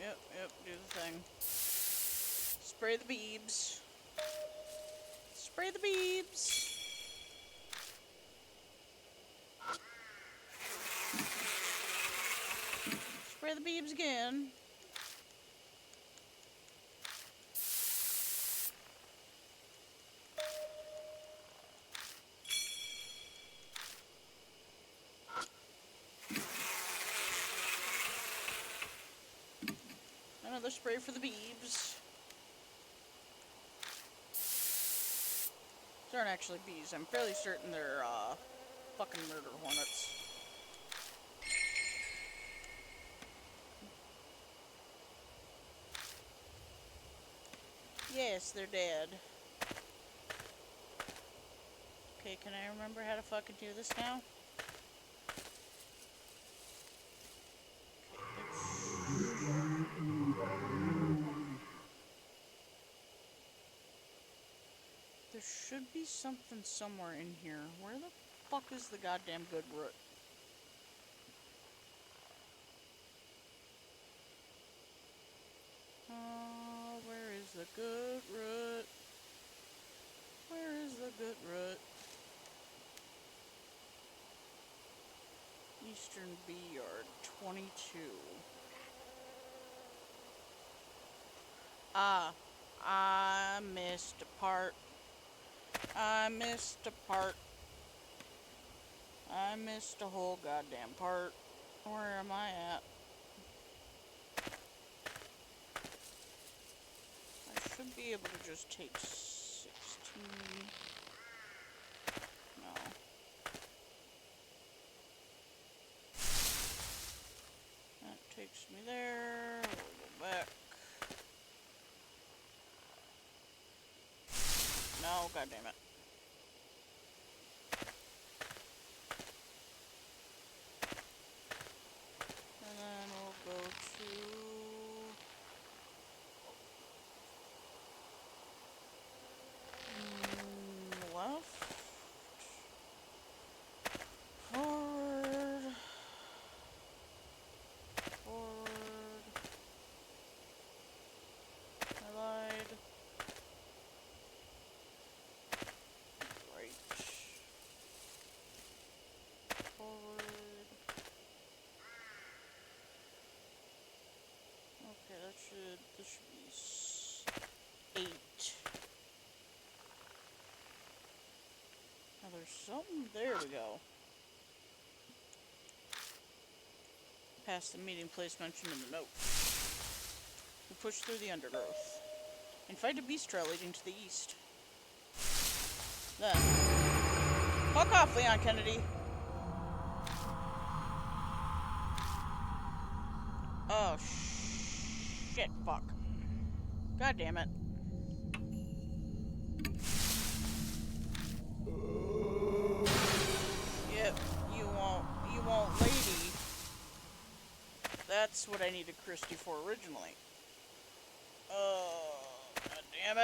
Yep, do the thing. Spray the beebs. Spray the beebs. Spray the beebs again. Another spray for the beebs. These aren't actually bees. I'm fairly certain they're fucking murder hornets. Yes, they're dead. Okay, can I remember how to fucking do this now? There should be something somewhere in here. Where the fuck is the goddamn good root? Where is the good root? Where is the good root? Eastern B Yard, 22. Ah, I missed a part. I missed a part. I missed a whole goddamn part. Where am I at? I should be able to just take 16. No. That takes me there. We'll go back. No, goddammit. And then we'll go to left, forward, forward, I lied, right, forward. Okay, this should be 8. Now there's something, there we go. Past the meeting place mentioned in the note. We push through the undergrowth and find a beast trail leading to the east. Then, fuck off, Leon Kennedy. Oh, shit, fuck. God damn it. Yep, you won't, lady. That's what I needed Christy for originally. Oh, god damn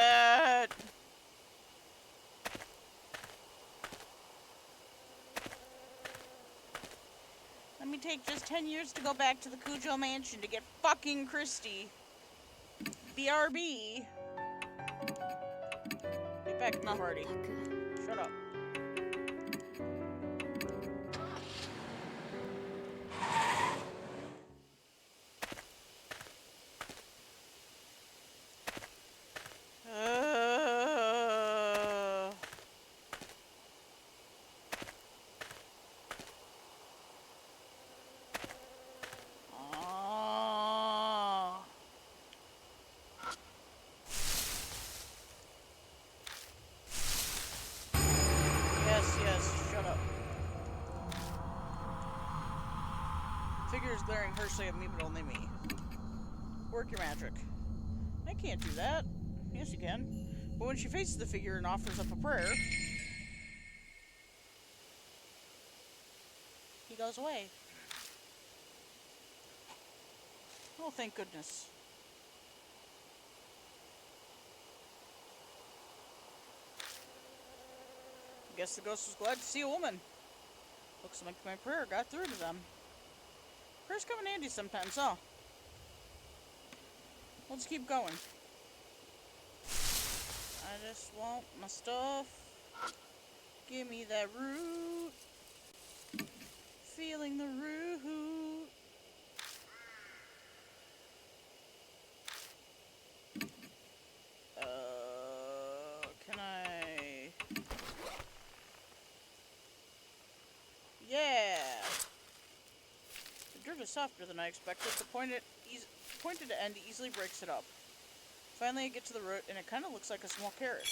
it! Let me take just 10 years to go back to the Cujo Mansion to get fucking Christy. BRB. Get back to the party. Shut up. Yes, shut up. Figure is glaring harshly at me, but only me. Work your magic. I can't do that. Yes, you can. But when she faces the figure and offers up a prayer, he goes away. Oh, thank goodness. Guess the ghost was glad to see a woman. Looks like my prayer got through to them. Prayers come in handy sometimes, huh? Let's keep going. I just want my stuff. Give me that root. Feeling the root. Can I... Yeah! The dirt is softer than I expected. The pointed end easily breaks it up. Finally I get to the root, and it kind of looks like a small carrot.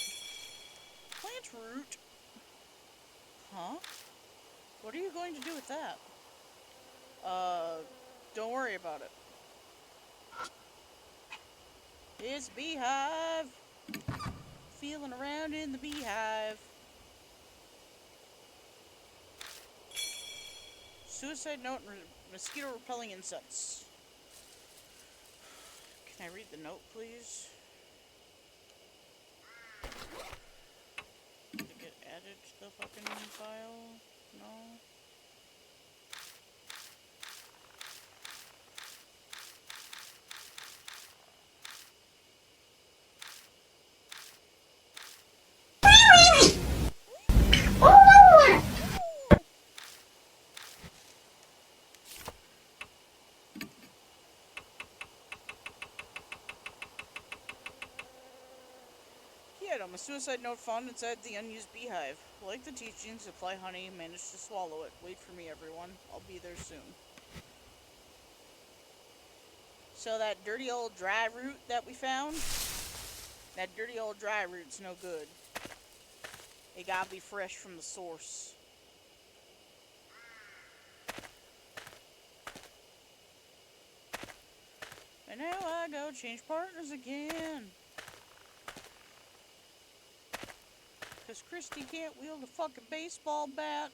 Plant root? Huh? What are you going to do with that? Don't worry about it. It's beehive! Feeling around in the beehive. Suicide note and mosquito repelling incense. Can I read the note, please? Did it get added to the fucking file? No? A suicide note found inside the unused beehive. Like the teachings, apply honey, manage to swallow it. Wait for me, everyone. I'll be there soon. So that dirty old dry root that we found, that dirty old dry root's no good. It gotta be fresh from the source. And now I go change partners again. Cause Christy can't wield a fucking baseball bat.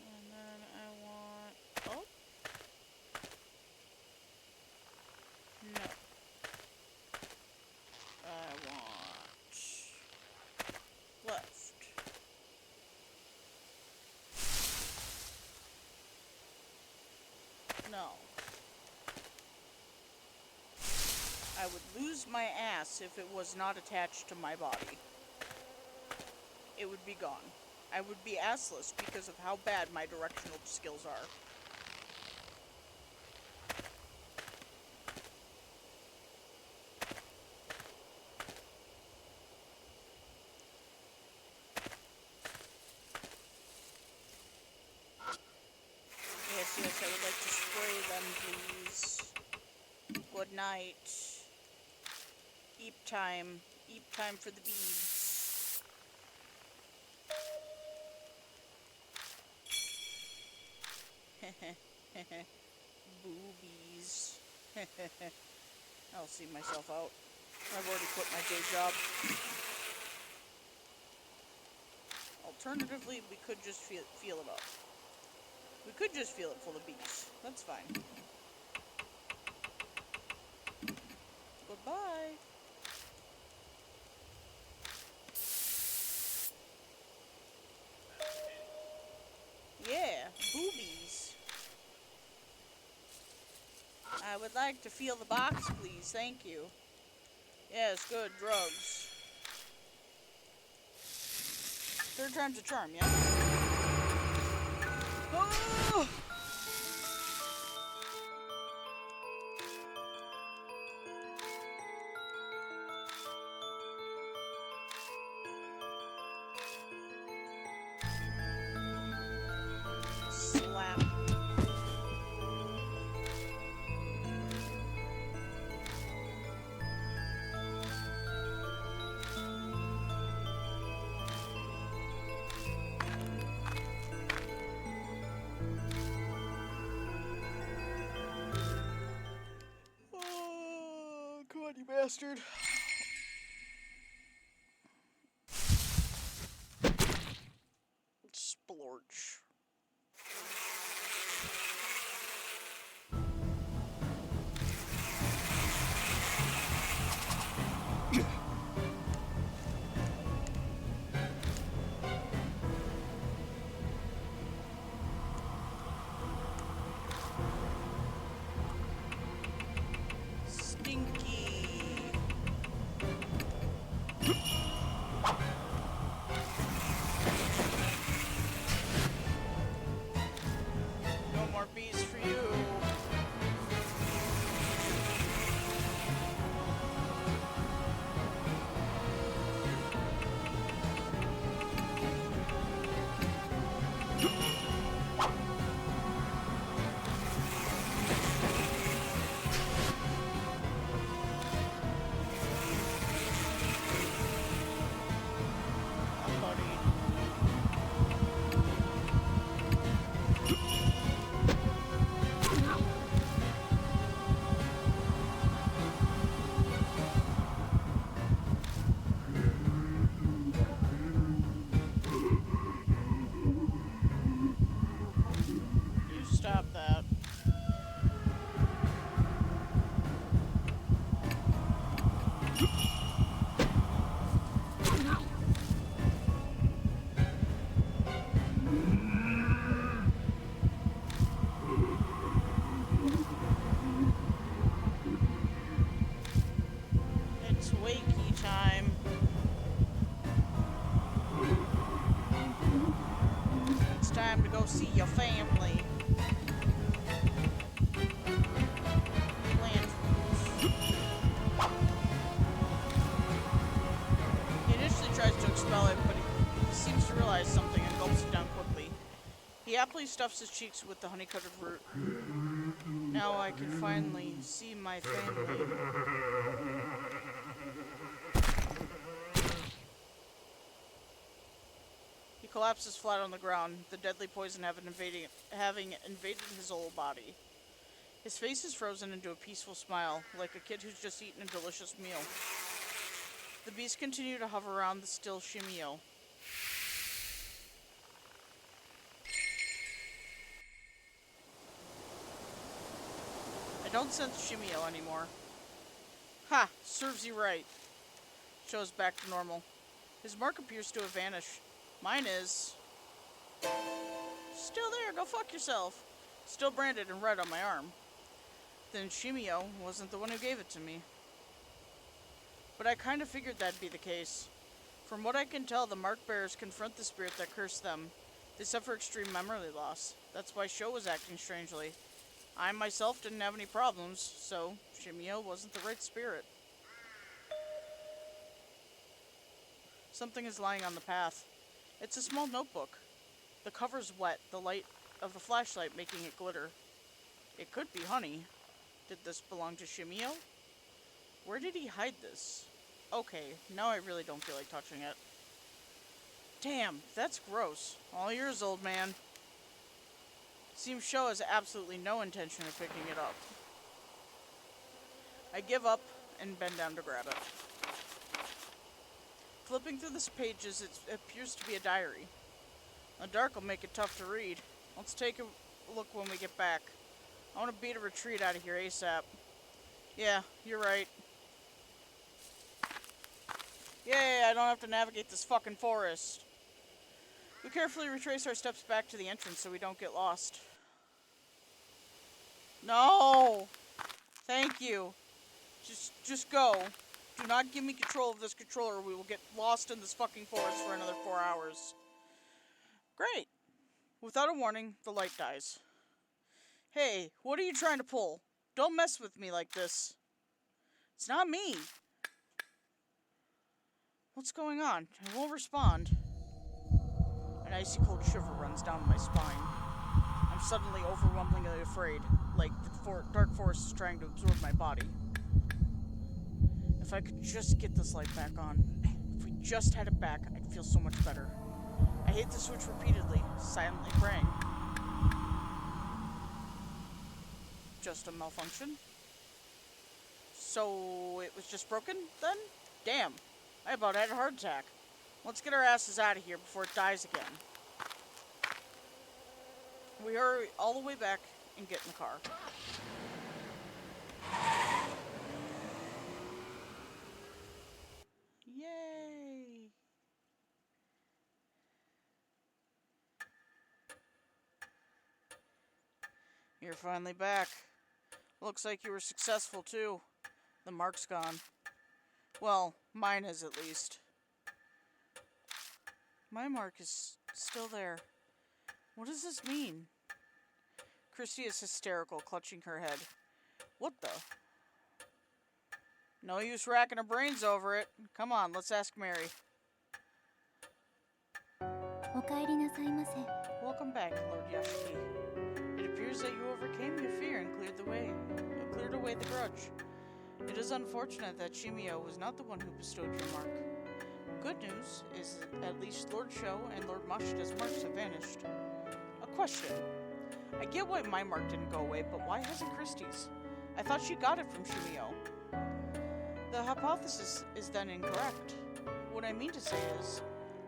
And then I want... Oh? No. I want... left. No. I would lose my ass if it was not attached to my body. It would be gone. I would be assless because of how bad my directional skills are. Yes, yes, I would like to spray them, please. Good night. Eep time. Eep time for the beads. Boobies. I'll see myself out. I've already quit my day job. Alternatively, we could just feel it up. We could just feel it full of bees. That's fine. Goodbye. Yeah, boobies. I would like to feel the box, please. Thank you. Yes, good. Drugs. Third time's a charm, yeah? Oh! Slap. Oh, come on, you bastard. Splorch. Stinky. go see your family. Plant roots. He initially tries to expel it, but he seems to realize something and gulps it down quickly. He happily stuffs his cheeks with the honey-coated root. Now I can finally see my family. He collapses flat on the ground, the deadly poison having invaded his whole body. His face is frozen into a peaceful smile, like a kid who's just eaten a delicious meal. The bees continue to hover around the still Shimio. I don't sense Shimio anymore. Ha! Serves you right. Shows back to normal. His mark appears to have vanished. Mine is... still there, go fuck yourself. Still branded in red on my arm. Then Shimio wasn't the one who gave it to me. But I kinda figured that'd be the case. From what I can tell, the mark bearers confront the spirit that cursed them. They suffer extreme memory loss. That's why Sho was acting strangely. I myself didn't have any problems, so Shimio wasn't the right spirit. Something is lying on the path. It's a small notebook. The cover's wet, the light of the flashlight making it glitter. It could be honey. Did this belong to Shimio? Where did he hide this? Okay, now I really don't feel like touching it. Damn, that's gross. All yours, old man. Seems Sho has absolutely no intention of picking it up. I give up and bend down to grab it. Flipping through the pages, it appears to be a diary. The dark will make it tough to read. Let's take a look when we get back. I want to beat a retreat out of here ASAP. Yeah, you're right. Yay, I don't have to navigate this fucking forest. We carefully retrace our steps back to the entrance so we don't get lost. No! Thank you. Just go. Do not give me control of this controller or we will get lost in this fucking forest for another 4 hours. Great. Without a warning, the light dies. Hey, what are you trying to pull? Don't mess with me like this. It's not me. What's going on? I won't respond. An icy cold shiver runs down my spine. I'm suddenly overwhelmingly afraid, like the dark forest is trying to absorb my body. If I could just get this light back on. If we just had it back, I'd feel so much better. I hit the switch repeatedly, silently praying. Just a malfunction? So it was just broken, then? Damn. I about had a heart attack. Let's get our asses out of here before it dies again. We hurry all the way back and get in the car. Yay! You're finally back. Looks like you were successful too. The mark's gone. Well, mine is at least. My mark is still there. What does this mean? Christy is hysterical, clutching her head. What the? No use racking her brains over it. Come on, let's ask Mary. お帰りなさいませ。 Welcome back, Lord Yashiki. It appears that you overcame your fear and cleared away the grudge. It is unfortunate that Shimio was not the one who bestowed your mark. Good news is at least Lord Sho and Lord Mashida's marks have vanished. A question. I get why my mark didn't go away, but why hasn't Christie's? I thought she got it from Shimio. The hypothesis is then incorrect. What I mean to say is,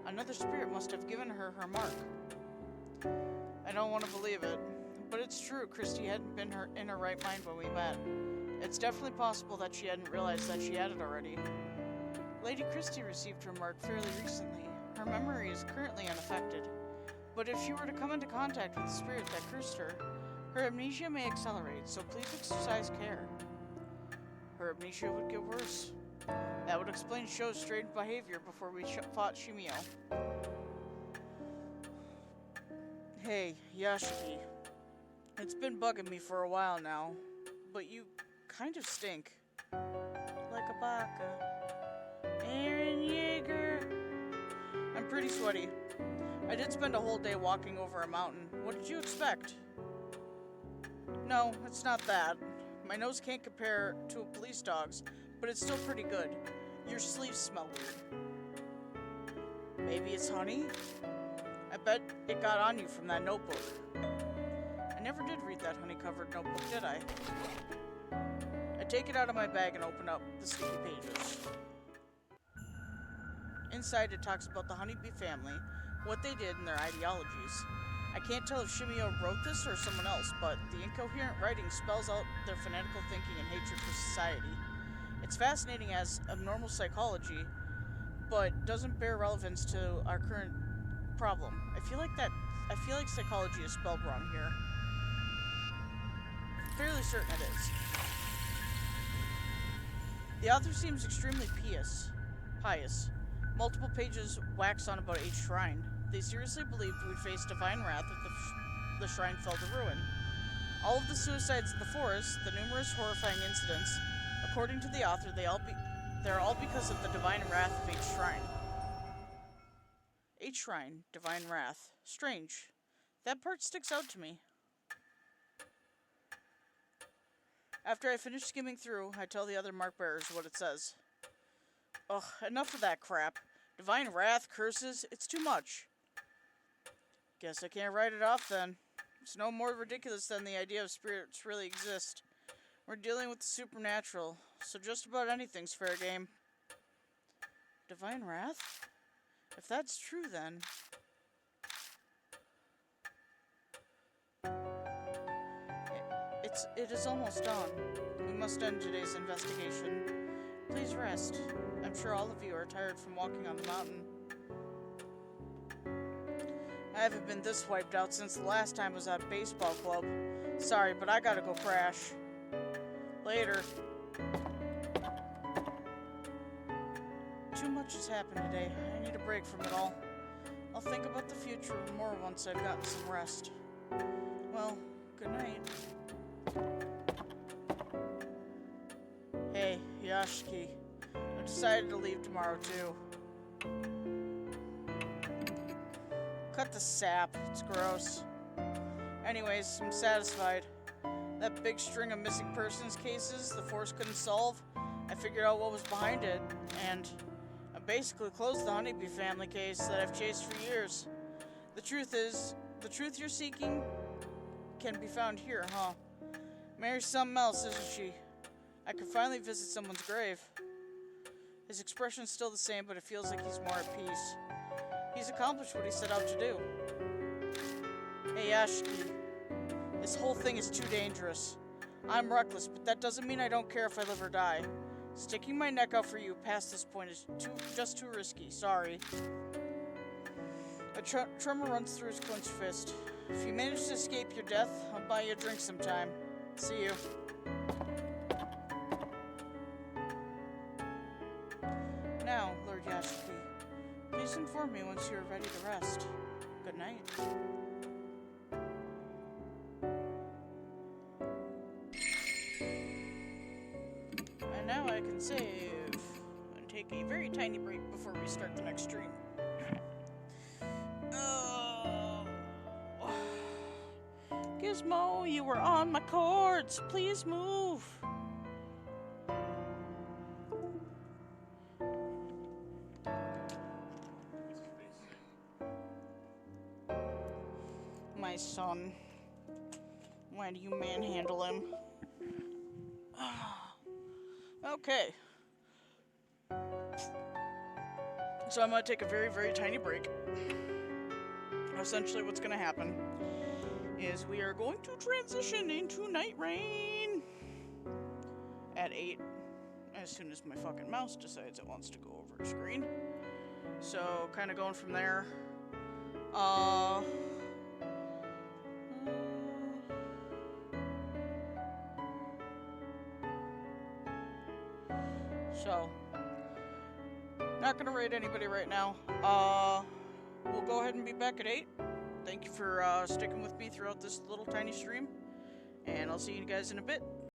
another spirit must have given her her mark. I don't want to believe it, but it's true Christie hadn't been in her right mind when we met. It's definitely possible that she hadn't realized that she had it already. Lady Christie received her mark fairly recently. Her memory is currently unaffected. But if she were to come into contact with the spirit that cursed her, her amnesia may accelerate, so please exercise care. Her amnesia would get worse. That would explain Sho's strange behavior before we fought Shimio. Hey, Yashiki. It's been bugging me for a while now, but you kind of stink. Like a baka. Aaron Yeager. I'm pretty sweaty. I did spend a whole day walking over a mountain. What did you expect? No, it's not that. My nose can't compare to a police dog's, but it's still pretty good. Your sleeves smell weird. Maybe it's honey? I bet it got on you from that notebook. I never did read that honey-covered notebook, did I? I take it out of my bag and open up the sticky pages. Inside it talks about the honeybee family, what they did, and their ideologies. I can't tell if Shimio wrote this or someone else, but the incoherent writing spells out their fanatical thinking and hatred for society. It's fascinating as abnormal psychology, but doesn't bear relevance to our current problem. I feel like psychology is spelled wrong here. Fairly certain it is. The author seems extremely pious. Multiple pages wax on about each shrine. They seriously believed we'd face divine wrath if the shrine fell to ruin. All of the suicides in the forest, the numerous horrifying incidents, according to the author, they're all because of the divine wrath of each shrine. Each shrine, divine wrath. Strange. That part sticks out to me. After I finish skimming through, I tell the other mark bearers what it says. Ugh, enough of that crap. Divine wrath, curses, it's too much. Guess I can't write it off then. It's no more ridiculous than the idea of spirits really exist. We're dealing with the supernatural, so just about anything's fair game. Divine wrath? If that's true, then... It is almost dawn. We must end today's investigation. Please rest. I'm sure all of you are tired from walking on the mountain. I haven't been this wiped out since the last time I was at baseball club. Sorry, but I gotta go crash. Later. Too much has happened today. I need a break from it all. I'll think about the future more once I've gotten some rest. Well, good night. Hey, Yashiki. I decided to leave tomorrow, too. Cut the sap. It's gross. Anyways, I'm satisfied. That big string of missing persons cases the force couldn't solve, I figured out what was behind it, and I basically closed the Honeybee family case that I've chased for years. The truth you're seeking can be found here, huh? Mary's something else, isn't she? I can finally visit someone's grave. His expression's still the same, but it feels like he's more at peace. He's accomplished what he set out to do. Hey, Yashiki. This whole thing is too dangerous. I'm reckless, but that doesn't mean I don't care if I live or die. Sticking my neck out for you past this point is just too risky. Sorry. A tremor runs through his clenched fist. If you manage to escape your death, I'll buy you a drink sometime. See you. Now, Lord Yashiki, please inform me once you are ready to rest. Good night. And now I can save and take a very tiny break before we start the next stream. Gizmo, you were on my cords. Please move. My son. Why do you manhandle him? Okay. So I'm going to take a very, very tiny break. Essentially what's going to happen is we are going to transition into Night Rain at 8 as soon as my fucking mouse decides it wants to go over screen. So kind of going from there. So not gonna raid anybody right now. We'll go ahead and be back at 8. thank you for sticking with me throughout this little tiny stream, and I'll see you guys in a bit.